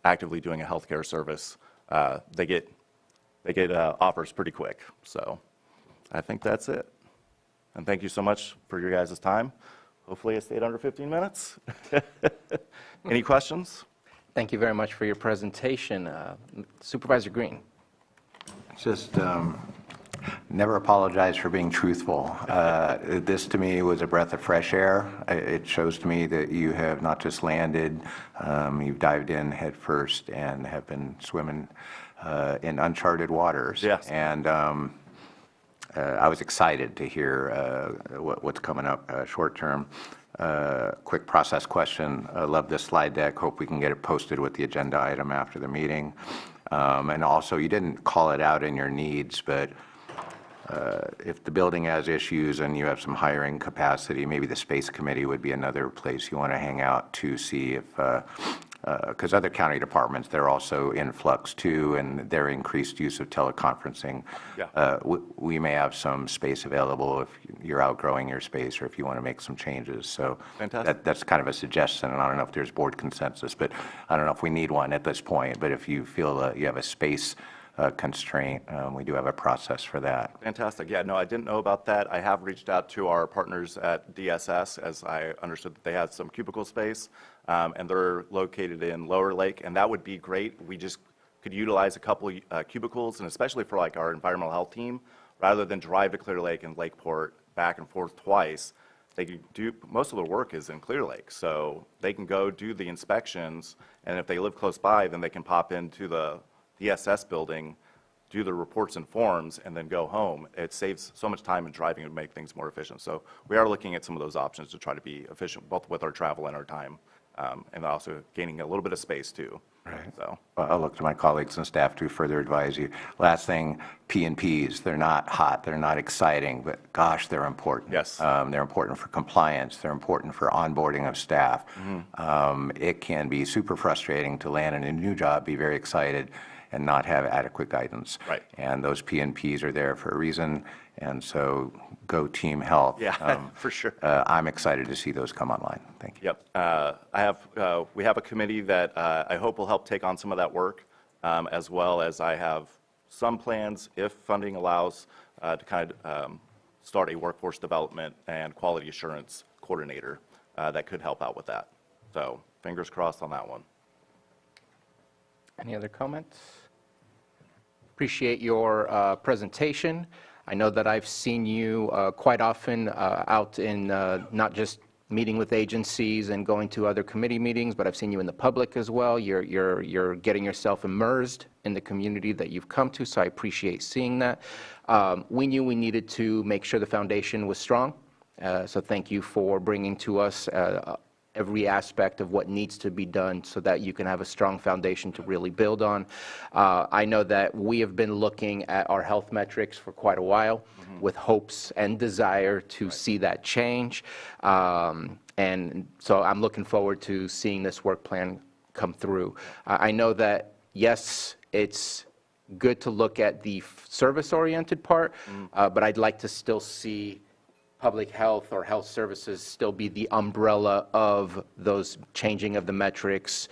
actively doing a healthcare service, they get offers pretty quick. So I think that's it. And thank you so much for your guys' time. Hopefully I stayed under 15 minutes. Any questions? Thank you very much for your presentation. Supervisor Green. Just never apologize for being truthful. This to me was a breath of fresh air. It shows to me that you have not just landed, you've dived in head first and have been swimming in uncharted waters. Yes. And I was excited to hear what's coming up short term. Quick process question. I love this slide deck. Hope we can get it posted with the agenda item after the meeting. And also, you didn't call it out in your needs, but if the building has issues and you have some hiring capacity, maybe the space committee would be another place you want to hang out to see if, because other county departments, they're also in flux too, and their increased use of teleconferencing. Yeah. We may have some space available if you're outgrowing your space or if you want to make some changes. So that's kind of a suggestion, and I don't know if there's board consensus, but I don't know if we need one at this point. But if you feel you have a space constraint, we do have a process for that. Fantastic. Yeah, no, I didn't know about that. I have reached out to our partners at DSS, as I understood that they had some cubicle space, and they're located in Lower Lake, and that would be great. We just could utilize a couple cubicles, and especially for like our environmental health team, rather than drive to Clear Lake and Lakeport back and forth twice. They can do, most of their work is in Clear Lake, so they can go do the inspections, and if they live close by, then they can pop into the DSS building, do the reports and forms, and then go home. It saves so much time in driving and make things more efficient. So we are looking at some of those options to try to be efficient, both with our travel and our time, and also gaining a little bit of space too. Right. So I'll look to my colleagues and staff to further advise you. Last thing, P&Ps, they're not hot, they're not exciting, but gosh, they're important. Yes. They're important for compliance, they're important for onboarding of staff. It can be super frustrating to land in a new job, be very excited, and not have adequate guidance. Right. And those P&Ps are there for a reason, and so go Team Health. yeah, for sure. I'm excited to see those come online. Thank you. Yep. We have a committee that I hope will help take on some of that work, as well as I have some plans, if funding allows, to kind of start a workforce development and quality assurance coordinator that could help out with that. So fingers crossed on that one. Any other comments? Appreciate your presentation. I know that I've seen you quite often out in not just meeting with agencies and going to other committee meetings, but I've seen you in the public as well. You're getting yourself immersed in the community that you've come to, so I appreciate seeing that. We knew we needed to make sure the foundation was strong, so thank you for bringing to us every aspect of what needs to be done so that you can have a strong foundation to really build on. I know that we have been looking at our health metrics for quite a while with hopes and desire to see that change. And so I'm looking forward to seeing this work plan come through. I know that, yes, it's good to look at the service-oriented part, but I'd like to still see public health or health services still be the umbrella of those changing of the metrics,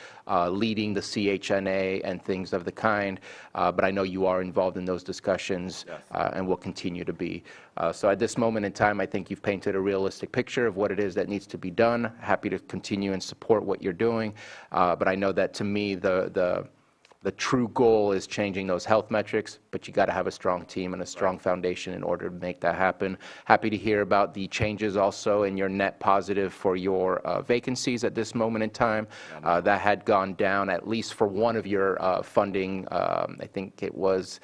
leading the CHNA and things of the kind. But I know you are involved in those discussions, and will continue to be. So at this moment in time, I think you've painted a realistic picture of what it is that needs to be done. Happy to continue and support what you're doing. But I know that to me, the true goal is changing those health metrics, but you got to have a strong team and a strong foundation in order to make that happen. Happy to hear about the changes also in your net positive for your vacancies at this moment in time. That had gone down at least for one of your funding. I think it was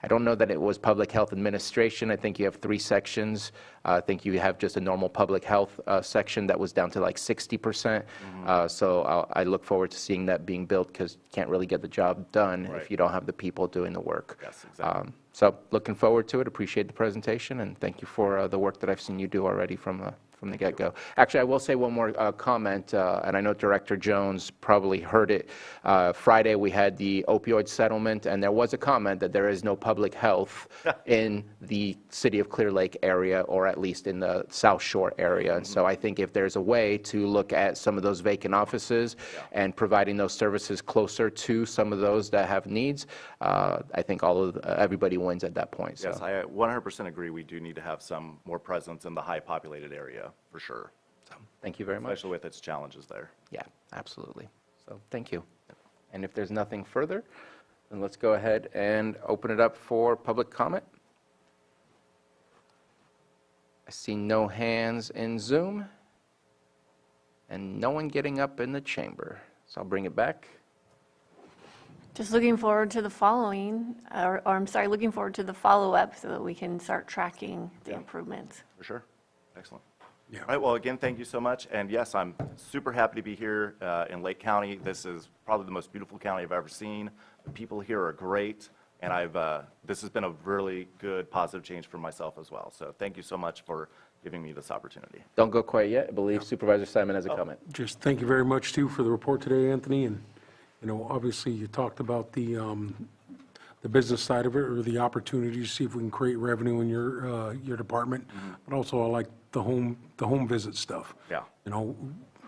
I don't know that it was public health administration. I think you have 3 sections. I think you have just a normal public health section that was down to like 60%. So I look forward to seeing that being built, because you can't really get the job done if you don't have the people doing the work. Yes, exactly. So looking forward to it. Appreciate the presentation, and thank you for the work that I've seen you do already from the get-go. Actually, I will say one more comment, and I know Director Jones probably heard it. Friday, we had the opioid settlement, and there was a comment that there is no public health in the city of Clear Lake area, or at least in the South Shore area. And so I think if there's a way to look at some of those vacant offices and providing those services closer to some of those that have needs, I think everybody wins at that point. So. Yes, I 100% agree. We do need to have some more presence in the high populated area, for sure. So, thank you very much. Especially with its challenges there. Yeah, absolutely. So thank you. And if there's nothing further, then let's go ahead and open it up for public comment. I see no hands in Zoom and no one getting up in the chamber. So I'll bring it back. Just looking forward to the following, or I'm sorry, looking forward to the follow-up so that we can start tracking the improvements. For sure. Excellent. All right, well, again, thank you so much. And yes, I'm super happy to be here in Lake County. This is probably the most beautiful county I've ever seen. The people here are great, and this has been a really good, positive change for myself as well. So thank you so much for giving me this opportunity. Don't go quite yet. I believe Supervisor Simon has a comment. Just thank you very much, too, for the report today, Anthony. And, you know, obviously, you talked about the business side of it, or the opportunity to see if we can create revenue in your department. But also, I like the home visit stuff. Yeah. You know,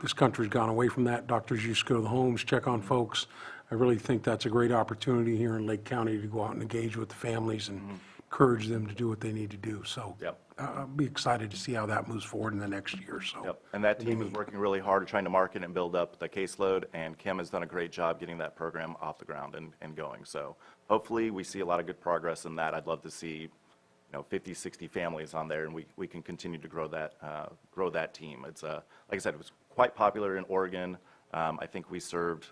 this country's gone away from that. Doctors used to go to the homes, check on folks. I really think that's a great opportunity here in Lake County to go out and engage with the families and encourage them to do what they need to do. So I'll be excited to see how that moves forward in the next year or so. Yep. And that team is working really hard trying to market and build up the caseload, and Kim has done a great job getting that program off the ground and going. So hopefully we see a lot of good progress in that. I'd love to see 50, 60 families on there, and we can continue to grow that team. It's like I said, it was quite popular in Oregon. I think we served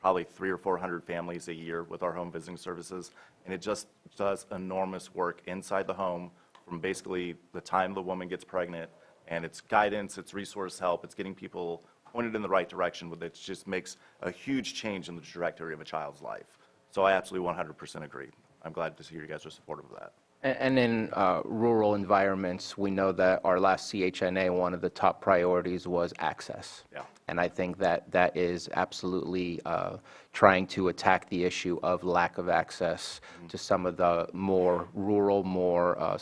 probably 300 or 400 families a year with our home visiting services, and it just does enormous work inside the home from basically the time the woman gets pregnant, and it's guidance, it's resource help, it's getting people pointed in the right direction, which just makes a huge change in the trajectory of a child's life. So I absolutely 100% agree. I'm glad to hear you guys are supportive of that. And in rural environments, we know that our last CHNA, one of the top priorities was access. Yeah. And I think that is absolutely trying to attack the issue of lack of access to some of the more rural, more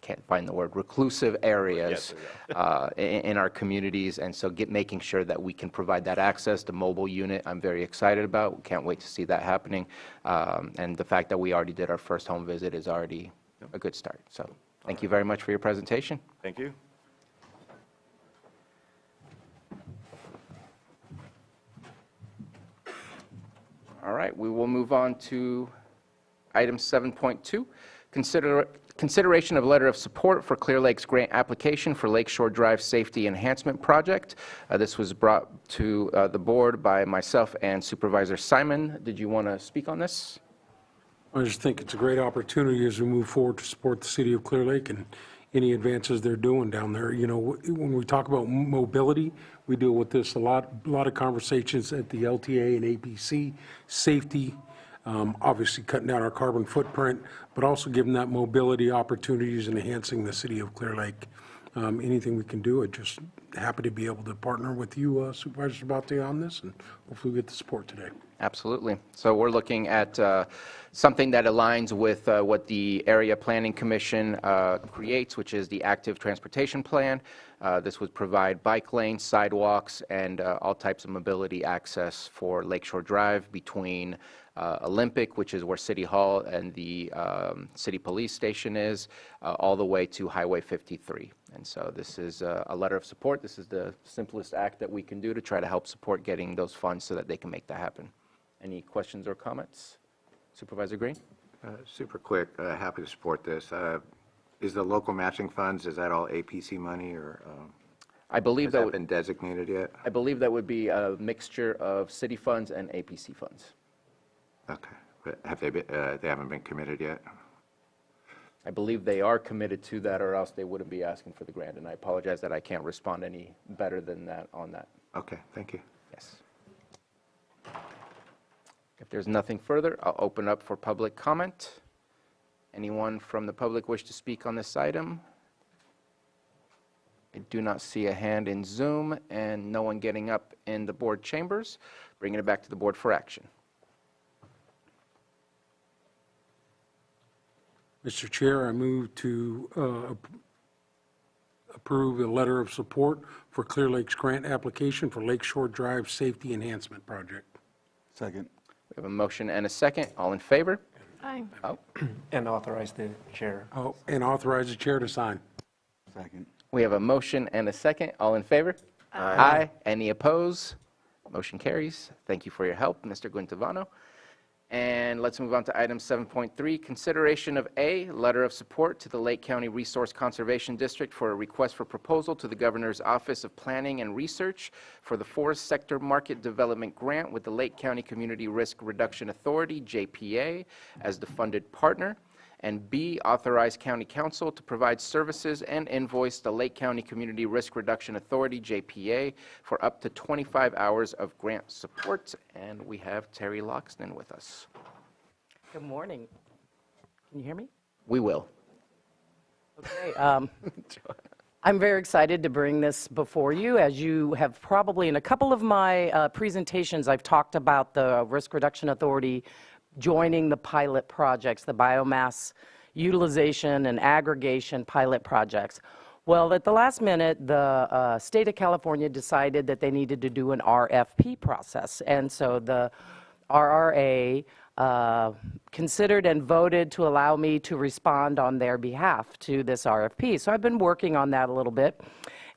can't find the word, reclusive areas in our communities. And so making sure that we can provide that access. The mobile unit, I'm very excited about. Can't wait to see that happening. And the fact that we already did our first home visit is already a good start. So thank you very much for your presentation. Thank you. All right, we will move on to item 7.2. Consideration of letter of support for Clear Lake's grant application for Lakeshore Drive Safety Enhancement Project. This was brought to the board by myself and Supervisor Simon. Did you want to speak on this? I just think it's a great opportunity as we move forward to support the city of Clear Lake and any advances they're doing down there. You know, when we talk about mobility, we deal with this a lot of conversations at the LTA and APC, safety, obviously cutting down our carbon footprint, but also giving that mobility opportunities and enhancing the city of Clear Lake. Anything we can do, I'm just happy to be able to partner with you, Supervisor Sabatier, on this, and hopefully we get the support today. Absolutely. So we're looking at something that aligns with what the Area Planning Commission creates, which is the Active Transportation Plan. This would provide bike lanes, sidewalks, and all types of mobility access for Lakeshore Drive between Olympic, which is where City Hall and the City Police Station is, all the way to Highway 53. And so this is a letter of support. This is the simplest act that we can do to try to help support getting those funds so that they can make that happen. Any questions or comments? Supervisor Green? Super quick, happy to support this. Is the local matching funds, is that all APC money, or I believe has that been designated yet? I believe that would be a mixture of city funds and APC funds. Okay, but have they haven't been committed yet? I believe they are committed to that, or else they wouldn't be asking for the grant, and I apologize that I can't respond any better than that on that. Okay, thank you. Yes. If there's nothing further, I'll open up for public comment. Anyone from the public wish to speak on this item? I do not see a hand in Zoom and no one getting up in the board chambers. Bringing it back to the board for action. Mr. Chair, I move to approve a letter of support for Clear Lake's grant application for Lakeshore Drive Safety Enhancement Project. Second. We have a motion and a second. All in favor? Aye. Oh, And authorize the chair. Oh, and authorize the chair to sign. Second. we have a motion and a second. All in favor? Aye. Any opposed? Motion carries. Thank you for your help, Mr. Guintavano. And let's move on to item 7.3, consideration of A, letter of support to the Lake County Resource Conservation District for a request for proposal to the Governor's Office of Planning and Research for the Forest Sector Market Development Grant with the Lake County Community Risk Reduction Authority, JPA, as the funded partner. And B, authorize County Council to provide services and invoice the Lake County Community Risk Reduction Authority, JPA, for up to 25 hours of grant support. And we have Terry Loxton with us. Good morning. Can you hear me? We will. Okay. I'm very excited to bring this before you. As you have probably, in a couple of my presentations, I've talked about the Risk Reduction Authority joining the pilot projects, the biomass utilization and aggregation pilot projects. Well, at the last minute, the state of California decided that they needed to do an RFP process. And so the RRA considered and voted to allow me to respond on their behalf to this RFP. So I've been working on that a little bit.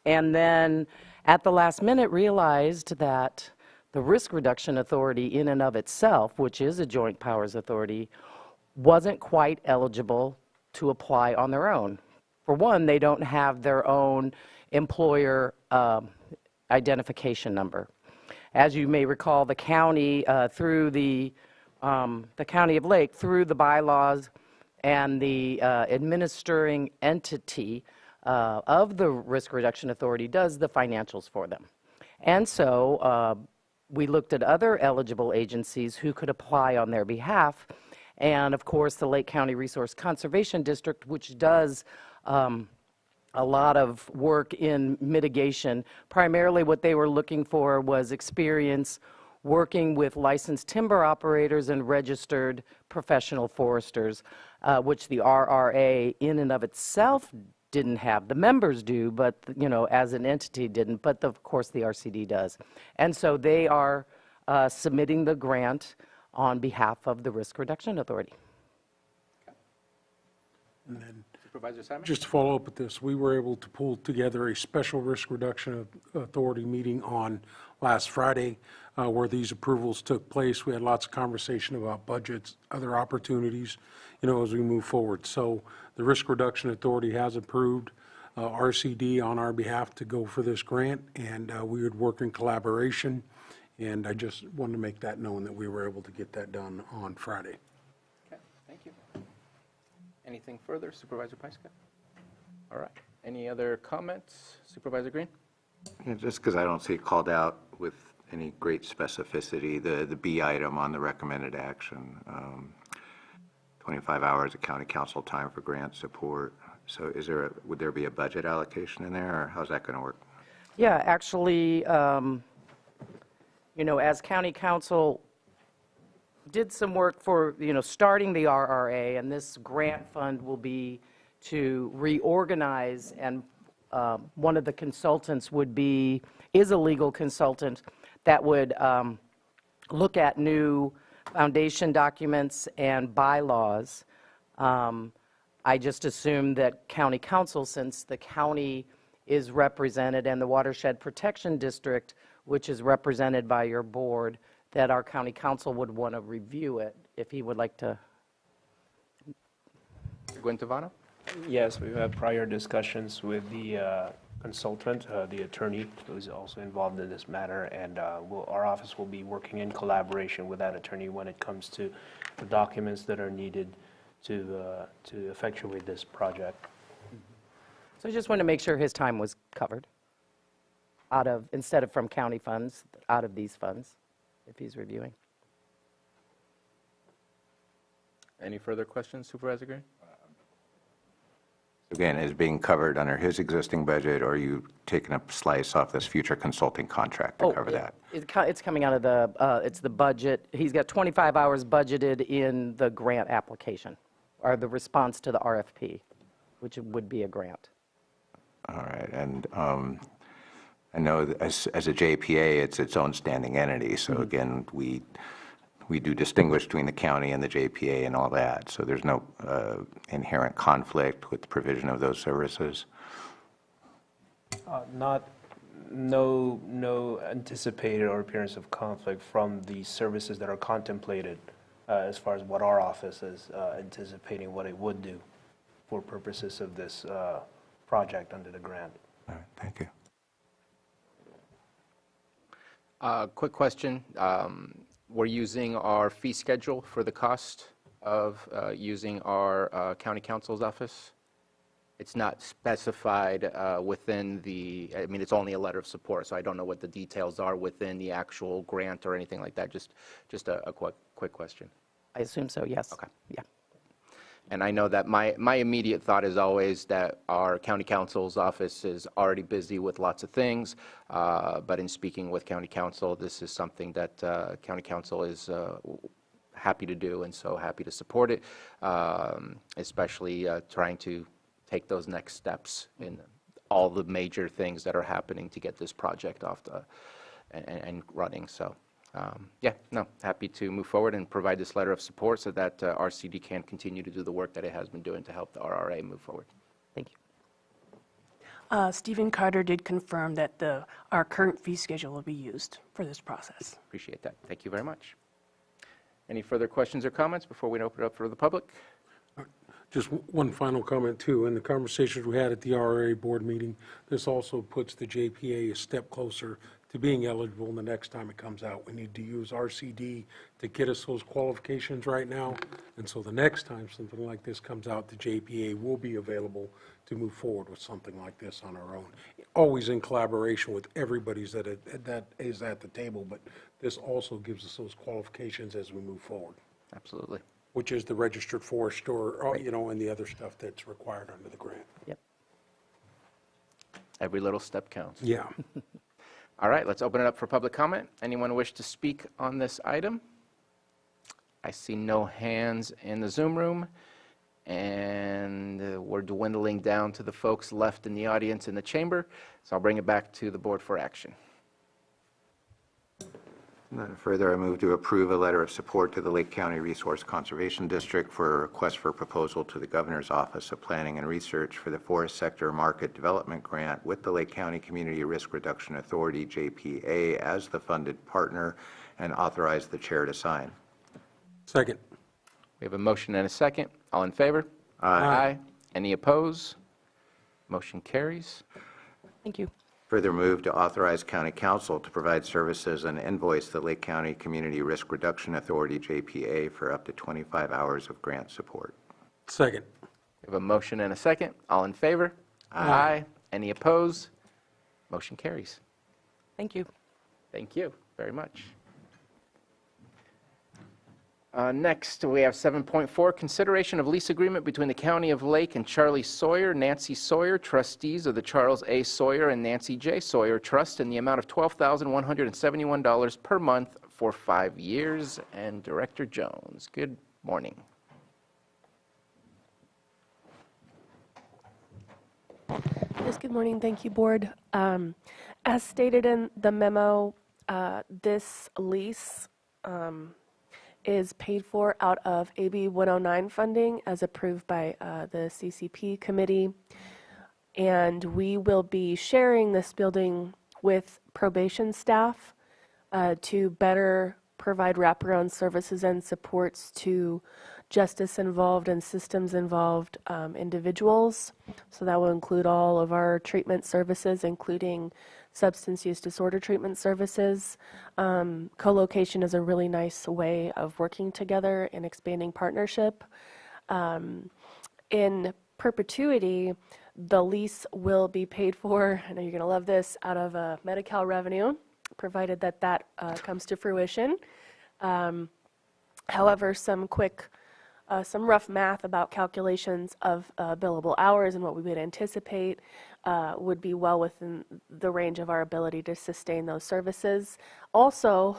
And then at the last minute realized that the Risk Reduction Authority in and of itself, which is a joint powers authority, wasn't quite eligible to apply on their own. For one, they don't have their own employer identification number. As you may recall, the county, through the County of Lake, through the bylaws and the administering entity of the Risk Reduction Authority, does the financials for them. And so we looked at other eligible agencies who could apply on their behalf. And of course, the Lake County Resource Conservation District, which does a lot of work in mitigation. Primarily what they were looking for was experience working with licensed timber operators and registered professional foresters, which the RRA in and of itself didn't have. The members do, but you know, as an entity didn't, but of course the RCD does. And so they are submitting the grant on behalf of the Risk Reduction Authority. And then, Supervisor Simon? just to follow up with this, we were able to pull together a special Risk Reduction Authority meeting on last Friday where these approvals took place. We had lots of conversation about budgets, other opportunities, you know, as we move forward. So the Risk Reduction Authority has approved RCD on our behalf to go for this grant, and we would work in collaboration. And I just wanted to make that known that we were able to get that done on Friday. Okay, thank you. Anything further, Supervisor Pyska? All right. Any other comments, Supervisor Green? Yeah, just because I don't see it called out with any great specificity, the B item on the recommended action, 25 hours of county council time for grant support. So would there be a budget allocation in there, or how's that going to work? Yeah, actually, you know, as county council did some work for, you know, starting the RRA, and this grant fund will be to reorganize, and one of the consultants is a legal consultant that would look at new foundation documents and bylaws. I just assumed that county council, since the county is represented and the Watershed Protection District, which is represented by your board, that our county council would want to review it if he would like to. Guintavano? Yes, we've had prior discussions with the consultant, the attorney who is also involved in this matter, and our office will be working in collaboration with that attorney when it comes to the documents that are needed to effectuate this project. So I just wanted to make sure his time was covered instead of from county funds, out of these funds, if he's reviewing. Any further questions, Supervisor Green? Again, is being covered under his existing budget, or are you taking a slice off this future consulting contract to cover that? It's coming out of it's the budget. He's got 25 hours budgeted in the grant application, or the response to the RFP, which would be a grant. All right, and I know that as a JPA, it's its own standing entity, so again, we do distinguish between the county and the JPA and all that, so there's no inherent conflict with the provision of those services? No anticipated or appearance of conflict from the services that are contemplated as far as what our office is anticipating what it would do for purposes of this project under the grant. All right, thank you. Quick question. We're using our fee schedule for the cost of using our county counsel's office. It's not specified within I mean, it's only a letter of support, so I don't know what the details are within the actual grant or anything like that. Just a quick question. I assume so, yes. Okay. Yeah. And I know that my immediate thought is always that our county counsel's office is already busy with lots of things, but in speaking with county council, this is something that county council is happy to do, and so happy to support it, especially trying to take those next steps in all the major things that are happening to get this project off and running. So. Yeah, no, happy to move forward and provide this letter of support so that RCD can continue to do the work that it has been doing to help the RRA move forward. Thank you. Stephen Carter did confirm that our current fee schedule will be used for this process. Appreciate that. Thank you very much. Any further questions or comments before we open it up for the public? Just one final comment, too. In the conversations we had at the RRA board meeting, this also puts the JPA a step closer to being eligible the next time it comes out. We need to use RCD to get us those qualifications right now, and so the next time something like this comes out, the JPA will be available to move forward with something like this on our own. Always in collaboration with everybody that is at the table, but this also gives us those qualifications as we move forward. Absolutely. Which is the registered forester, or, you know, and the other stuff that's required under the grant. Yep. Every little step counts. Yeah. All right, let's open it up for public comment. Anyone wish to speak on this item? I see no hands in the Zoom room, and we're dwindling down to the folks left in the audience in the chamber, so I'll bring it back to the board for action. None further, I move to approve a letter of support to the Lake County Resource Conservation District for a request for proposal to the Governor's Office of Planning and Research for the Forest Sector Market Development Grant with the Lake County Community Risk Reduction Authority, JPA, as the funded partner, and authorize the chair to sign. Second. We have a motion and a second. All in favor? Aye. Any opposed? Motion carries. Thank you. Further move to authorize County Council to provide services and invoice the Lake County Community Risk Reduction Authority, JPA, for up to 25 hours of grant support. Second. We have a motion and a second. All in favor? Aye. Any opposed? Motion carries. Thank you. Thank you very much. Next, we have 7.4, consideration of lease agreement between the County of Lake and Charlie Sawyer, Nancy Sawyer, trustees of the Charles A. Sawyer and Nancy J. Sawyer Trust, in the amount of $12,171 per month for 5 years. And Director Jones, good morning. Yes, good morning. Thank you, Board. As stated in the memo, this lease is paid for out of AB 109 funding as approved by the CCP committee. And we will be sharing this building with probation staff to better provide wraparound services and supports to justice involved and systems involved individuals. So that will include all of our treatment services, including substance use disorder treatment services. Co-location is a really nice way of working together and expanding partnership. In perpetuity, the lease will be paid for, I know you're going to love this, out of Medi-Cal revenue, provided that that comes to fruition. However, some rough math about calculations of billable hours and what we would anticipate would be well within the range of our ability to sustain those services. Also,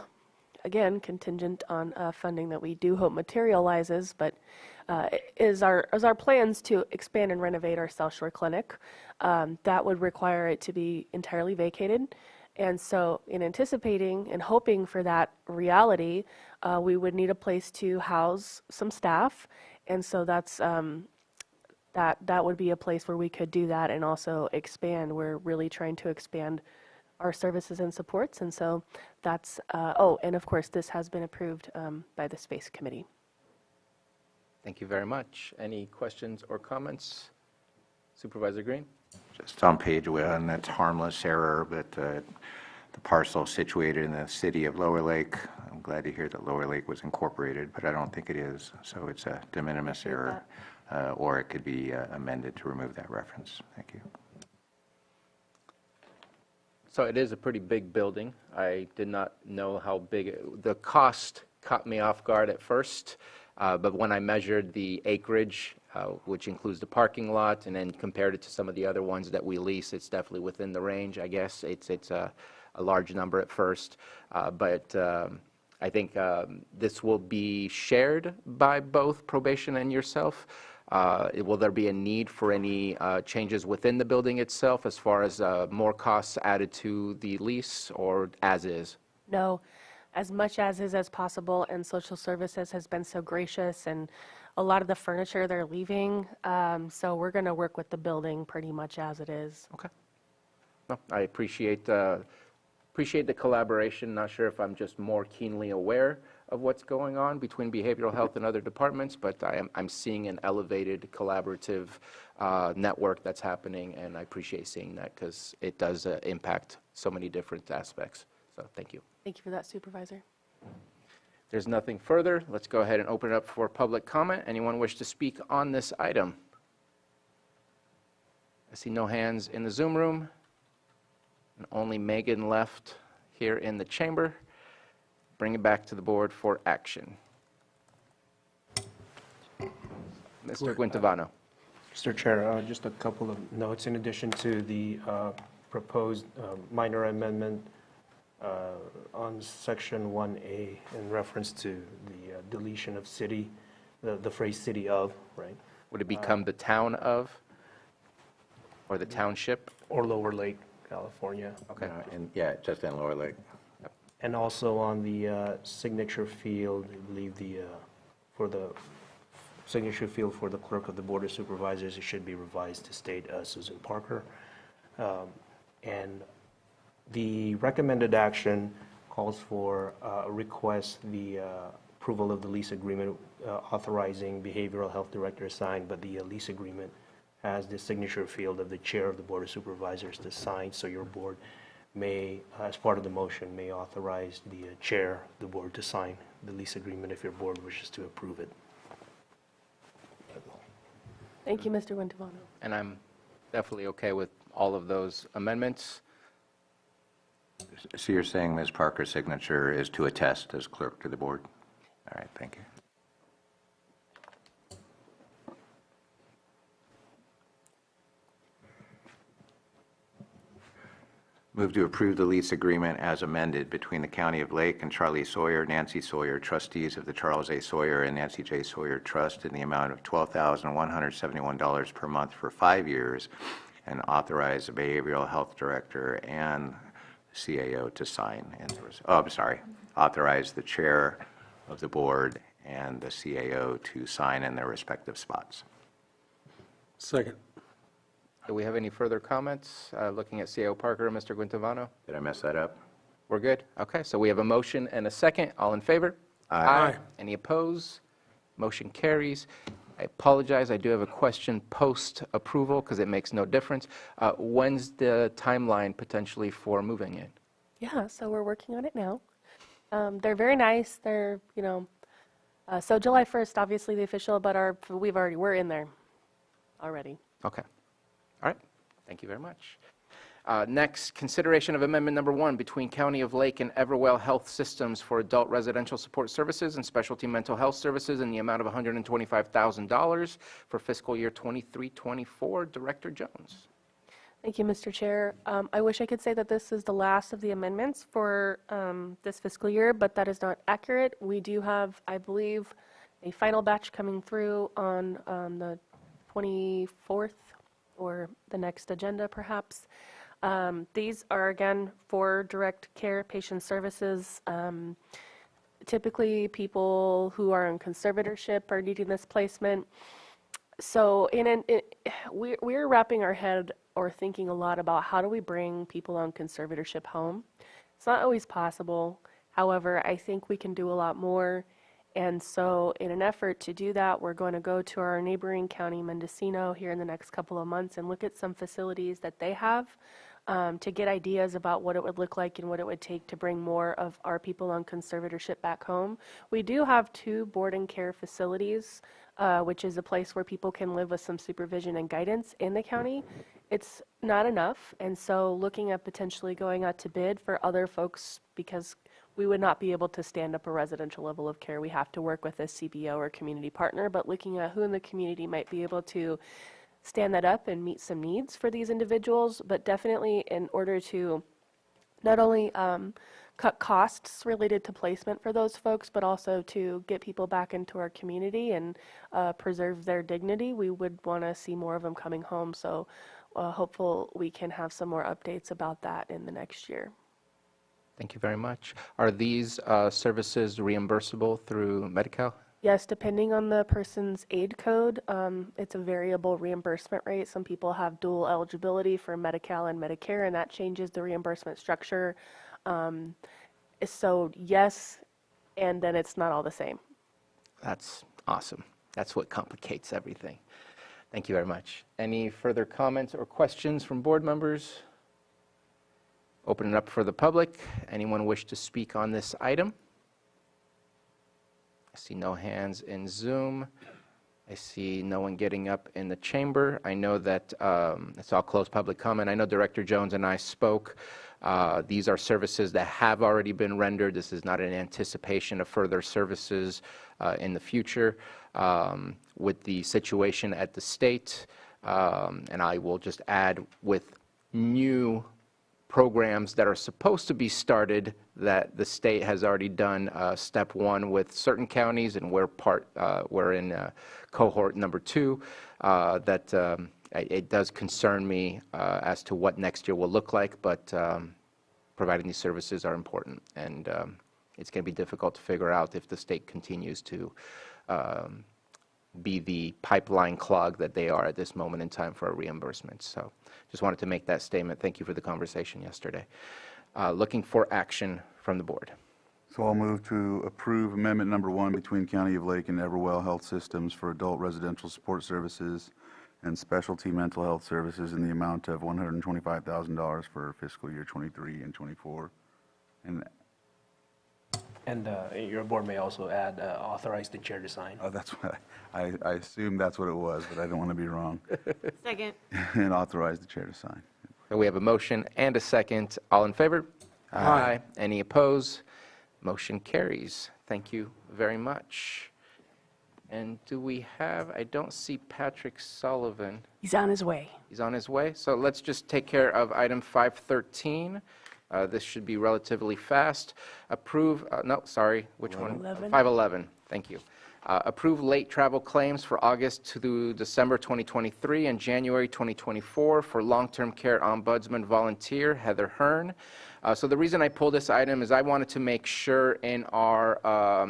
again, contingent on funding that we do hope materializes, but is our plans to expand and renovate our South Shore Clinic. That would require it to be entirely vacated. And so in anticipating and hoping for that reality, we would need a place to house some staff. And so that's that would be a place where we could do that and also expand. We're really trying to expand our services and supports. And so that's, and of course, this has been approved by the Space Committee. Thank you very much. Any questions or comments? Supervisor Green? Just on page 1, that's harmless error, but the parcel situated in the city of Lower Lake, I'm glad to hear that Lower Lake was incorporated, but I don't think it is. So it's a de minimis error, or it could be amended to remove that reference. Thank you. So it is a pretty big building. I did not know how big the cost caught me off guard at first, but when I measured the acreage, which includes the parking lot, and then compared it to some of the other ones that we lease, it's definitely within the range. I guess it's a large number at first, but I think this will be shared by both probation and yourself. Will there be a need for any changes within the building itself as far as more costs added to the lease, or as is? No, as much as is as possible, and social services has been so gracious, and a lot of the furniture they're leaving, so we're going to work with the building pretty much as it is. Okay. No, I appreciate the collaboration. Not sure if I'm just more keenly aware of what's going on between behavioral health and other departments, but I'm seeing an elevated collaborative network that's happening, and I appreciate seeing that because it does impact so many different aspects. So thank you. Thank you for that, Supervisor. There's nothing further. Let's go ahead and open it up for public comment. Anyone wish to speak on this item? I see no hands in the Zoom room, and only Megan left here in the chamber. Bring it back to the board for action. Mr. Guintivano. Mr. Chair, just a couple of notes in addition to the proposed minor amendment on section 1A in reference to the deletion of city, the phrase city of, right? Would it become the town of, or the township? Or Lower Lake, California. Okay. Yeah, just in Lower Lake. And also on the signature field, I believe for the signature field for the clerk of the Board of Supervisors, it should be revised to state Susan Parker. And the recommended action calls for a request the approval of the lease agreement authorizing behavioral health director to sign, but the lease agreement has the signature field of the chair of the Board of Supervisors to sign, so your board may, as part of the motion, may authorize the chair of the board to sign the lease agreement if your board wishes to approve it. Thank you, Mr. Guintivano. And I'm definitely okay with all of those amendments. So you're saying Ms. Parker's signature is to attest as clerk to the board? All right, thank you. Move to approve the lease agreement as amended between the County of Lake and Charlie Sawyer, Nancy Sawyer, trustees of the Charles A. Sawyer and Nancy J. Sawyer Trust in the amount of $12,171 per month for 5 years, and authorize the behavioral health director and CAO to sign. Authorize the chair of the board and the CAO to sign in their respective spots. Second. Do we have any further comments? Looking at CAO Parker and Mr. Guintivano. Did I mess that up? We're good? Okay, so we have a motion and a second. All in favor? Aye. Any opposed? Motion carries. I apologize, I do have a question post-approval because it makes no difference. When's the timeline potentially for moving it? Yeah, so we're working on it now. They're very nice. They're, so July 1st, obviously the official, but we're in there already. Okay. All right. Thank you very much. Next, consideration of amendment number 1 between County of Lake and Everwell Health Systems for adult residential support services and specialty mental health services in the amount of $125,000 for fiscal year 23-24. Director Jones. Thank you, Mr. Chair. I wish I could say that this is the last of the amendments for this fiscal year, but that is not accurate. We do have, I believe, a final batch coming through on the 24th or the next agenda, perhaps. These are, again, for direct care patient services. Typically, people who are in conservatorship are needing this placement. So we're wrapping our head or thinking a lot about how do we bring people on conservatorship home. It's not always possible. However, I think we can do a lot more. And so in an effort to do that, we're going to go to our neighboring county, Mendocino, here in the next couple of months and look at some facilities that they have to get ideas about what it would look like and what it would take to bring more of our people on conservatorship back home. We do have 2 board and care facilities, which is a place where people can live with some supervision and guidance in the county. It's not enough, and so looking at potentially going out to bid for other folks, because we would not be able to stand up a residential level of care. We have to work with a CBO or community partner, but looking at who in the community might be able to stand that up and meet some needs for these individuals, but definitely in order to not only cut costs related to placement for those folks, but also to get people back into our community and preserve their dignity. We would want to see more of them coming home, so hopeful we can have some more updates about that in the next year. Thank you very much. Are these services reimbursable through Medi-Cal? Yes, depending on the person's aid code, it's a variable reimbursement rate. Some people have dual eligibility for Medi-Cal and Medicare, and that changes the reimbursement structure. So yes, and then it's not all the same. That's awesome. That's what complicates everything. Thank you very much. Any further comments or questions from board members? Open it up for the public. Anyone wish to speak on this item? I see no hands in Zoom. I see no one getting up in the chamber. I know that it's all closed public comment. I know Director Jones and I spoke. These are services that have already been rendered. This is not an anticipation of further services in the future. With the situation at the state, and I will just add with new programs that are supposed to be started that the state has already done step 1 with certain counties, and we're in cohort number 2, that it does concern me as to what next year will look like, but providing these services are important, and it's going to be difficult to figure out if the state continues to be the pipeline clog that they are at this moment in time for a reimbursement. So just wanted to make that statement. Thank you for the conversation yesterday. Looking for action from the board. So I'll move to approve amendment number 1 between County of Lake and Everwell Health Systems for adult residential support services and specialty mental health services in the amount of $125,000 for fiscal year 23 and 24. And your board may also add authorize the chair to sign. Oh, that's what I assumed that's what it was, but I don't want to be wrong. Second. And authorize the chair to sign. So we have a motion and a second. All in favor? Aye. Any opposed? Motion carries. Thank you very much. And do we have, I don't see Patrick Sullivan. He's on his way. He's on his way. So let's just take care of item 513. This should be relatively fast. Approve, no, sorry, which one? 511, thank you. Approve late travel claims for August to December 2023 and January 2024 for long-term care ombudsman volunteer Heather Hearn. So the reason I pulled this item is I wanted to make sure in our,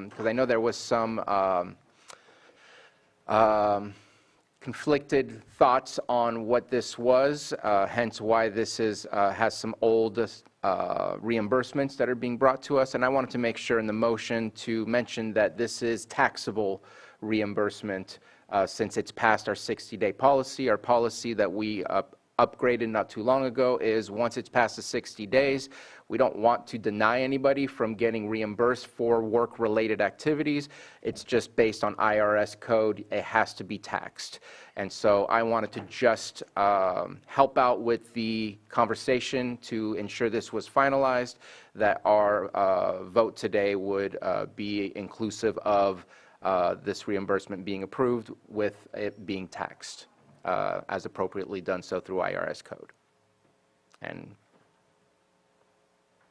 because I know there was some conflicted thoughts on what this was, hence why this is has some old reimbursements that are being brought to us, and I wanted to make sure in the motion to mention that this is taxable reimbursement since it's past our 60-day policy. Our policy that we upgraded not too long ago is once it's past the 60 days, we don't want to deny anybody from getting reimbursed for work-related activities. It's just based on IRS code. It has to be taxed. And so I wanted to just help out with the conversation to ensure this was finalized, that our vote today would be inclusive of this reimbursement being approved with it being taxed. As appropriately done so through IRS code. And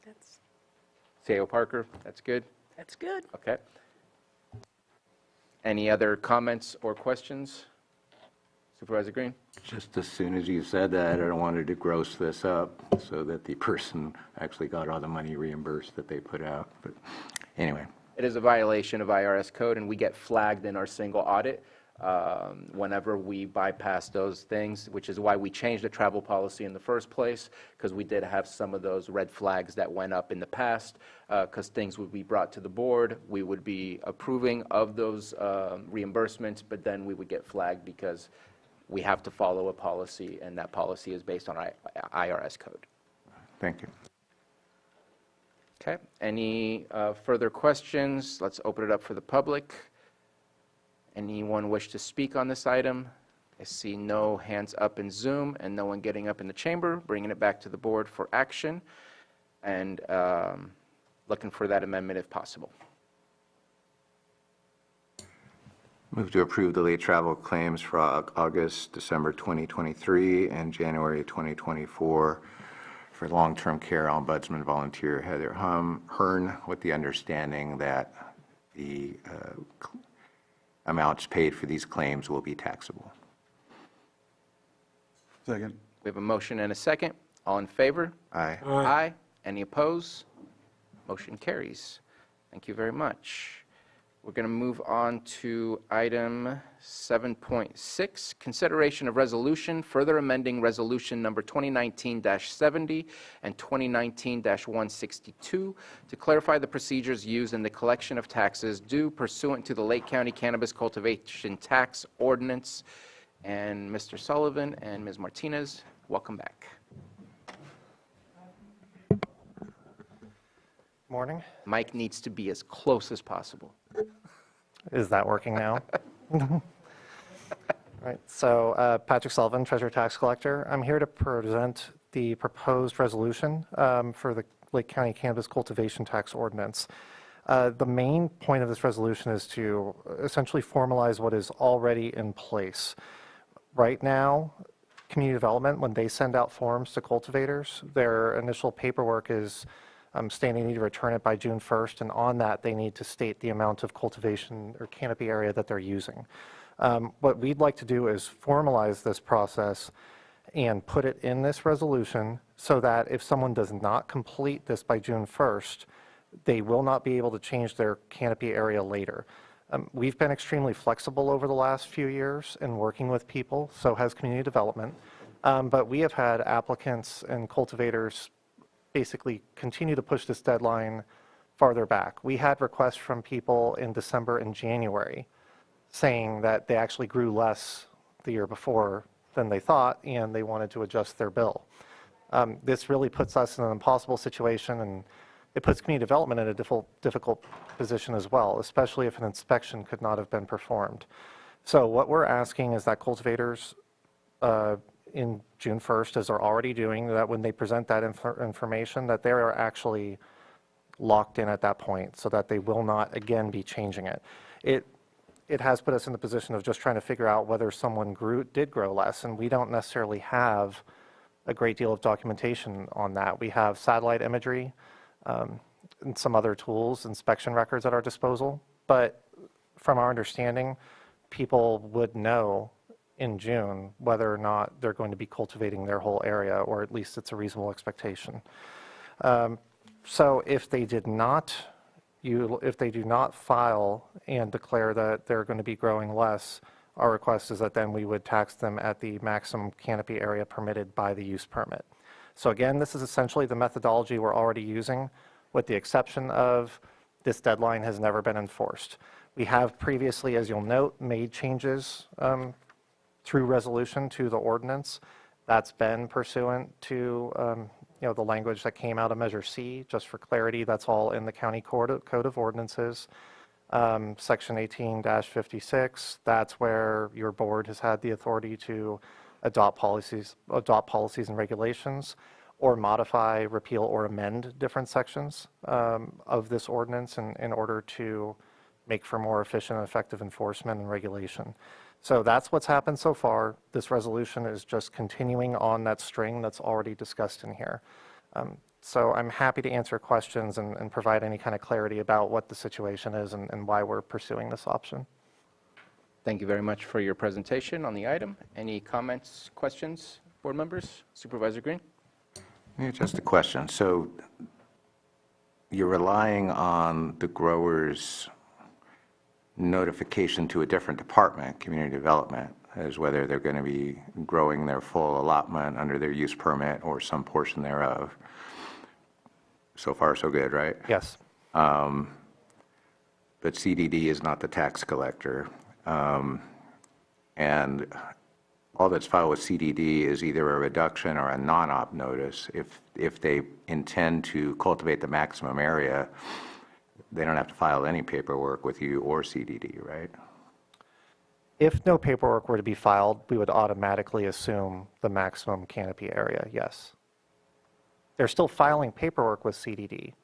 That's CAO Parker, that's good? good. Okay. Any other comments or questions? Supervisor Green? Just as soon as you said that, I wanted to gross this up so that the person actually got all the money reimbursed that they put out. But anyway. It is a violation of IRS code, and we get flagged in our single audit whenever we bypass those things, which is why we changed the travel policy in the first place, because we did have some of those red flags that went up in the past, because things would be brought to the board. We would be approving of those reimbursements, but then we would get flagged because we have to follow a policy, and that policy is based on IRS code. Thank you. Okay. Any further questions? Let's open it up for the public. Anyone wish to speak on this item? I see no hands up in Zoom and no one getting up in the chamber, bringing it back to the board for action, and looking for that amendment if possible. Move to approve the late travel claims for August, December 2023, and January 2024 for long-term care ombudsman volunteer Heather Hearn, with the understanding that the amounts paid for these claims will be taxable. Second. We have a motion and a second. All in favor? Aye. Aye. Any opposed? Motion carries. Thank you very much. We're going to move on to item 7.6, consideration of resolution, further amending resolution number 2019-70 and 2019-162 to clarify the procedures used in the collection of taxes due pursuant to the Lake County Cannabis Cultivation Tax Ordinance. And Mr. Sullivan and Ms. Martinez, welcome back. Morning. Mike needs to be as close as possible. Is that working now? Right. So Patrick Sullivan, Treasurer Tax Collector. I'm here to present the proposed resolution for the Lake County Cannabis Cultivation Tax Ordinance. The main point of this resolution is to essentially formalize what is already in place. Right now, community development, when they send out forms to cultivators, their initial paperwork is stating they need to return it by June 1st, and on that they need to state the amount of cultivation or canopy area that they're using. What we'd like to do is formalize this process and put it in this resolution so that if someone does not complete this by June 1st, they will not be able to change their canopy area later. We've been extremely flexible over the last few years in working with people, so has community development, but we have had applicants and cultivators basically continue to push this deadline farther back. We had requests from people in December and January saying that they actually grew less the year before than they thought, and they wanted to adjust their bill. This really puts us in an impossible situation, and it puts community development in a difficult position as well, especially if an inspection could not have been performed. So what we're asking is that cultivators in June 1st, as they're already doing, that when they present that information, that they are actually locked in at that point so that they will not again be changing it. It has put us in the position of just trying to figure out whether someone did grow less, and we don't necessarily have a great deal of documentation on that. We have satellite imagery and some other tools, inspection records at our disposal, but from our understanding, people would know in June whether or not they're going to be cultivating their whole area, or at least it's a reasonable expectation. So if they do not file and declare that they're going to be growing less, our request is that then we would tax them at the maximum canopy area permitted by the use permit. So again, this is essentially the methodology we're already using, with the exception of this deadline has never been enforced. We have previously, as you'll note, made changes through resolution to the ordinance. That's been pursuant to the language that came out of Measure C. Just for clarity, that's all in the County Code of Ordinances. Section 18-56, that's where your board has had the authority to adopt policies and regulations, or modify, repeal, or amend different sections of this ordinance in order to make for more efficient and effective enforcement and regulation. So that's what's happened so far. This resolution is just continuing on that string that's already discussed in here. So I'm happy to answer questions and provide any kind of clarity about what the situation is and why we're pursuing this option. Thank you very much for your presentation on the item. Any comments, questions, board members? Supervisor Green? Yeah, just a question. So you're relying on the growers' notification to a different department, community development, as whether they're going to be growing their full allotment under their use permit or some portion thereof. So far, so good, right? Yes. But CDD is not the tax collector. And all that's filed with CDD is either a reduction or a non-op notice. If they intend to cultivate the maximum area, they don't have to file any paperwork with you or CDD, right? If no paperwork were to be filed, we would automatically assume the maximum canopy area, yes. They're still filing paperwork with CDD.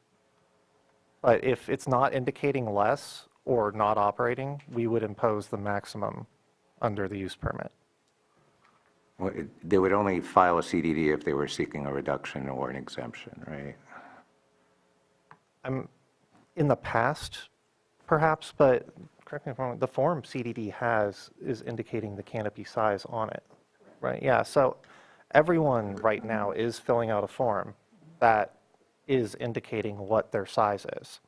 But if it's not indicating less or not operating, we would impose the maximum under the use permit. Well, they would only file a CDD if they were seeking a reduction or an exemption, right? In the past, perhaps, but correct me if I'm wrong, the form CDD has is indicating the canopy size on it, right? Yeah, so everyone right now is filling out a form that is indicating what their size is.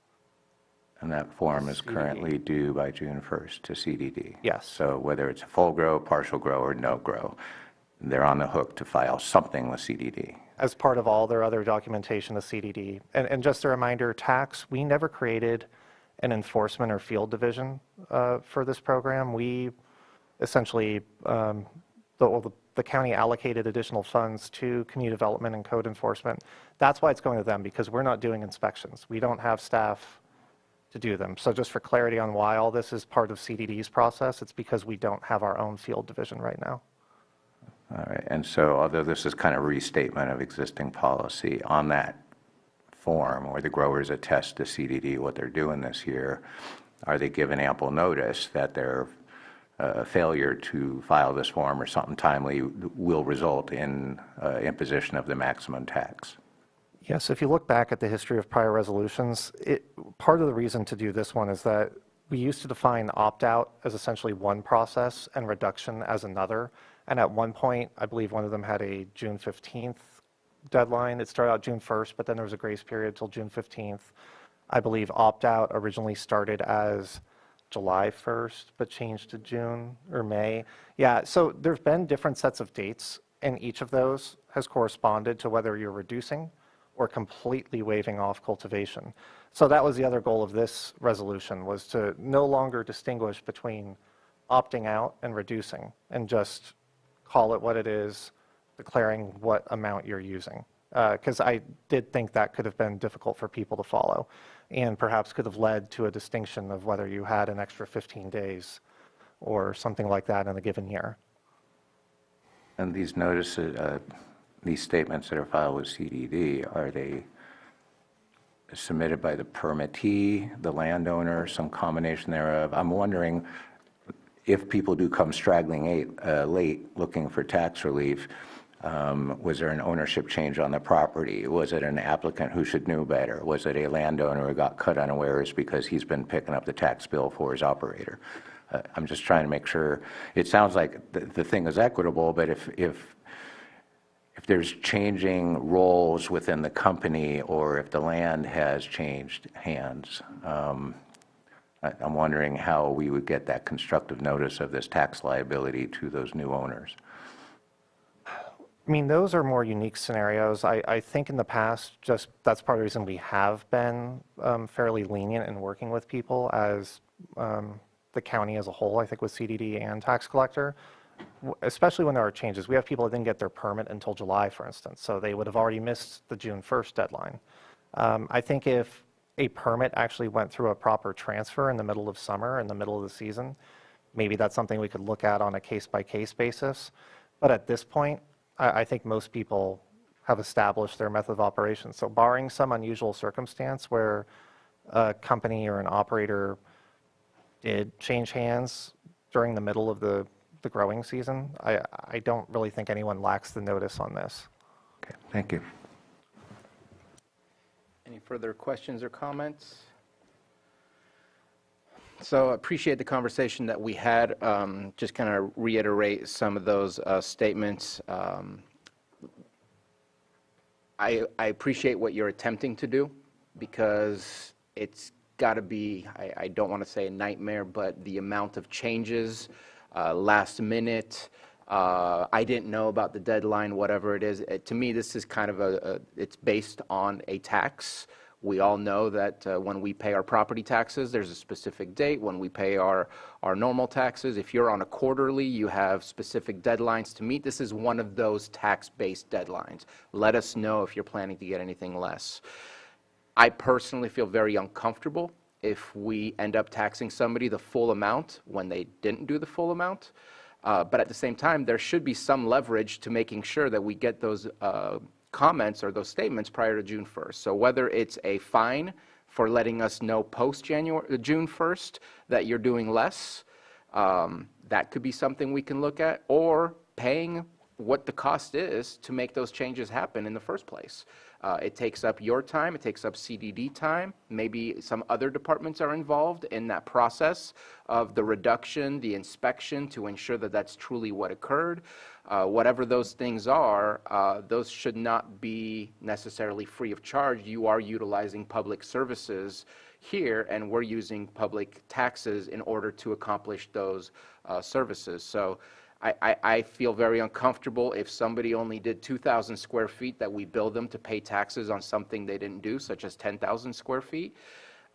And that form is currently due by June 1st to CDD. Yes. So whether it's a full grow, partial grow, or no grow, they're on the hook to file something with CDD. As part of all their other documentation, the CDD. And just a reminder, tax, we never created an enforcement or field division for this program. We essentially, the county allocated additional funds to community development and code enforcement. That's why it's going to them, because we're not doing inspections. We don't have staff to do them. So just for clarity on why all this is part of CDD's process, it's because we don't have our own field division right now. All right, and so although this is kind of restatement of existing policy, on that form where the growers attest to CDD what they're doing this year, are they given ample notice that their failure to file this form or something timely will result in imposition of the maximum tax? Yes, if you look back at the history of prior resolutions, part of the reason to do this one is that we used to define opt-out as essentially one process and reduction as another. And at one point, I believe one of them had a June 15th deadline. It started out June 1st, but then there was a grace period till June 15th. I believe opt-out originally started as July 1st, but changed to June or May. Yeah, so there's been different sets of dates, and each of those has corresponded to whether you're reducing or completely waiving off cultivation. So that was the other goal of this resolution, was to no longer distinguish between opting out and reducing, and just call it what it is, declaring what amount you're using. Because I did think that could have been difficult for people to follow, and perhaps could have led to a distinction of whether you had an extra 15 days or something like that in a given year. And these notices, these statements that are filed with CDD, are they submitted by the permittee, the landowner, some combination thereof? I'm wondering if people do come straggling late looking for tax relief, was there an ownership change on the property? Was it an applicant who should know better? Was it a landowner who got cut unawares because he's been picking up the tax bill for his operator? I'm just trying to make sure. It sounds like the thing is equitable, but if there's changing roles within the company, or if the land has changed hands, I'm wondering how we would get that constructive notice of this tax liability to those new owners. I mean, those are more unique scenarios. I think in the past, just that's part of the reason we have been fairly lenient in working with people, as the county as a whole, I think with CDD and tax collector, especially when there are changes. We have people that didn't get their permit until July, for instance, so they would have already missed the June 1st deadline. I think if a permit actually went through a proper transfer in the middle of summer, in the middle of the season, maybe that's something we could look at on a case-by-case basis. But at this point, I think most people have established their method of operation. So barring some unusual circumstance where a company or an operator did change hands during the middle of the growing season, I don't really think anyone lacks the notice on this. Okay, thank you. Any further questions or comments? So I appreciate the conversation that we had. Just kind of reiterate some of those statements. I appreciate what you're attempting to do, because it's got to be, I don't want to say a nightmare, but the amount of changes, last minute, I didn't know about the deadline, whatever it is. To me, this is kind of it's based on a tax. We all know that when we pay our property taxes, there's a specific date. When we pay our normal taxes, if you're on a quarterly, you have specific deadlines to meet. This is one of those tax-based deadlines. Let us know if you're planning to get anything less. I personally feel very uncomfortable if we end up taxing somebody the full amount when they didn't do the full amount. But at the same time, there should be some leverage to making sure that we get those comments or those statements prior to June 1st. So whether it's a fine for letting us know June 1st that you're doing less, that could be something we can look at, or paying what the cost is to make those changes happen in the first place. It takes up your time, it takes up CDD time, maybe some other departments are involved in that process of the reduction, the inspection, to ensure that that's truly what occurred. Whatever those things are, those should not be necessarily free of charge. You are utilizing public services here, and we're using public taxes in order to accomplish those services. So I feel very uncomfortable if somebody only did 2,000 square feet that we bill them to pay taxes on something they didn't do, such as 10,000 square feet.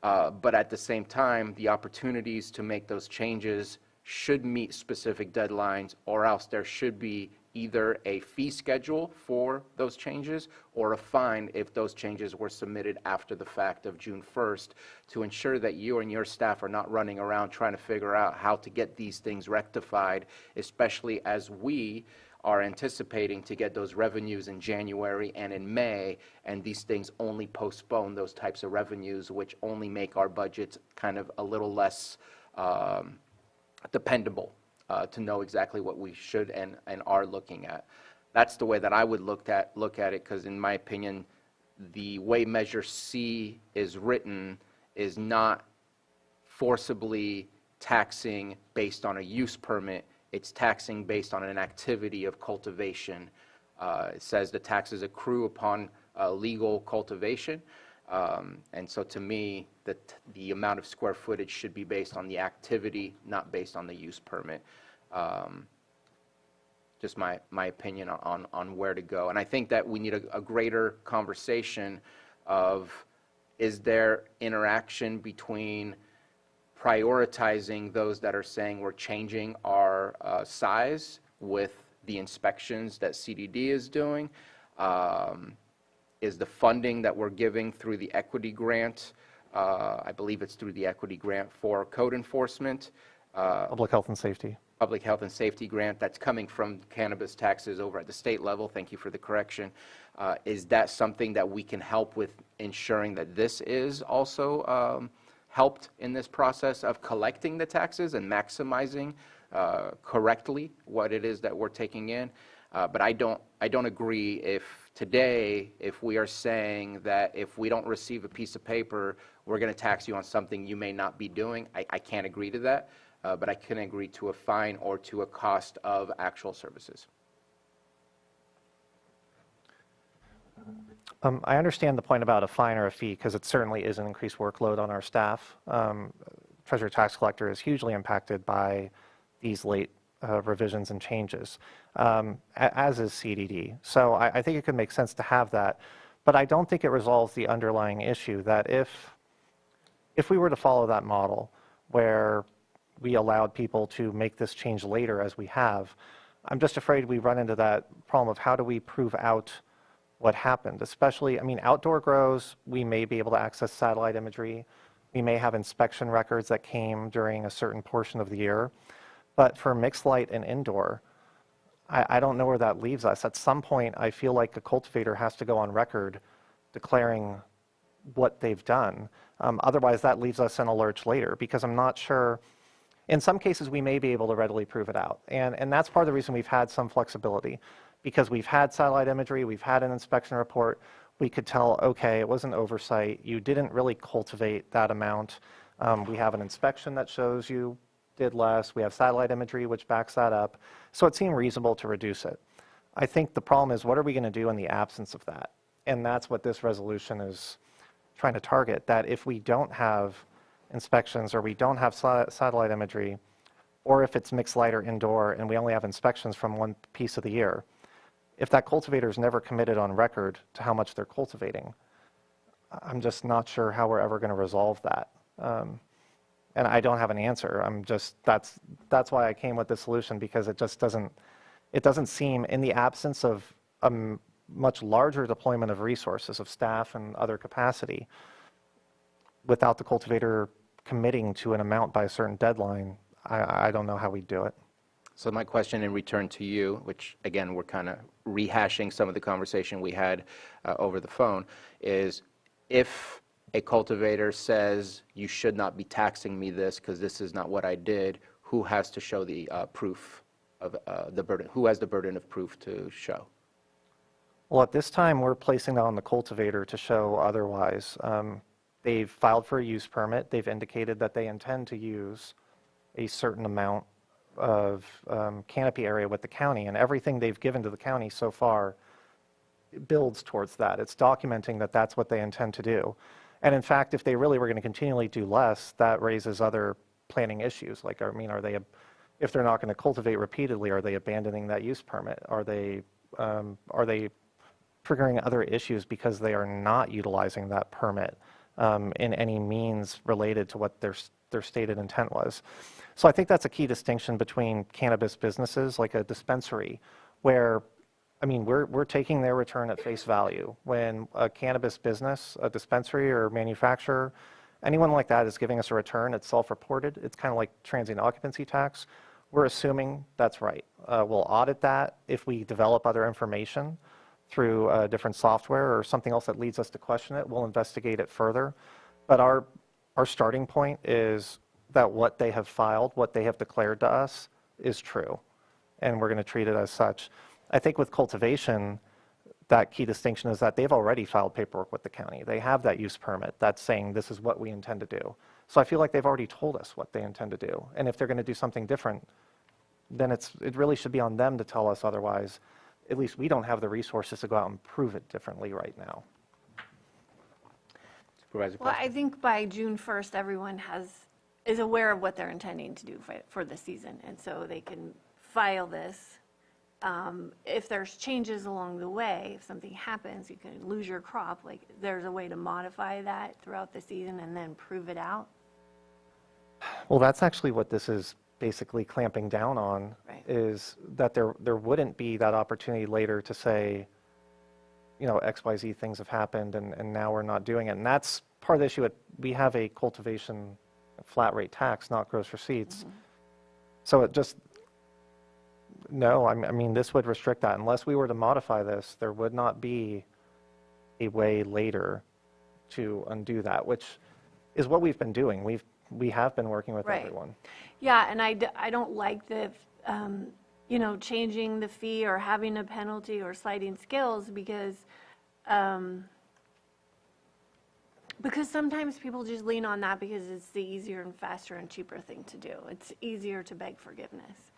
But at the same time, the opportunities to make those changes should meet specific deadlines, or else there should be either a fee schedule for those changes or a fine if those changes were submitted after the fact of June 1st, to ensure that you and your staff are not running around trying to figure out how to get these things rectified, especially as we are anticipating to get those revenues in January and in May, and these things only postpone those types of revenues, which only make our budgets kind of a little less dependable to know exactly what we should and are looking at. That's the way that I would look at it, because in my opinion, the way Measure C is written is not forcibly taxing based on a use permit. It's taxing based on an activity of cultivation. It says the taxes accrue upon legal cultivation. And so to me, the amount of square footage should be based on the activity, not based on the use permit. Just my opinion on where to go. And I think that we need a greater conversation of, is there interaction between prioritizing those that are saying we're changing our size with the inspections that CDD is doing? Is the funding that we're giving through the equity grant, I believe it's through the equity grant for code enforcement. Public health and safety. Public health and safety grant that's coming from cannabis taxes over at the state level. Thank you for the correction. Is that something that we can help with ensuring that this is also helped in this process of collecting the taxes and maximizing correctly what it is that we're taking in? But I don't agree if we are saying that if we don't receive a piece of paper, we're going to tax you on something you may not be doing. I can't agree to that, but I can agree to a fine or to a cost of actual services. I understand the point about a fine or a fee, because it certainly is an increased workload on our staff. Treasurer Tax Collector is hugely impacted by these late revisions and changes, as is CDD. So I think it could make sense to have that, but I don't think it resolves the underlying issue that if we were to follow that model, where we allowed people to make this change later as we have. I'm just afraid we run into that problem of how do we prove out what happened, especially, I mean, outdoor grows, we may be able to access satellite imagery. We may have inspection records that came during a certain portion of the year. But for mixed light and indoor, I don't know where that leaves us. At some point, I feel like a cultivator has to go on record declaring what they've done. Otherwise, that leaves us in a lurch later, because I'm not sure. In some cases, we may be able to readily prove it out. And that's part of the reason we've had some flexibility, because we've had satellite imagery, we've had an inspection report. We could tell, okay, it was an oversight. You didn't really cultivate that amount. We have an inspection that shows you did less. We have satellite imagery, which backs that up. So it seemed reasonable to reduce it. I think the problem is, what are we going to do in the absence of that? And that's what this resolution is trying to target, that if we don't have inspections, or we don't have satellite imagery, or if it's mixed light or indoor and we only have inspections from one piece of the year, if that cultivator is never committed on record to how much they're cultivating, I'm just not sure how we're ever going to resolve that. And I don't have an answer. That's why I came with this solution, because it just doesn't seem, in the absence of a much larger deployment of resources, of staff and other capacity, without the cultivator committing to an amount by a certain deadline, I don't know how we do it. So my question in return to you, which again, we're kind of rehashing some of the conversation we had over the phone, is if a cultivator says, you should not be taxing me this because this is not what I did, who has to show the proof of the burden? Who has the burden of proof to show? Well, at this time, we're placing that on the cultivator to show otherwise. They've filed for a use permit. They've indicated that they intend to use a certain amount of canopy area with the county, and everything they've given to the county so far builds towards that. It's documenting that that's what they intend to do. And in fact, if they really were going to continually do less, that raises other planning issues. Like, I mean, if they're not going to cultivate repeatedly, are they abandoning that use permit? Are they triggering other issues because they are not utilizing that permit in any means related to what their stated intent was? So I think that's a key distinction between cannabis businesses, like a dispensary, where, I mean, we're taking their return at face value. When a cannabis business, a dispensary or manufacturer, anyone like that is giving us a return, it's self-reported. It's kind of like transient occupancy tax. We're assuming that's right. We'll audit that if we develop other information through different software or something else that leads us to question it. We'll investigate it further. But our starting point is that what they have filed, what they have declared to us, is true, and we're going to treat it as such. I think with cultivation, that key distinction is that they've already filed paperwork with the county. They have that use permit that's saying this is what we intend to do. So I feel like they've already told us what they intend to do. And if they're going to do something different, then it really should be on them to tell us otherwise. At least we don't have the resources to go out and prove it differently right now. Supervisor Well, I think by June 1st, everyone is aware of what they're intending to do for the season, and so they can file this. If there's changes along the way, if something happens, you can lose your crop, like there's a way to modify that throughout the season and then prove it out. Well, that's actually what this is basically clamping down on, Right. is that there wouldn't be that opportunity later to say, you know, XYZ things have happened and now we're not doing it. And that's part of the issue. We have a cultivation flat rate tax, not gross receipts. Mm-hmm. So it just, no, I mean, this would restrict that. Unless we were to modify this, there would not be a way later to undo that, which is what we've been doing. We have been working with Right. everyone. Yeah, and I don't like the, changing the fee or having a penalty or sliding scales because sometimes people just lean on that because it's the easier and faster and cheaper thing to do. It's easier to beg forgiveness.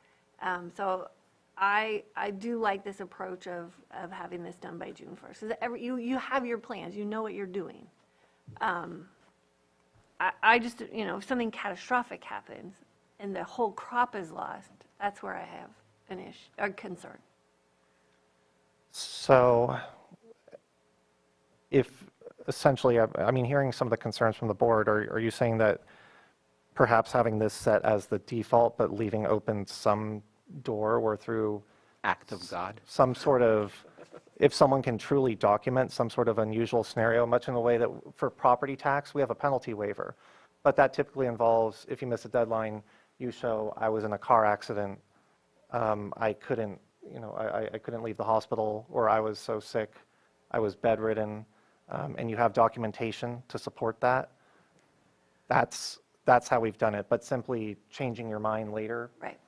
So I do like this approach of having this done by June 1st. Because you have your plans, you know what you're doing. I just, if something catastrophic happens and the whole crop is lost, that's where I have an issue, a concern. So if essentially, I mean, hearing some of the concerns from the board, are you saying that perhaps having this set as the default, but leaving open some door where through Act of God. some sort of, if someone can truly document some sort of unusual scenario, much in the way that for property tax, we have a penalty waiver. But that typically involves, if you miss a deadline, you show I was in a car accident, I couldn't, I couldn't leave the hospital, or I was so sick, I was bedridden, and you have documentation to support that. That's how we've done it. But simply changing your mind later, Right.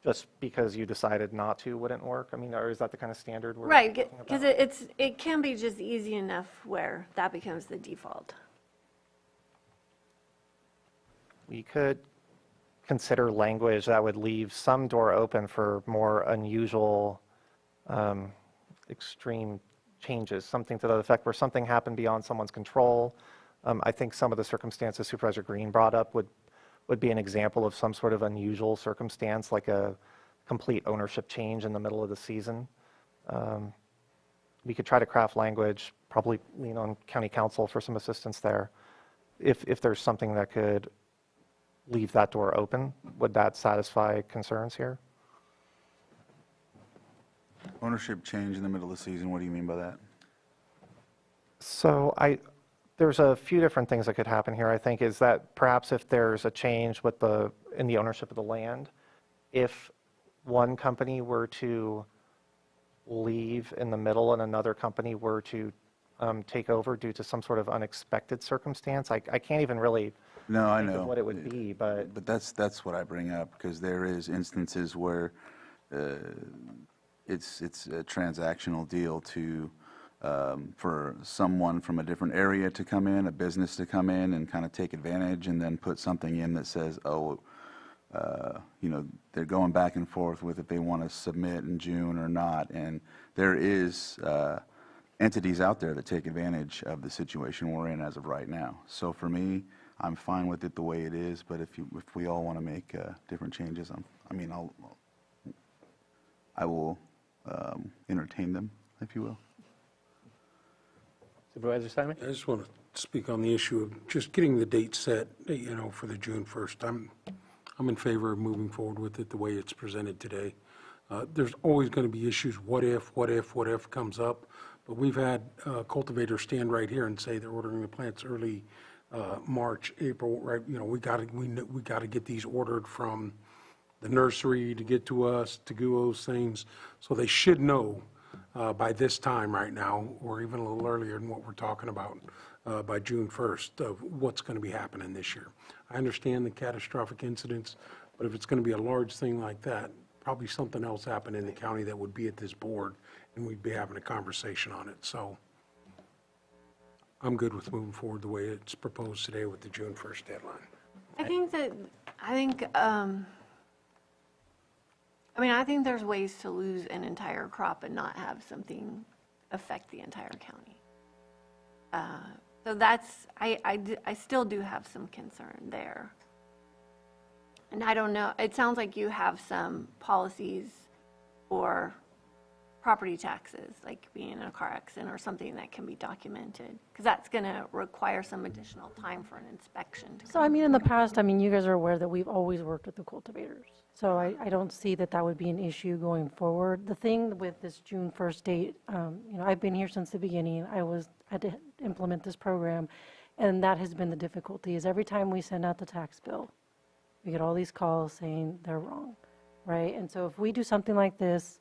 just because you decided not to, wouldn't work. I mean, or is that the kind of standard we're Right, talking because about? it can be just easy enough where that becomes the default. We could consider language that would leave some door open for more unusual, extreme changes, something to that effect, where something happened beyond someone's control. I think some of the circumstances Supervisor Green brought up would be an example of some sort of unusual circumstance, like a complete ownership change in the middle of the season. We could try to craft language, probably lean on County Council for some assistance there. If there's something that could leave that door open, would that satisfy concerns here? Ownership change in the middle of the season, what do you mean by that? So there's a few different things that could happen here, I think, is that perhaps if there's a change in the ownership of the land, if one company were to leave in the middle and another company were to take over due to some sort of unexpected circumstance, I can't even really No, I think of know. what it would be, but that's what I bring up, because there is instances where it's a transactional deal to for someone from a different area to come in, a business to come in and kind of take advantage, and then put something in that says, oh, they're going back and forth with if they want to submit in June or not, and there is entities out there that take advantage of the situation we're in as of right now. So for me, I'm fine with it the way it is, but if we all want to make different changes, I will entertain them, if you will. Supervisor Simon? I just want to speak on the issue of just getting the date set, for the June 1st. I'm in favor of moving forward with it the way it's presented today. There's always going to be issues, what if comes up, but we've had cultivators stand right here and say they're ordering the plants early March, April, right? We got to get these ordered from the nursery to get to us, to do those things. So they should know by this time right now, or even a little earlier than what we're talking about, by June 1st, of what's going to be happening this year. I understand the catastrophic incidents, but if it's going to be a large thing like that, probably something else happened in the county that would be at this board, and we'd be having a conversation on it. So I'm good with moving forward the way it's proposed today with the June 1st deadline. I think there's ways to lose an entire crop and not have something affect the entire county. So I still do have some concern there. And I don't know, it sounds like you have some policies for property taxes, like being in a car accident or something that can be documented, because that's going to require some additional time for an inspection. So, in the past, you guys are aware that we've always worked with the cultivators. So I don't see that would be an issue going forward. The thing with this June 1st date, I've been here since the beginning. I had to implement this program, and that has been the difficulty, is every time we send out the tax bill, we get all these calls saying they're wrong, right? And so if we do something like this,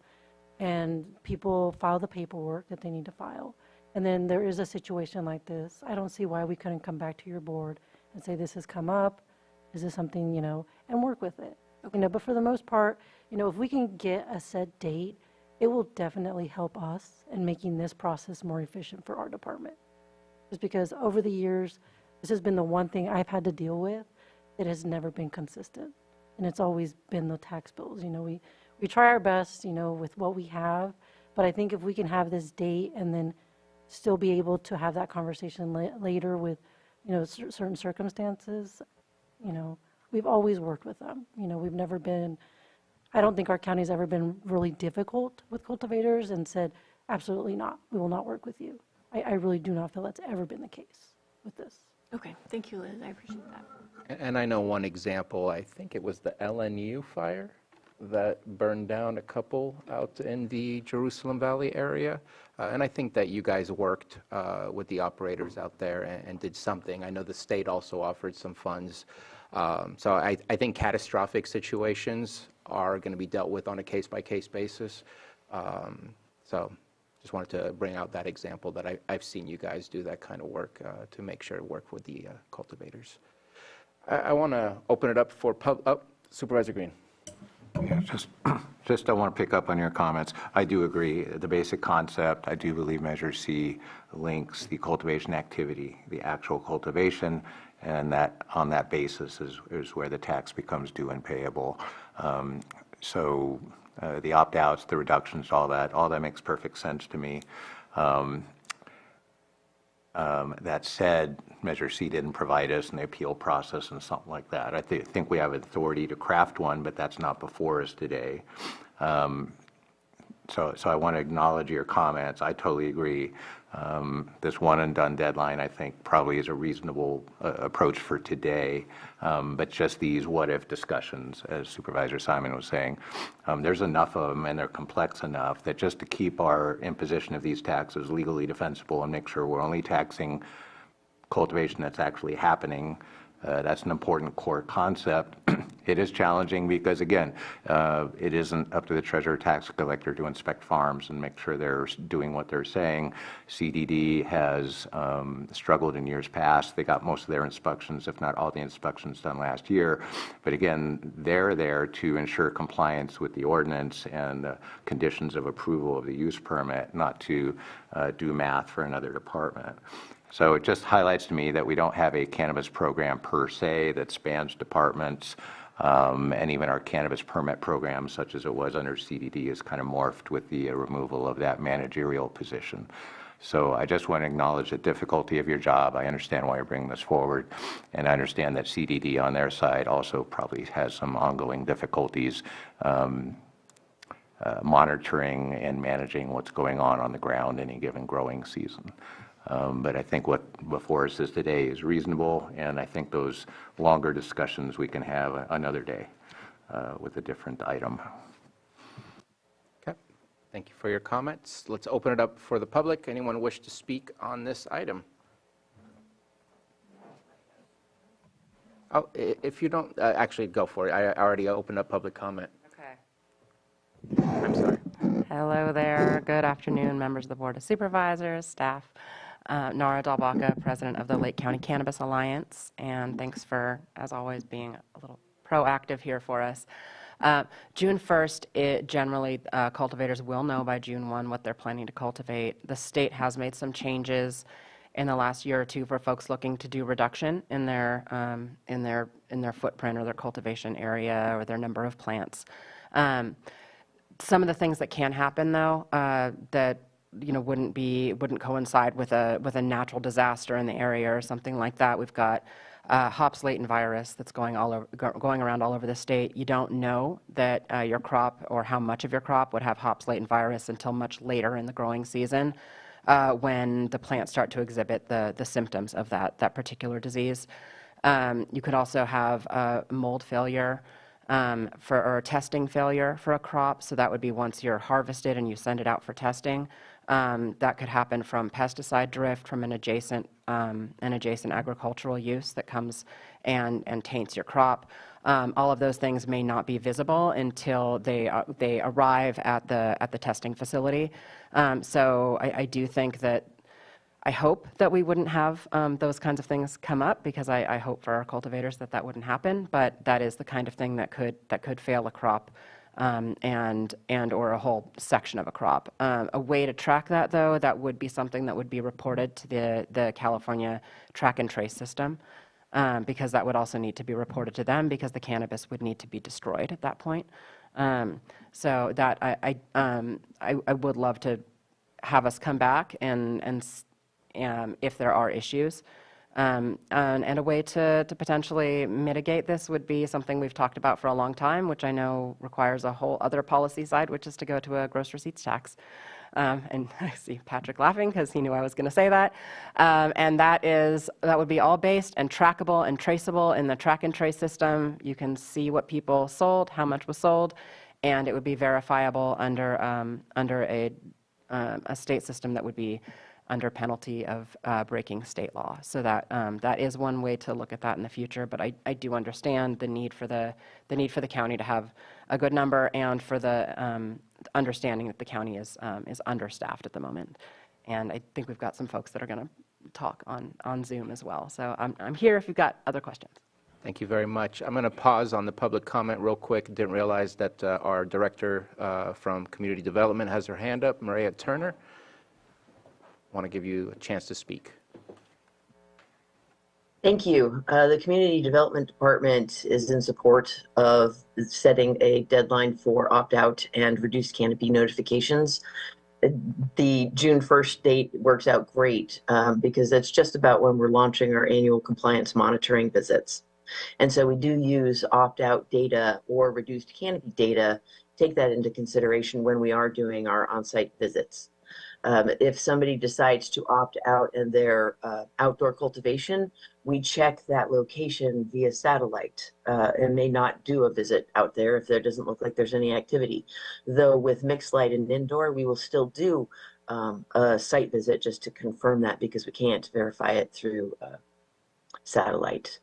and people file the paperwork that they need to file, and then there is a situation like this, I don't see why we couldn't come back to your board and say, this has come up, is this something, and work with it. Okay. But for the most part, if we can get a set date, it will definitely help us in making this process more efficient for our department. Just because over the years, this has been the one thing I've had to deal with that has never been consistent, and it's always been the tax bills. We try our best, with what we have, but I think if we can have this date and then still be able to have that conversation later with, certain circumstances, we've always worked with them. We've never been, I don't think our county's ever been really difficult with cultivators and said, absolutely not, we will not work with you. I really do not feel that's ever been the case with this. Okay, thank you, Liz. I appreciate that. And I know one example, I think it was the LNU fire that burned down a couple out in the Jerusalem Valley area. And I think that you guys worked with the operators out there and did something. I know the state also offered some funds. So I think catastrophic situations are going to be dealt with on a case-by-case basis. So just wanted to bring out that example that I've seen you guys do that kind of work to make sure to work with the cultivators. I want to open it up for Supervisor Green. Yeah, just I want to pick up on your comments. I do agree. The basic concept, I do believe Measure C links the cultivation activity, the actual cultivation, and that on that basis is where the tax becomes due and payable. So the opt-outs, the reductions, all that makes perfect sense to me. That said, Measure C didn't provide us an appeal process and something like that. I think we have authority to craft one, but that's not before us today. So I want to acknowledge your comments. I totally agree. This one and done deadline, I think, probably is a reasonable approach for today. But just these what-if discussions, as Supervisor Simon was saying, there's enough of them and they're complex enough that just to keep our imposition of these taxes legally defensible and make sure we're only taxing cultivation that's actually happening, that's an important core concept. It is challenging because, again, it isn't up to the treasurer tax collector to inspect farms and make sure they're doing what they're saying. CDD has struggled in years past. They got most of their inspections, if not all the inspections, done last year. But again, they're there to ensure compliance with the ordinance and the conditions of approval of the use permit, not to do math for another department. So it just highlights to me that we don't have a cannabis program per se that spans departments, and even our cannabis permit program, such as it was under CDD, is kind of morphed with the removal of that managerial position. So I just want to acknowledge the difficulty of your job. I understand why you're bringing this forward, and I understand that CDD on their side also probably has some ongoing difficulties monitoring and managing what's going on the ground in any given growing season. But I think what before us is today is reasonable, and I think those longer discussions we can have another day with a different item. Okay. Thank you for your comments. Let's open it up for the public. Anyone wish to speak on this item? Oh, if you don't, actually go for it. I already opened up public comment. Okay. I'm sorry. Hello there. Good afternoon, members of the Board of Supervisors, staff. Nara Dalbaca, President of the Lake County Cannabis Alliance, and thanks for, as always, being a little proactive here for us. June 1st, generally, cultivators will know by June 1 what they're planning to cultivate. The state has made some changes in the last year or two for folks looking to do reduction in their footprint or their cultivation area or their number of plants. Some of the things that can happen, though, that wouldn't coincide with a natural disaster in the area or something like that. We've got hops latent virus that's going around all over the state. You don't know that your crop or how much of your crop would have hops latent virus until much later in the growing season, when the plants start to exhibit the symptoms of that particular disease. You could also have mold failure. Or testing failure for a crop, so that would be once you're harvested and you send it out for testing. That could happen from pesticide drift from an adjacent agricultural use that comes and taints your crop. All of those things may not be visible until they arrive at the testing facility. So I do think that I hope that we wouldn't have those kinds of things come up, because I hope for our cultivators that wouldn't happen. But that is the kind of thing that could fail a crop and or a whole section of a crop. A way to track that, though, that would be something that would be reported to the California track and trace system, because that would also need to be reported to them, because the cannabis would need to be destroyed at that point. So that I would love to have us come back and if there are issues. And a way to potentially mitigate this would be something we've talked about for a long time, which I know requires a whole other policy side, which is to go to a gross receipts tax. And I see Patrick laughing because he knew I was going to say that. And that would be all based and trackable and traceable in the track and trace system. You can see what people sold, how much was sold, and it would be verifiable under a state system that would be under penalty of breaking state law. So that is one way to look at that in the future. But I do understand the need for the county to have a good number, and for the understanding that the county is understaffed at the moment. And I think we've got some folks that are going to talk on Zoom as well. So I'm here if you've got other questions. Thank you very much. I'm going to pause on the public comment real quick. Didn't realize that our director from Community Development has her hand up, Maria Turner. Want to give you a chance to speak. Thank you. The Community Development Department is in support of setting a deadline for opt-out and reduced canopy notifications. The June 1st date works out great because that's just about when we're launching our annual compliance monitoring visits. And so we do use opt-out data or reduced canopy data, take that into consideration when we are doing our on-site visits. If somebody decides to opt out in their outdoor cultivation, we check that location via satellite and may not do a visit out there if there doesn't look like there's any activity. Though with mixed light and indoor, we will still do a site visit just to confirm that, because we can't verify it through satellite.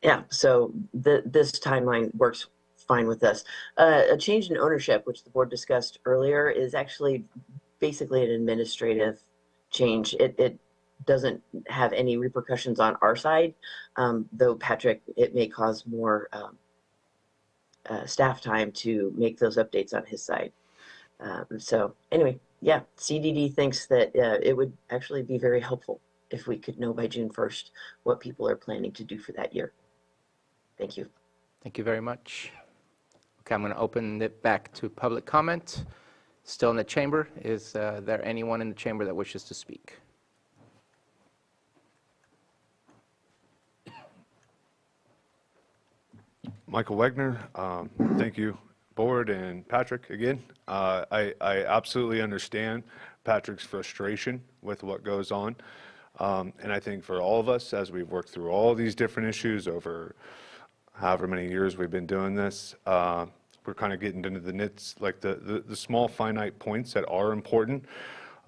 Yeah, so this timeline works fine with us. A change in ownership, which the board discussed earlier, is actually basically an administrative change. It doesn't have any repercussions on our side, though, Patrick, it may cause more staff time to make those updates on his side. So anyway, yeah, CDD thinks that it would actually be very helpful if we could know by June 1st what people are planning to do for that year. Thank you. Thank you very much. Okay, I'm going to open it back to public comment. Still in the chamber. Is there anyone in the chamber that wishes to speak? Michael Wegner, thank you, board, and Patrick again. I absolutely understand Patrick's frustration with what goes on. And I think for all of us, as we've worked through all these different issues over however many years we've been doing this, we're kind of getting into the nits, like the small finite points that are important.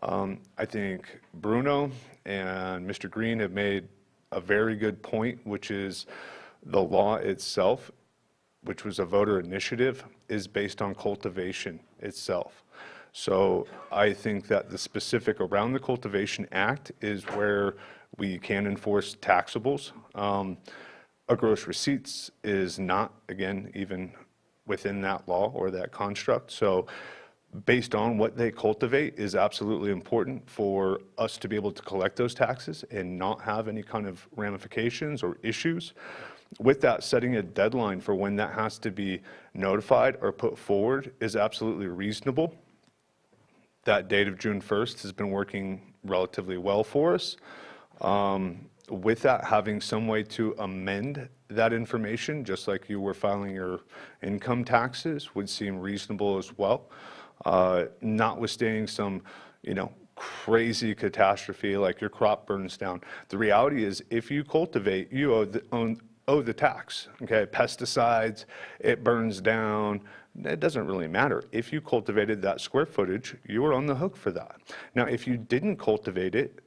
I think Bruno and Mr. Green have made a very good point, which is the law itself, which was a voter initiative, is based on cultivation itself. So I think that the specific around the Cultivation Act is where we can enforce taxables. A gross receipts is not, again, even within that law or that construct. So based on what they cultivate is absolutely important for us to be able to collect those taxes and not have any kind of ramifications or issues. With that, setting a deadline for when that has to be notified or put forward is absolutely reasonable. That date of June 1st has been working relatively well for us. With that, having some way to amend that information, just like you were filing your income taxes, would seem reasonable as well. Notwithstanding some, crazy catastrophe like your crop burns down. The reality is, if you cultivate, you owe the tax. Okay, pesticides, it burns down. It doesn't really matter. If you cultivated that square footage, you were on the hook for that. Now, if you didn't cultivate it,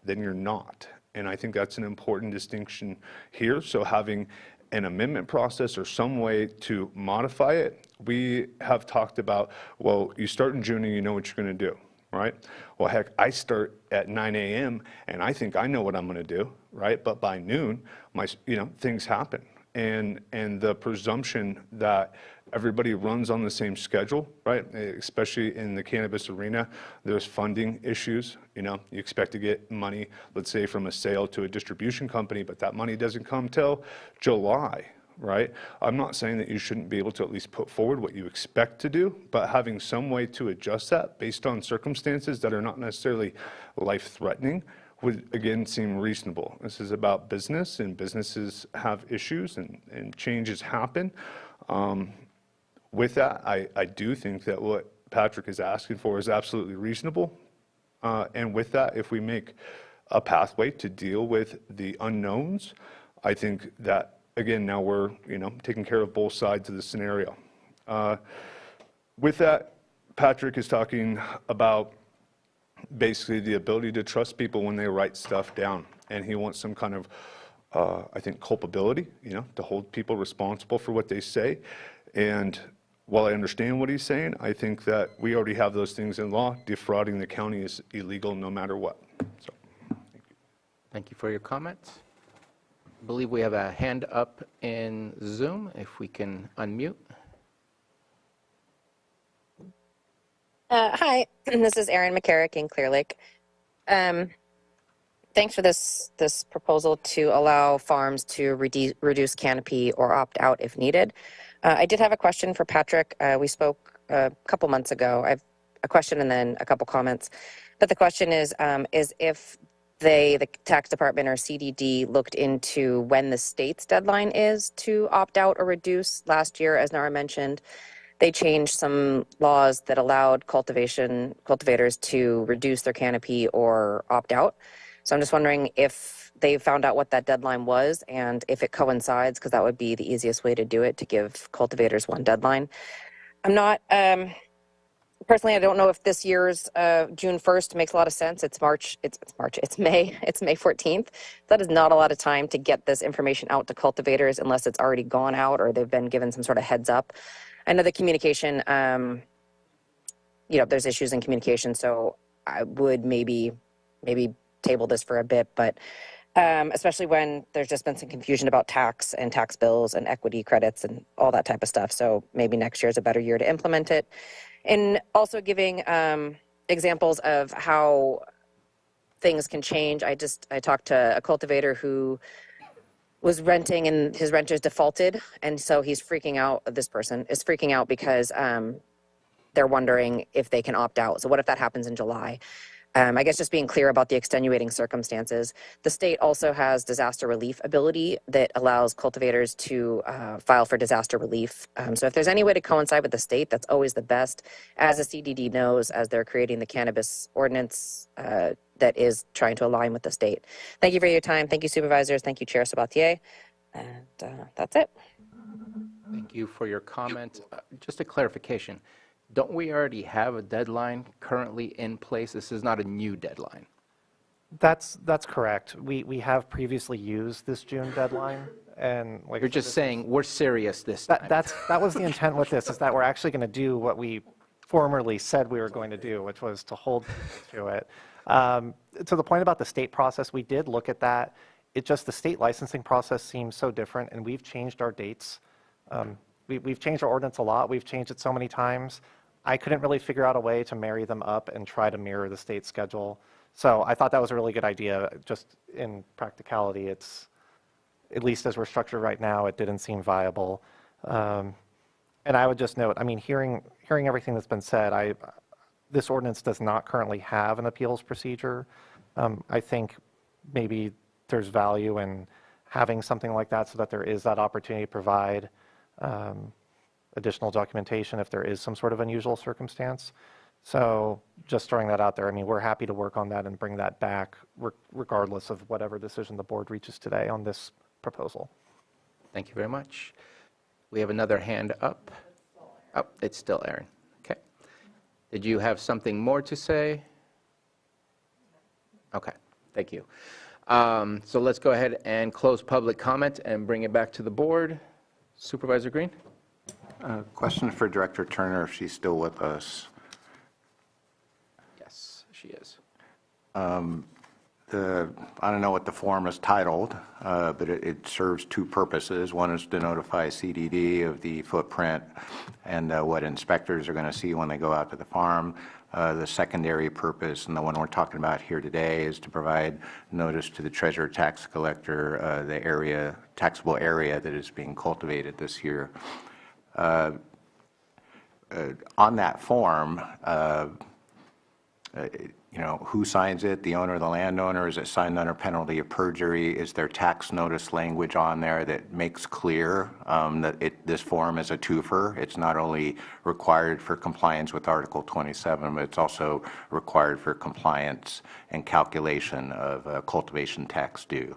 then you're not. And I think that's an important distinction here. So having an amendment process or some way to modify it, we have talked about, well, you start in June and you know what you're going to do, right? Well, heck, I start at 9 a.m. and I think I know what I'm going to do, right? But by noon, things happen. And the presumption that everybody runs on the same schedule, right? Especially in the cannabis arena, there's funding issues. You expect to get money, let's say, from a sale to a distribution company, but that money doesn't come till July, right? I'm not saying that you shouldn't be able to at least put forward what you expect to do, but having some way to adjust that based on circumstances that are not necessarily life-threatening would, again, seem reasonable. This is about business, and businesses have issues, and changes happen. With that, I do think that what Patrick is asking for is absolutely reasonable. And with that, if we make a pathway to deal with the unknowns, I think that, again, now we're, taking care of both sides of the scenario. With that, Patrick is talking about basically the ability to trust people when they write stuff down. And he wants some kind of, I think, culpability, to hold people responsible for what they say. And while I understand what he's saying, I think that we already have those things in law. Defrauding the county is illegal no matter what. So, thank you. Thank you for your comments. I believe we have a hand up in Zoom, if we can unmute. Hi, this is Erin McCarrick in Clear Lake. Thanks for this proposal to allow farms to reduce canopy or opt out if needed. I did have a question for Patrick. We spoke a couple months ago. I have a question and then a couple comments. But the question is if the tax department or CDD looked into when the state's deadline is to opt out or reduce. Last year, as Nara mentioned, they changed some laws that allowed cultivators to reduce their canopy or opt out. So I'm just wondering if they found out what that deadline was and if it coincides, because that would be the easiest way to do it, to give cultivators one deadline. I'm not, personally, I don't know if this year's June 1st makes a lot of sense. It's May 14th. That is not a lot of time to get this information out to cultivators unless it's already gone out or they've been given some sort of heads up. I know the communication, there's issues in communication, so I would maybe table this for a bit, but especially when there's just been some confusion about tax and tax bills and equity credits and all that type of stuff. So maybe next year is a better year to implement it. And also giving examples of how things can change. I talked to a cultivator who was renting and his renters defaulted. And so he's freaking out, this person is freaking out because they're wondering if they can opt out. So what if that happens in July? I guess just being clear about the extenuating circumstances. The state also has disaster relief ability that allows cultivators to file for disaster relief. So if there's any way to coincide with the state, that's always the best. As the CDD knows, as they're creating the cannabis ordinance that is trying to align with the state. Thank you for your time. Thank you, supervisors. Thank you, Chair Sabatier. And that's it. Thank you for your comment. Just a clarification. Don't we already have a deadline currently in place? This is not a new deadline. That's correct. We have previously used this June deadline, and like You're just saying we're serious this time. that was the intent with this, is that we're actually going to do what we formerly said we were going to do, which was to hold to it. To the point about the state process, we did look at that. It just, the state licensing process seems so different, and we've changed our dates. We've changed our ordinance a lot. We've changed it so many times. I couldn't really figure out a way to marry them up and try to mirror the state schedule. So I thought that was a really good idea. Just in practicality, it's, at least as we're structured right now, it didn't seem viable. And I would just note, I mean, hearing everything that's been said, this ordinance does not currently have an appeals procedure. I think maybe there's value in having something like that so that there is that opportunity to provide additional documentation if there is some sort of unusual circumstance. So just throwing that out there, I mean, we're happy to work on that and bring that back regardless of whatever decision the board reaches today on this proposal. Thank you very much. We have another hand up. Oh, it's still Aaron. Okay. Did you have something more to say? Okay, thank you. So let's go ahead and close public comment and bring it back to the board. Supervisor Green? Question for Director Turner, if she's still with us. Yes, she is. I don't know what the form is titled, but it serves two purposes. One is to notify CDD of the footprint and what inspectors are going to see when they go out to the farm. The secondary purpose, and the one we're talking about here today, is to provide notice to the treasurer tax collector the taxable area that is being cultivated this year. On that form, who signs it, the owner or the landowner? Is it signed under penalty of perjury? Is there tax notice language on there that makes clear that this form is a twofer? It's not only required for compliance with Article 27, but it's also required for compliance and calculation of cultivation tax due.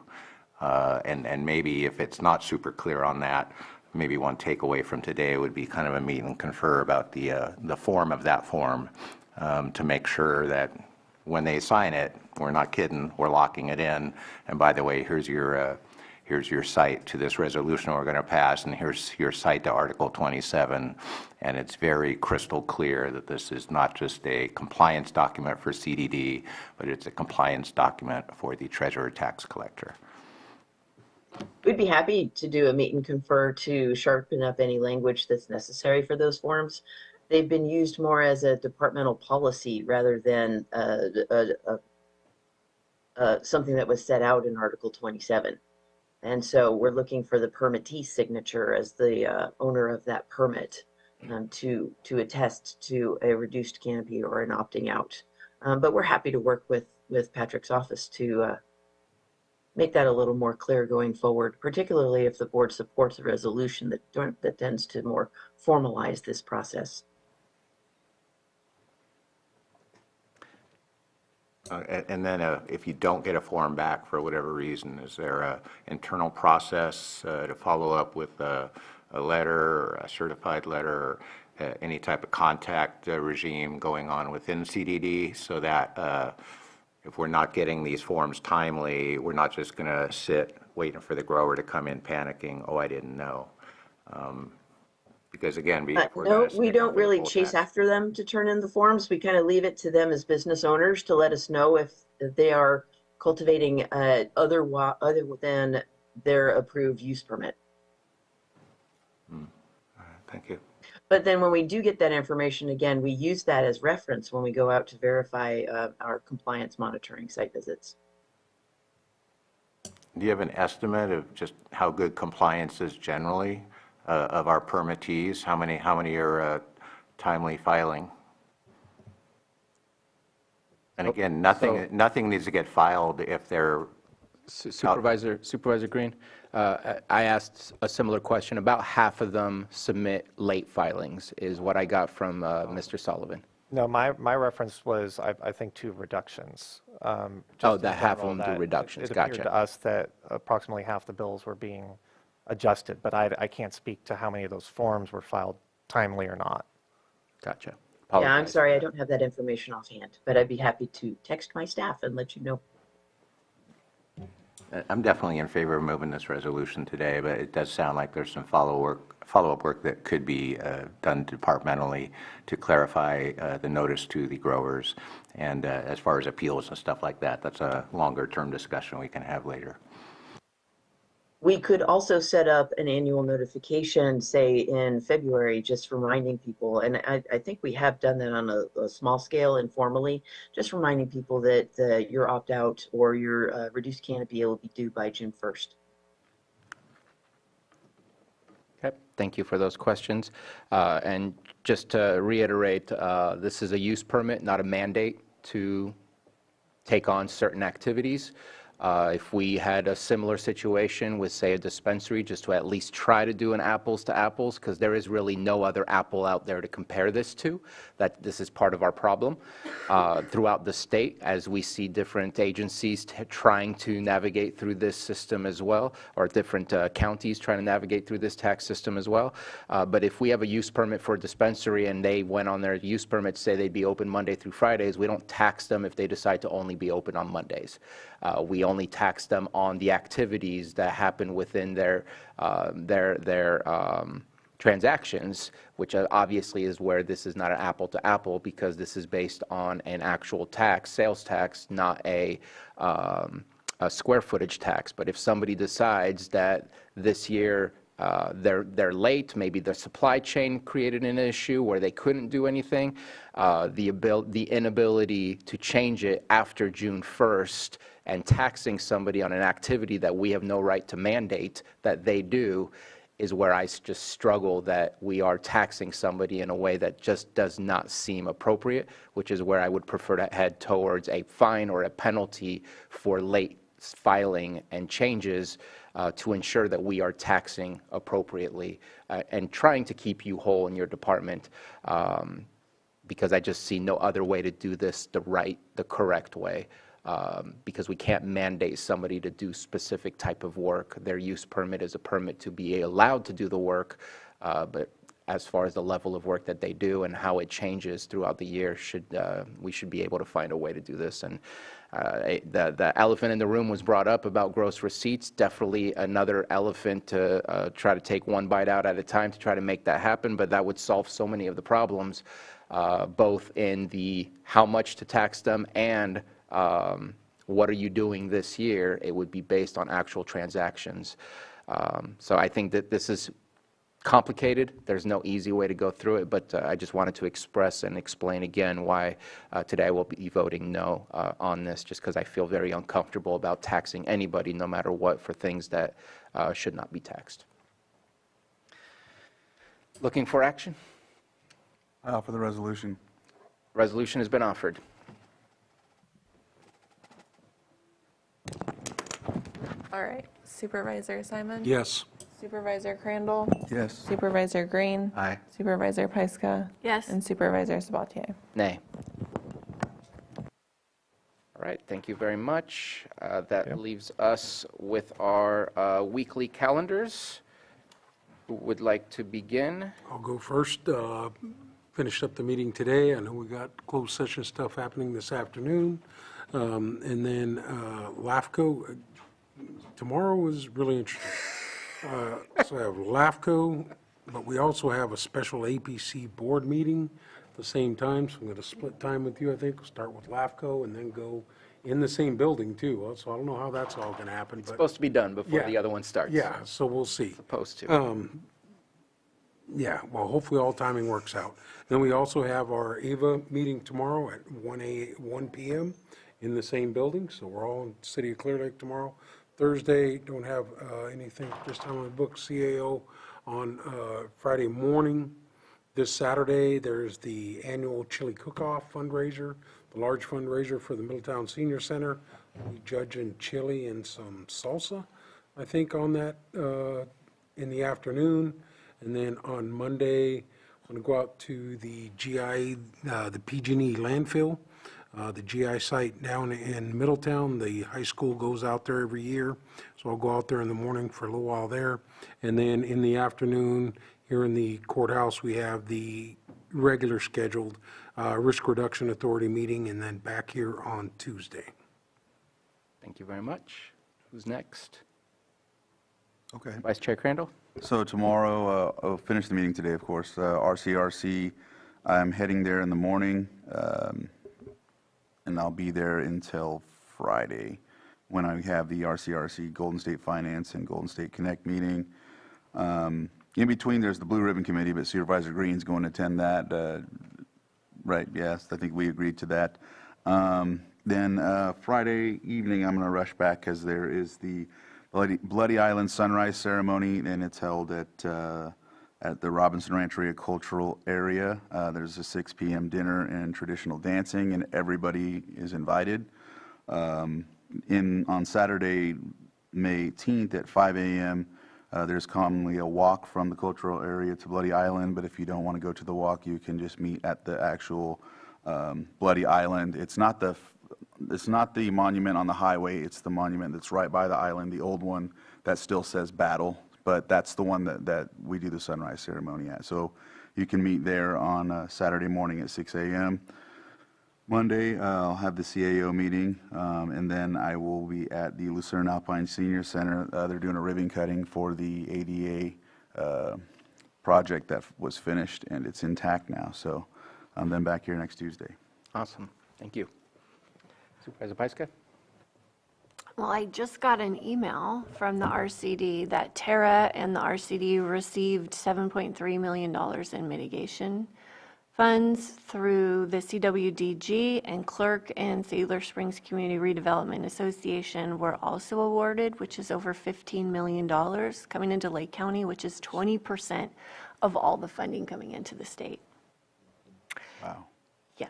And maybe if it's not super clear on that, maybe one takeaway from today would be kind of a meet and confer about the form of that form to make sure that when they sign it, we're not kidding, we're locking it in. And by the way, here's your cite to this resolution we're going to pass, and here's your cite to Article 27. And it's very crystal clear that this is not just a compliance document for CDD, but it's a compliance document for the treasurer tax collector. We'd be happy to do a meet and confer to sharpen up any language that's necessary for those forms. They've been used more as a departmental policy rather than something that was set out in Article 27. And so we're looking for the permittee's signature as the owner of that permit to attest to a reduced canopy or an opting out. But we're happy to work with Patrick's office to make that a little more clear going forward, particularly if the board supports a resolution that tends to more formalize this process. And then if you don't get a form back for whatever reason, is there an internal process to follow up with a letter or a certified letter or any type of contact regime going on within CDD so that if we're not getting these forms timely, we're not just going to sit waiting for the grower to come in panicking, oh, I didn't know. Because again, no, we don't really chase after them to turn in the forms. We kind of leave it to them as business owners to let us know if they are cultivating other than their approved use permit. Thank you. But then when we do get that information, again, we use that as reference when we go out to verify our compliance monitoring site visits. Do you have an estimate of just how good compliance is generally of our permittees? How many are timely filing? And again, nothing needs to get filed if they're Supervisor Green, I asked a similar question. About half of them submit late filings, is what I got from Mr. Sullivan. No, my reference was, I think, 2 reductions. That half of them do reductions. It Gotcha. appeared to us that approximately half the bills were being adjusted, but I can't speak to how many of those forms were filed timely or not. Gotcha. Yeah, I'm sorry, I don't have that information offhand, but I'd be happy to text my staff and let you know. I'm definitely in favor of moving this resolution today, but it does sound like there's some follow-up work that could be done departmentally to clarify the notice to the growers. And as far as appeals and stuff like that, that's a longer-term discussion we can have later. We could also set up an annual notification, say in February, just reminding people, and I think we have done that on a small scale informally, just reminding people that your opt-out or your reduced canopy will be due by June 1st. Okay, thank you for those questions. And just to reiterate, this is a use permit, not a mandate to take on certain activities. If we had a similar situation with, say, a dispensary, just to at least try to do an apples to apples, because there is really no other apple out there to compare this to, that this is part of our problem. Throughout the state, as we see different agencies trying to navigate through this system as well, or different counties trying to navigate through this tax system as well. But if we have a use permit for a dispensary and they went on their use permit, say they'd be open Monday through Fridays, we don't tax them if they decide to only be open on Mondays. We only tax them on the activities that happen within their transactions, which obviously is where this is not an apple to apple, because this is based on an actual tax, sales tax, not a square footage tax. But if somebody decides that this year they're late, maybe the supply chain created an issue where they couldn't do anything, the inability to change it after June 1st and taxing somebody on an activity that we have no right to mandate that they do is where I just struggle that we are taxing somebody in a way that just does not seem appropriate, which is where I would prefer to head towards a fine or a penalty for late filing and changes to ensure that we are taxing appropriately and trying to keep you whole in your department, because I just see no other way to do this the correct way. Because we can't mandate somebody to do specific type of work. Their use permit is a permit to be allowed to do the work, but as far as the level of work that they do and how it changes throughout the year, we should be able to find a way to do this. And the elephant in the room was brought up about gross receipts. Definitely another elephant to try to take one bite out at a time to try to make that happen, but that would solve so many of the problems, both in the how much to tax them and what are you doing this year. It would be based on actual transactions. So I think that this is complicated. There's no easy way to go through it, but I just wanted to express and explain again why today I will be voting no on this, just because I feel very uncomfortable about taxing anybody, no matter what, for things that should not be taxed. Looking for action? I offer the resolution. Resolution has been offered. All right. Supervisor Simon? Yes. Supervisor Crandall? Yes. Supervisor Green? Aye. Supervisor Pyska? Yes. And Supervisor Sabatier? Nay. All right, thank you very much. That leaves us with our weekly calendars. Who would like to begin? I'll go first. Finished up the meeting today. I know we got closed session stuff happening this afternoon. And then LAFCO, tomorrow was really interesting. So I have LAFCO, but we also have a special APC board meeting at the same time. So I'm going to split time with you, I think. We'll start with LAFCO and then go in the same building, too. So I don't know how that's all going to happen. It's supposed to be done before Yeah. the other one starts. Yeah, so we'll see. Supposed to. Yeah, well, hopefully all timing works out. Then we also have our AVA meeting tomorrow at 1 p.m. in the same building, so we're all in the city of Clear Lake tomorrow. Thursday, don't have anything this time on the book. CAO on Friday morning. This Saturday, there's the annual chili cook-off fundraiser, the large fundraiser for the Middletown Senior Center. We judging chili and some salsa, I think, on that in the afternoon. And then on Monday, I'm going to go out to the GI, the PG&E landfill, the GI site down in Middletown. The high school goes out there every year, so I'll go out there in the morning for a little while there. And then in the afternoon, here in the courthouse, we have the regular scheduled Risk Reduction Authority meeting, and then back here on Tuesday. Thank you very much. Who's next? Okay. Vice Chair Crandall? So tomorrow, I'll finish the meeting today, of course. RCRC, I'm heading there in the morning, and I'll be there until Friday when I have the RCRC Golden State Finance and Golden State Connect meeting. In between, there's the Blue Ribbon Committee, but Supervisor Green's going to attend that. Right, yes, I think we agreed to that. Then Friday evening, I'm going to rush back because there is the Bloody Island Sunrise Ceremony, and it's held at the Robinson Rancheria Cultural Area. There's a 6 p.m. dinner and traditional dancing, and everybody is invited. On Saturday, May 18th at 5 a.m., there's commonly a walk from the cultural area to Bloody Island, but if you don't want to go to the walk, you can just meet at the actual Bloody Island. It's not the monument on the highway, it's the monument that's right by the island, the old one that still says battle, but that's the one that we do the sunrise ceremony at. So you can meet there on Saturday morning at 6 a.m. Monday, I'll have the CAO meeting, and then I will be at the Lucerne Alpine Senior Center. They're doing a ribbon cutting for the ADA project that was finished, and it's intact now. So I'm then back here next Tuesday. Awesome. Thank you. Supervisor Pyska? Well, I just got an email from the RCD that Terra and the RCD received $7.3 million in mitigation Funds through the CWDG and Clerk and Sailor Springs Community Redevelopment Association were also awarded, which is over $15 million coming into Lake County, which is 20% of all the funding coming into the state. Wow. Yeah,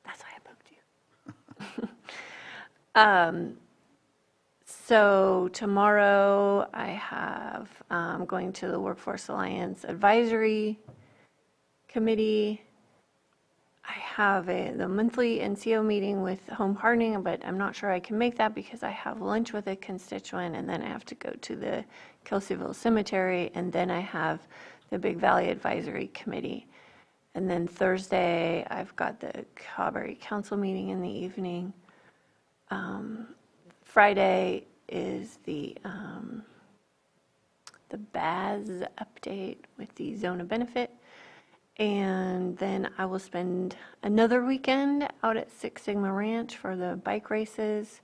that's why I poked you. So tomorrow I have going to the Workforce Alliance Advisory Committee. I have the monthly NCO meeting with Home Hardening, but I'm not sure I can make that because I have lunch with a constituent, and then I have to go to the Kelseyville Cemetery, and then I have the Big Valley Advisory Committee. And then Thursday, I've got the Cawberry Council meeting in the evening. Friday is the BAS update with the zone of benefit. And then I will spend another weekend out at Six Sigma Ranch for the bike races.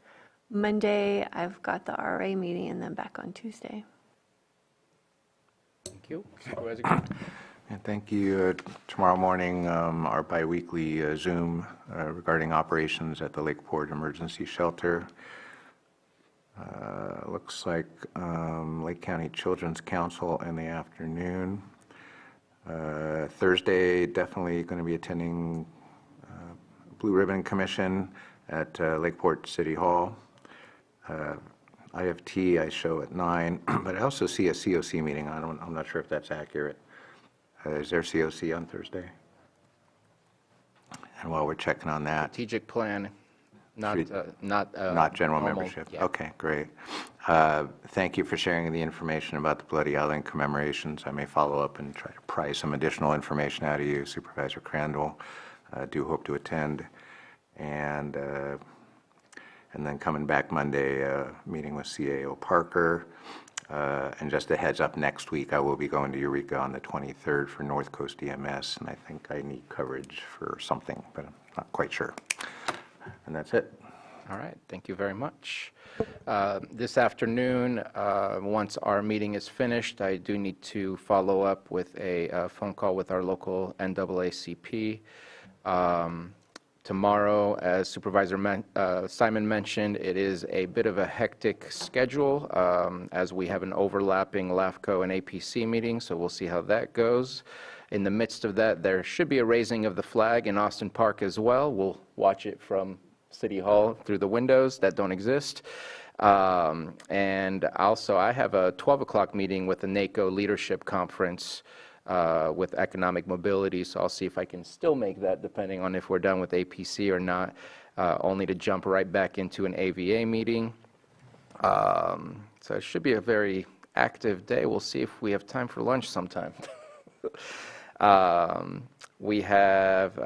Monday, I've got the RA meeting, and then back on Tuesday. Thank you. Supervisor Green. And thank you. Tomorrow morning, our biweekly Zoom regarding operations at the Lakeport Emergency Shelter. Looks like Lake County Children's Council in the afternoon. Thursday, definitely going to be attending Blue Ribbon Commission at Lakeport City Hall. IFT I show at 9, but I also see a COC meeting. I'm not sure if that's accurate. Is there COC on Thursday? And while we're checking on that, Strategic plan, not general normal, membership. yeah. Okay, great. Thank you for sharing the information about the Bloody Island commemorations. I may follow up and try to pry some additional information out of you, Supervisor Crandall. Do hope to attend. And then coming back Monday, meeting with CAO Parker. And just a heads up, next week I will be going to Eureka on the 23rd for North Coast EMS, and I think I need coverage for something, but I'm not quite sure. And that's it. All right, thank you very much. This afternoon, once our meeting is finished, I do need to follow up with a phone call with our local NAACP. Tomorrow, as Supervisor Simon mentioned, it is a bit of a hectic schedule as we have an overlapping LAFCO and APC meeting, so we'll see how that goes. In the midst of that, there should be a raising of the flag in Austin Park as well. We'll watch it from City Hall through the windows that don't exist. And also, I have a 12 o'clock meeting with the NACO Leadership Conference with economic mobility, so I'll see if I can still make that depending on if we're done with APC or not, only to jump right back into an AVA meeting. So it should be a very active day. We'll see if we have time for lunch sometime. We have,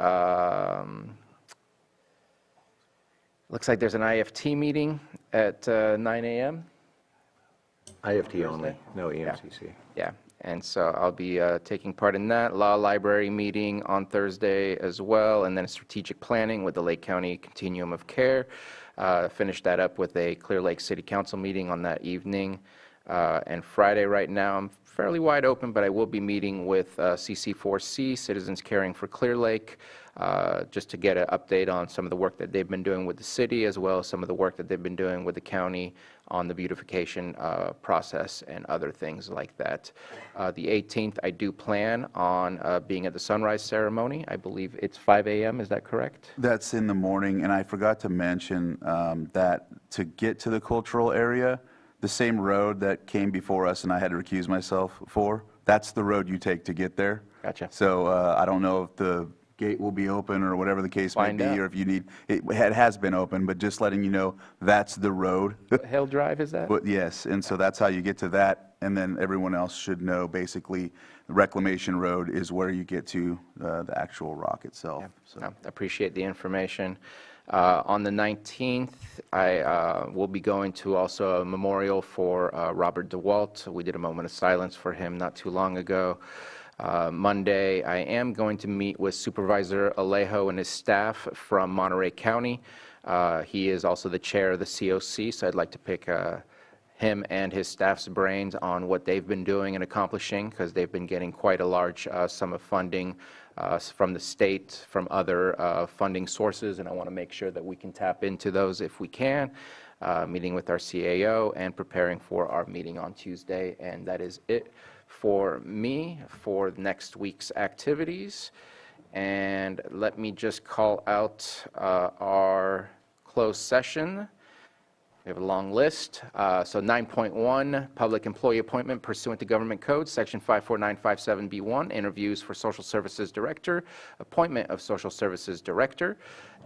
looks like there's an IFT meeting at 9 a.m. IFT only, no EMCC. Yeah, and so I'll be taking part in that. Law Library meeting on Thursday as well, and then strategic planning with the Lake County Continuum of Care. Finish that up with a Clear Lake City Council meeting on that evening. And Friday right now, I'm fairly wide open, but I will be meeting with CC4C, Citizens Caring for Clear Lake, just to get an update on some of the work that they've been doing with the city, as well as some of the work that they've been doing with the county on the beautification process and other things like that. The 18th, I do plan on being at the sunrise ceremony. I believe it's 5 a.m., is that correct? That's in the morning, and I forgot to mention that to get to the cultural area, the same road that came before us and I had to recuse myself for, that's the road you take to get there. Gotcha. So I don't know if the gate will be open or whatever the case may be, or if you need, it has been open, but just letting you know, that's the road. Hill Drive, is that? But yes, and so that's how you get to that, and then everyone else should know, basically, the Reclamation Road is where you get to the actual rock itself. So. No, I appreciate the information. On the 19th, I will be going to also a memorial for Robert DeWalt. We did a moment of silence for him not too long ago. Monday, I am going to meet with Supervisor Alejo and his staff from Monterey County. He is also the chair of the COC, so I'd like to pick him and his staff's brains on what they've been doing and accomplishing, because they've been getting quite a large sum of funding from the state, from other funding sources, and I want to make sure that we can tap into those if we can. Meeting with our CAO and preparing for our meeting on Tuesday, and that is it for me for next week's activities. And let me just call out our closed session. We have a long list. So 9.1, public employee appointment pursuant to Government Code, Section 54957B1, interviews for Social Services Director, appointment of Social Services Director.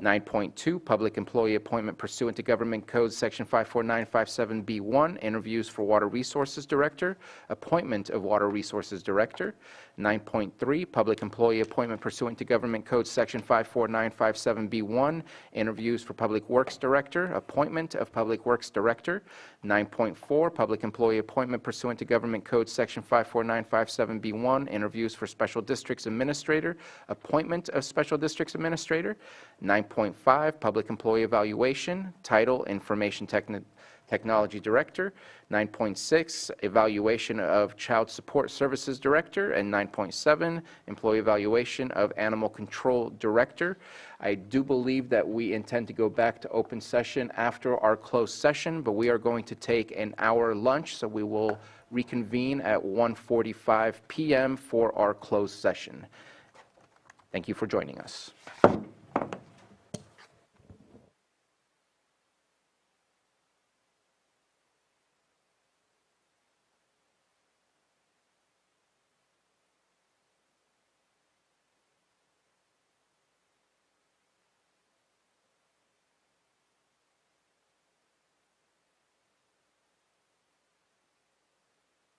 9.2, public employee appointment pursuant to Government Code, Section 54957B1, interviews for Water Resources Director, appointment of Water Resources Director. 9.3, public employee appointment pursuant to Government Code, Section 54957B1, interviews for Public Works Director, appointment of Public Works Director. 9.4, public employee appointment pursuant to Government Code, Section 54957B1, interviews for Special Districts Administrator, appointment of Special Districts Administrator. 9.5, public employee evaluation, title, Information Technology Director. 9.6, evaluation of Child Support Services Director. And 9.7, employee evaluation of Animal Control Director. I do believe that we intend to go back to open session after our closed session, but we are going to take an hour lunch, so we will reconvene at 1:45 p.m. for our closed session. Thank you for joining us.